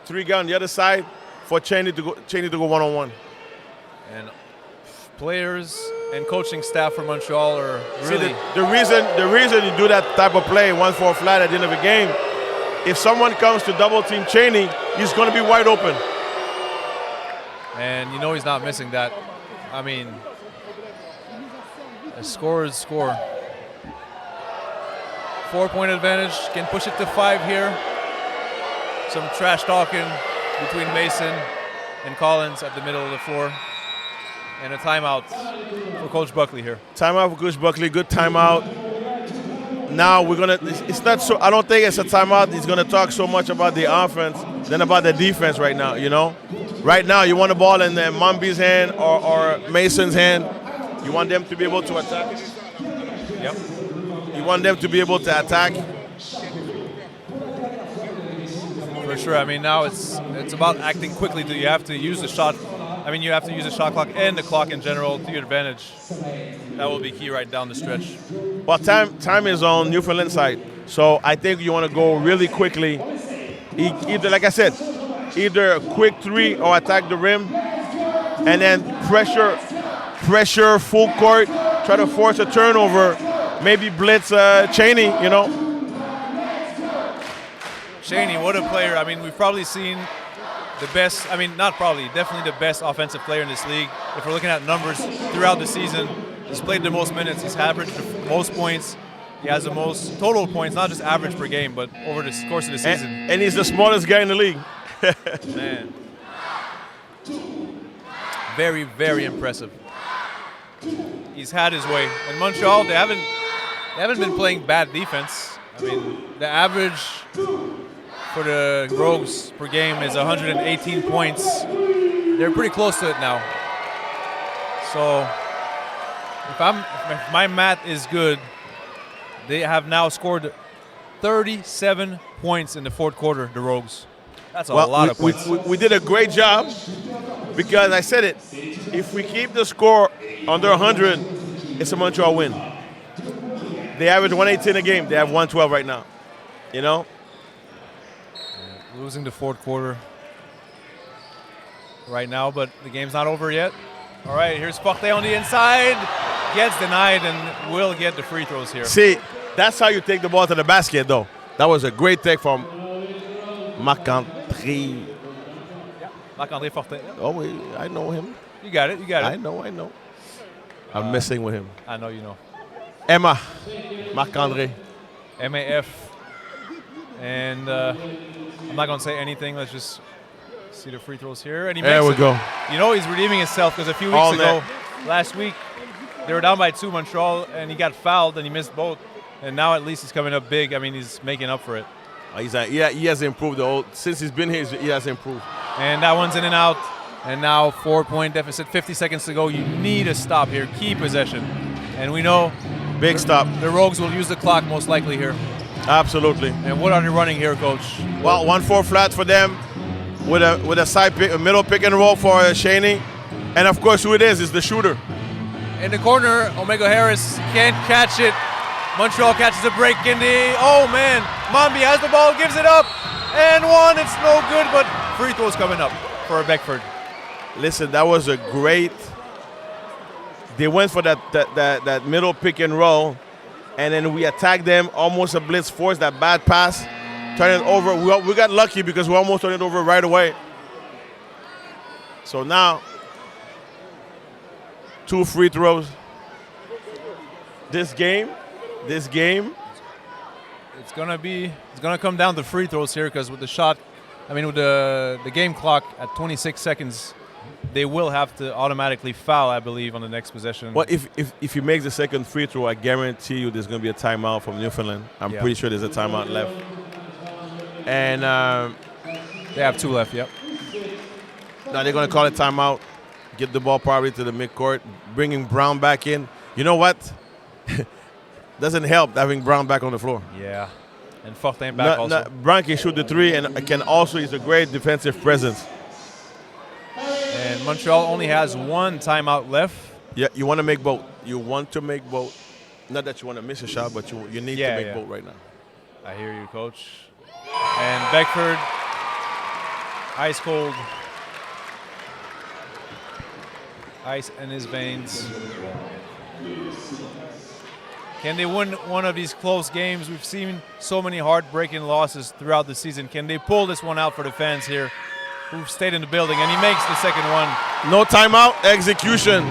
3 guys on the other side for Cheney to go one-on-one. And players and coaching staff for Montreal are really... See, the reason you do that type of play, 1-4 flat at the end of the game, if someone comes to double-team Cheney, he's going to be wide open. And you know he's not missing that. I mean, a score is score. 4-point advantage, can push it to 5 here. Some trash talking between Mason and Collins at the middle of the floor. And a timeout for Coach Buckley here. Timeout for Coach Buckley, good timeout. Now we're gonna, it's not so, I don't think it's a timeout. He's gonna talk so much about the offense than about the defense right now, you know? Right now you want the ball in Mambi's hand or Mason's hand. You want them to be able to attack it. Yep. You want them to be able to attack. For sure. I mean, now it's about acting quickly. You have to use the shot. I mean, you have to use the shot clock and the clock in general to your advantage. That will be key right down the stretch. Well, time is on Newfoundland side. So I think you want to go really quickly. Either, like I said, either a quick 3 or attack the rim. And then pressure full court. Try to force a turnover. Maybe blitz Cheney, you know. Cheney, what a player. I mean, we've probably seen the best, I mean, not probably, definitely the best offensive player in this league. If we're looking at numbers throughout the season, he's played the most minutes, he's averaged the most points, he has the most total points, not just average per game, but over the course of the season. And he's the smallest guy in the league. Man. Very, very impressive. He's had his way. In Montreal, they haven't been playing bad defense. I mean, the average for the Rogues per game is 118 points. They're pretty close to it now. So if my math is good, they have now scored 37 points in the fourth quarter, the Rogues. That's a lot of points. We did a great job because I said it. If we keep the score under 100, it's a Montreal win. They average 118 a game. They have 112 right now. You know? Losing the fourth quarter right now, but the game's not over yet. All right, here's Fortin on the inside. Gets denied and will get the free throws here. See, that's how you take the ball to the basket, though. That was a great take from Marc-André. Yeah, Marc-André Fortin. Yeah. Oh, I know him. You got it, I know. I'm messing with him. I know you know. Emma, Marc-André. MAF. And I'm not going to say anything. Let's just see the free throws here. And he there makes we it. go. You know he's redeeming himself because a few weeks ago, last week, they were down by 2 Montreal, and he got fouled, and he missed both. And now at least he's coming up big. I mean, he's making up for it. He has improved. Since he's been here, he has improved. And that one's in and out. And now 4-point deficit, 50 seconds to go. You need a stop here. Key possession. And we know big stop. The Rogues will use the clock most likely here. Absolutely. And what are they running here, Coach? Well, 1-4 flat for them with a side pick, a middle pick and roll for Shaney. And of course, who it is the shooter. In the corner, Omega Harris can't catch it. Montreal catches a break in the, oh man, Mambi has the ball, gives it up, and one, it's no good, but free throws coming up for Beckford. Listen, that was a great, they went for that middle pick and roll, and then we attacked them, almost a blitz force, that bad pass, turn it over. We got lucky because we almost turned it over right away. So now, 2 free throws. This game, it's gonna come down to free throws here because with the shot, I mean with the game clock at 26 seconds, they will have to automatically foul, I believe, on the next possession. Well, if he makes the second free throw, I guarantee you there's going to be a timeout from Newfoundland. I'm pretty sure there's a timeout left. And they have 2 left, yep. Now they're going to call it timeout, get the ball probably to the midcourt, bringing Brown back in. You know what? Doesn't help having Brown back on the floor. Yeah, and Fortin back also. Brown can shoot the 3 and he's a great defensive presence. And Montreal only has 1 timeout left. Yeah, you want to make both. You want to make both. Not that you want to miss a shot, but you need to make both right now. I hear you, Coach. And Beckford, ice cold. Ice in his veins. Can they win one of these close games? We've seen so many heartbreaking losses throughout the season. Can they pull this one out for the fans here who've stayed in the building? And he makes the second one. No timeout, execution.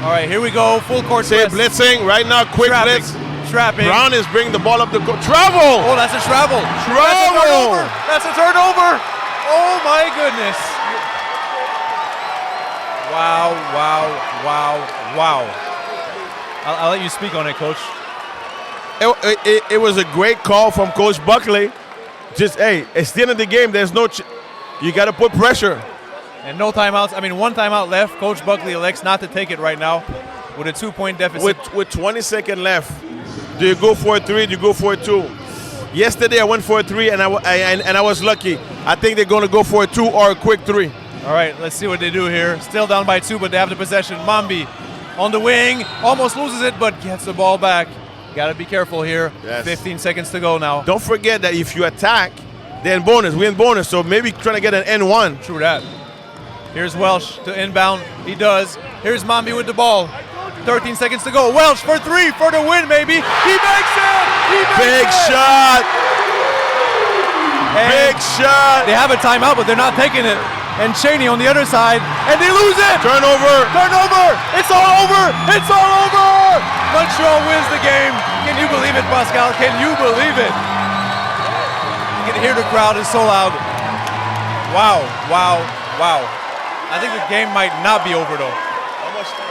All right, here we go. Full court press. Blitzing right now, quick blitz. Trapping. Brown is bringing the ball up the court. Travel! Oh, that's a travel. Travel! That's a turnover. Oh, my goodness. Wow. I'll let you speak on it, Coach. It was a great call from Coach Buckley. Just, hey, it's the end of the game. There's no you got to put pressure. And no timeouts. I mean, 1 timeout left. Coach Buckley elects not to take it right now with a 2-point deficit. With 20 seconds left, do you go for a 3? Do you go for a 2? Yesterday I went for a 3 and I was lucky. I think they're going to go for a 2 or a quick 3. All right, let's see what they do here. Still down by 2, but they have the possession. Mambi on the wing, almost loses it, but gets the ball back. Got to be careful here. Yes. 15 seconds to go now. Don't forget that if you attack, then bonus. We in bonus, so maybe trying to get an N1. True that. Here's Welsh to inbound. He does. Here's Mambi with the ball. 13 seconds to go. Welsh for 3 for the win, maybe. He makes it! Big shot! Big shot! They have a timeout, but they're not taking it. and Cheney on the other side, and they lose it! Turnover! Turnover! It's all over! It's all over! Montreal wins the game. Can you believe it, Pascal? Can you believe it? You can hear the crowd is so loud. Wow, wow, wow. I think the game might not be over though. How much time?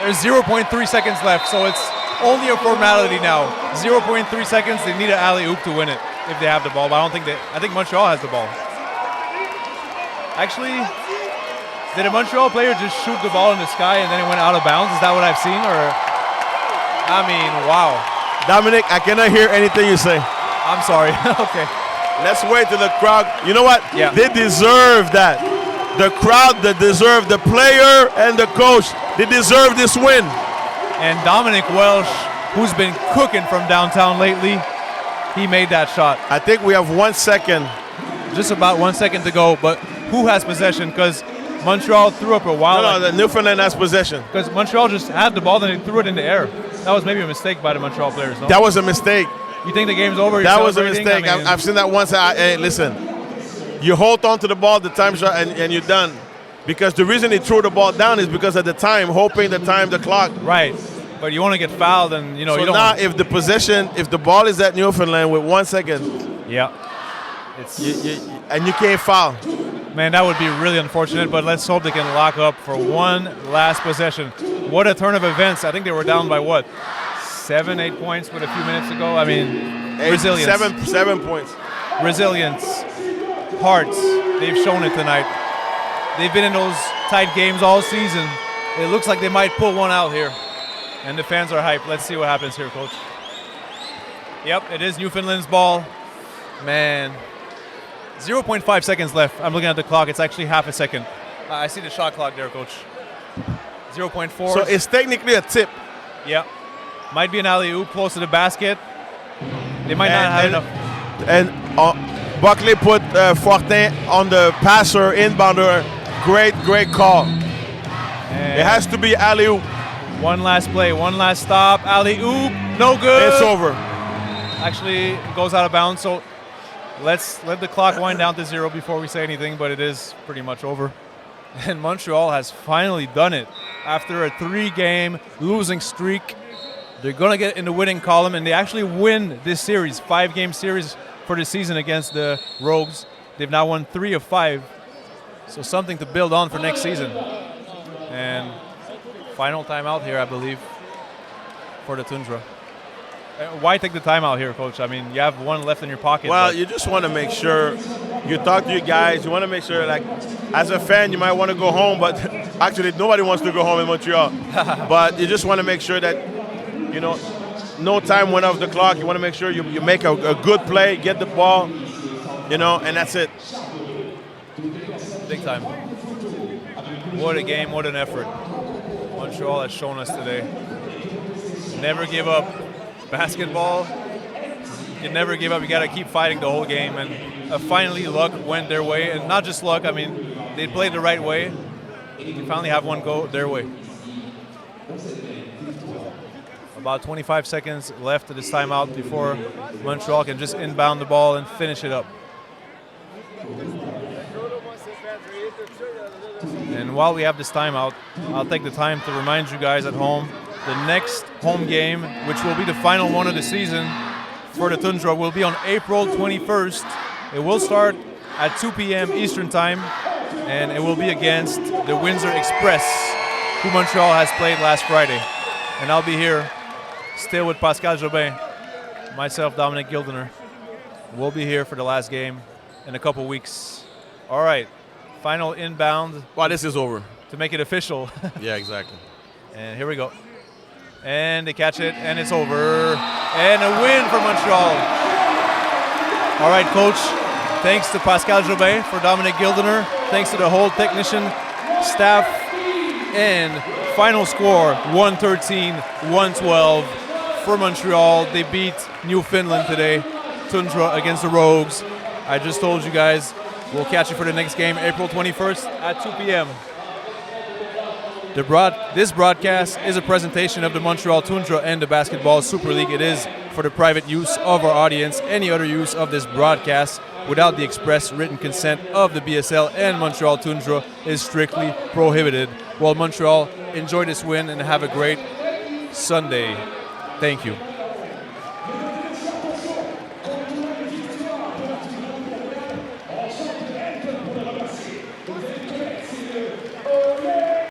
There's 0.3 seconds left, so it's only a formality now. 0.3 seconds, they need an alley-oop to win it if they have the ball, but I think Montreal has the ball. Actually, did a Montreal player just shoot the ball in the sky and then it went out of bounds? Is that what I've seen? Or, I mean, wow. Dominic, I cannot hear anything you say. I'm sorry. Okay. Let's wait till the crowd. You know what? Yeah. They deserve that. The crowd that deserve the player and the coach. They deserve this win. And Dominic Welsh, who's been cooking from downtown lately, he made that shot. I think we have 1 second. Just about 1 second to go, but who has possession? Because Montreal threw up a wild. No, the Newfoundland has possession. Because Montreal just had the ball, then they threw it in the air. That was maybe a mistake by the Montreal players, no? That was a mistake. You think the game's over? That was a mistake. I mean, I've seen that once. Hey, listen, you hold on to the ball, the time shot, and you're done. Because the reason he threw the ball down is because of the time, hoping the time, the clock. Right. But you want to get fouled, and you know So you don't. now, if the possession, if the ball is at Newfoundland with 1 second, Yeah. It's and you can't foul. man, that would be really unfortunate. But let's hope they can lock up for one last possession. What a turn of events! I think they were down by what, 7, 8 points with a few minutes to go. I mean, resilience. 7 points. Resilience, hearts. They've shown it tonight. They've been in those tight games all season. It looks like they might pull one out here. And the fans are hyped. Let's see what happens here, Coach. Yep, it is Newfoundland's ball. Man, 0.5 seconds left. I'm looking at the clock. It's actually half a second. I see the shot clock there, Coach. 0.4. So it's technically a tip. Yeah. Might be an alley-oop close to the basket. They might not have enough. And Buckley put Fortin on the passer, inbounder. Great call. And it has to be alley-oop. One last play, one last stop. Alley-oop, no good. It's over. Actually, it goes out of bounds, so let's let the clock wind down to 0 before we say anything, but it is pretty much over. And Montreal has finally done it. After a 3-game losing streak, they're going to get in the winning column, and they actually win this series, 5-game series for the season against the Rogues. They've now won 3 of 5, so something to build on for next season. And final timeout here, I believe, for the Toundra. Why take the timeout here, Coach? I mean, you have one left in your pocket. Well, you just want to make sure you talk to your guys. You want to make sure, like, as a fan, you might want to go home, but actually nobody wants to go home in Montreal. But you just want to make sure that, you know, no time went off the clock. You want to make sure you make a good play, get the ball, you know, and that's it. Big time. What a game, what an effort. Montreal has shown us today. Never give up. Basketball, you never give up. You got to keep fighting the whole game. And finally, luck went their way. And not just luck, I mean, they played the right way. You finally have one go their way. About 25 seconds left of this timeout before Montreal can just inbound the ball and finish it up. And while we have this timeout, I'll take the time to remind you guys at home, the next home game, which will be the final one of the season for the Toundra, will be on April 21st. It will start at 2 p.m. Eastern Time, and it will be against the Windsor Express, who Montreal has played last Friday. And I'll be here, still with Pascal Jobin, myself, Dominic Gildener. We'll be here for the last game in a couple weeks. All right, final inbound. Wow, this is over. To make it official. Yeah, exactly. And here we go. And they catch it, and it's over. And a win for Montreal. All right, Coach. Thanks to Pascal Jobin, for Dominic Gildener. Thanks to the whole technician staff. And final score, 113-112 for Montreal. They beat Newfoundland today. Toundra against the Rogues. I just told you guys, we'll catch you for the next game, April 21st at 2 p.m. This broadcast is a presentation of the Montreal Toundra and the Basketball Super League. It is for the private use of our audience. Any other use of this broadcast without the express written consent of the BSL and Montreal Toundra is strictly prohibited. Well, Montreal, enjoy this win and have a great Sunday. Thank you.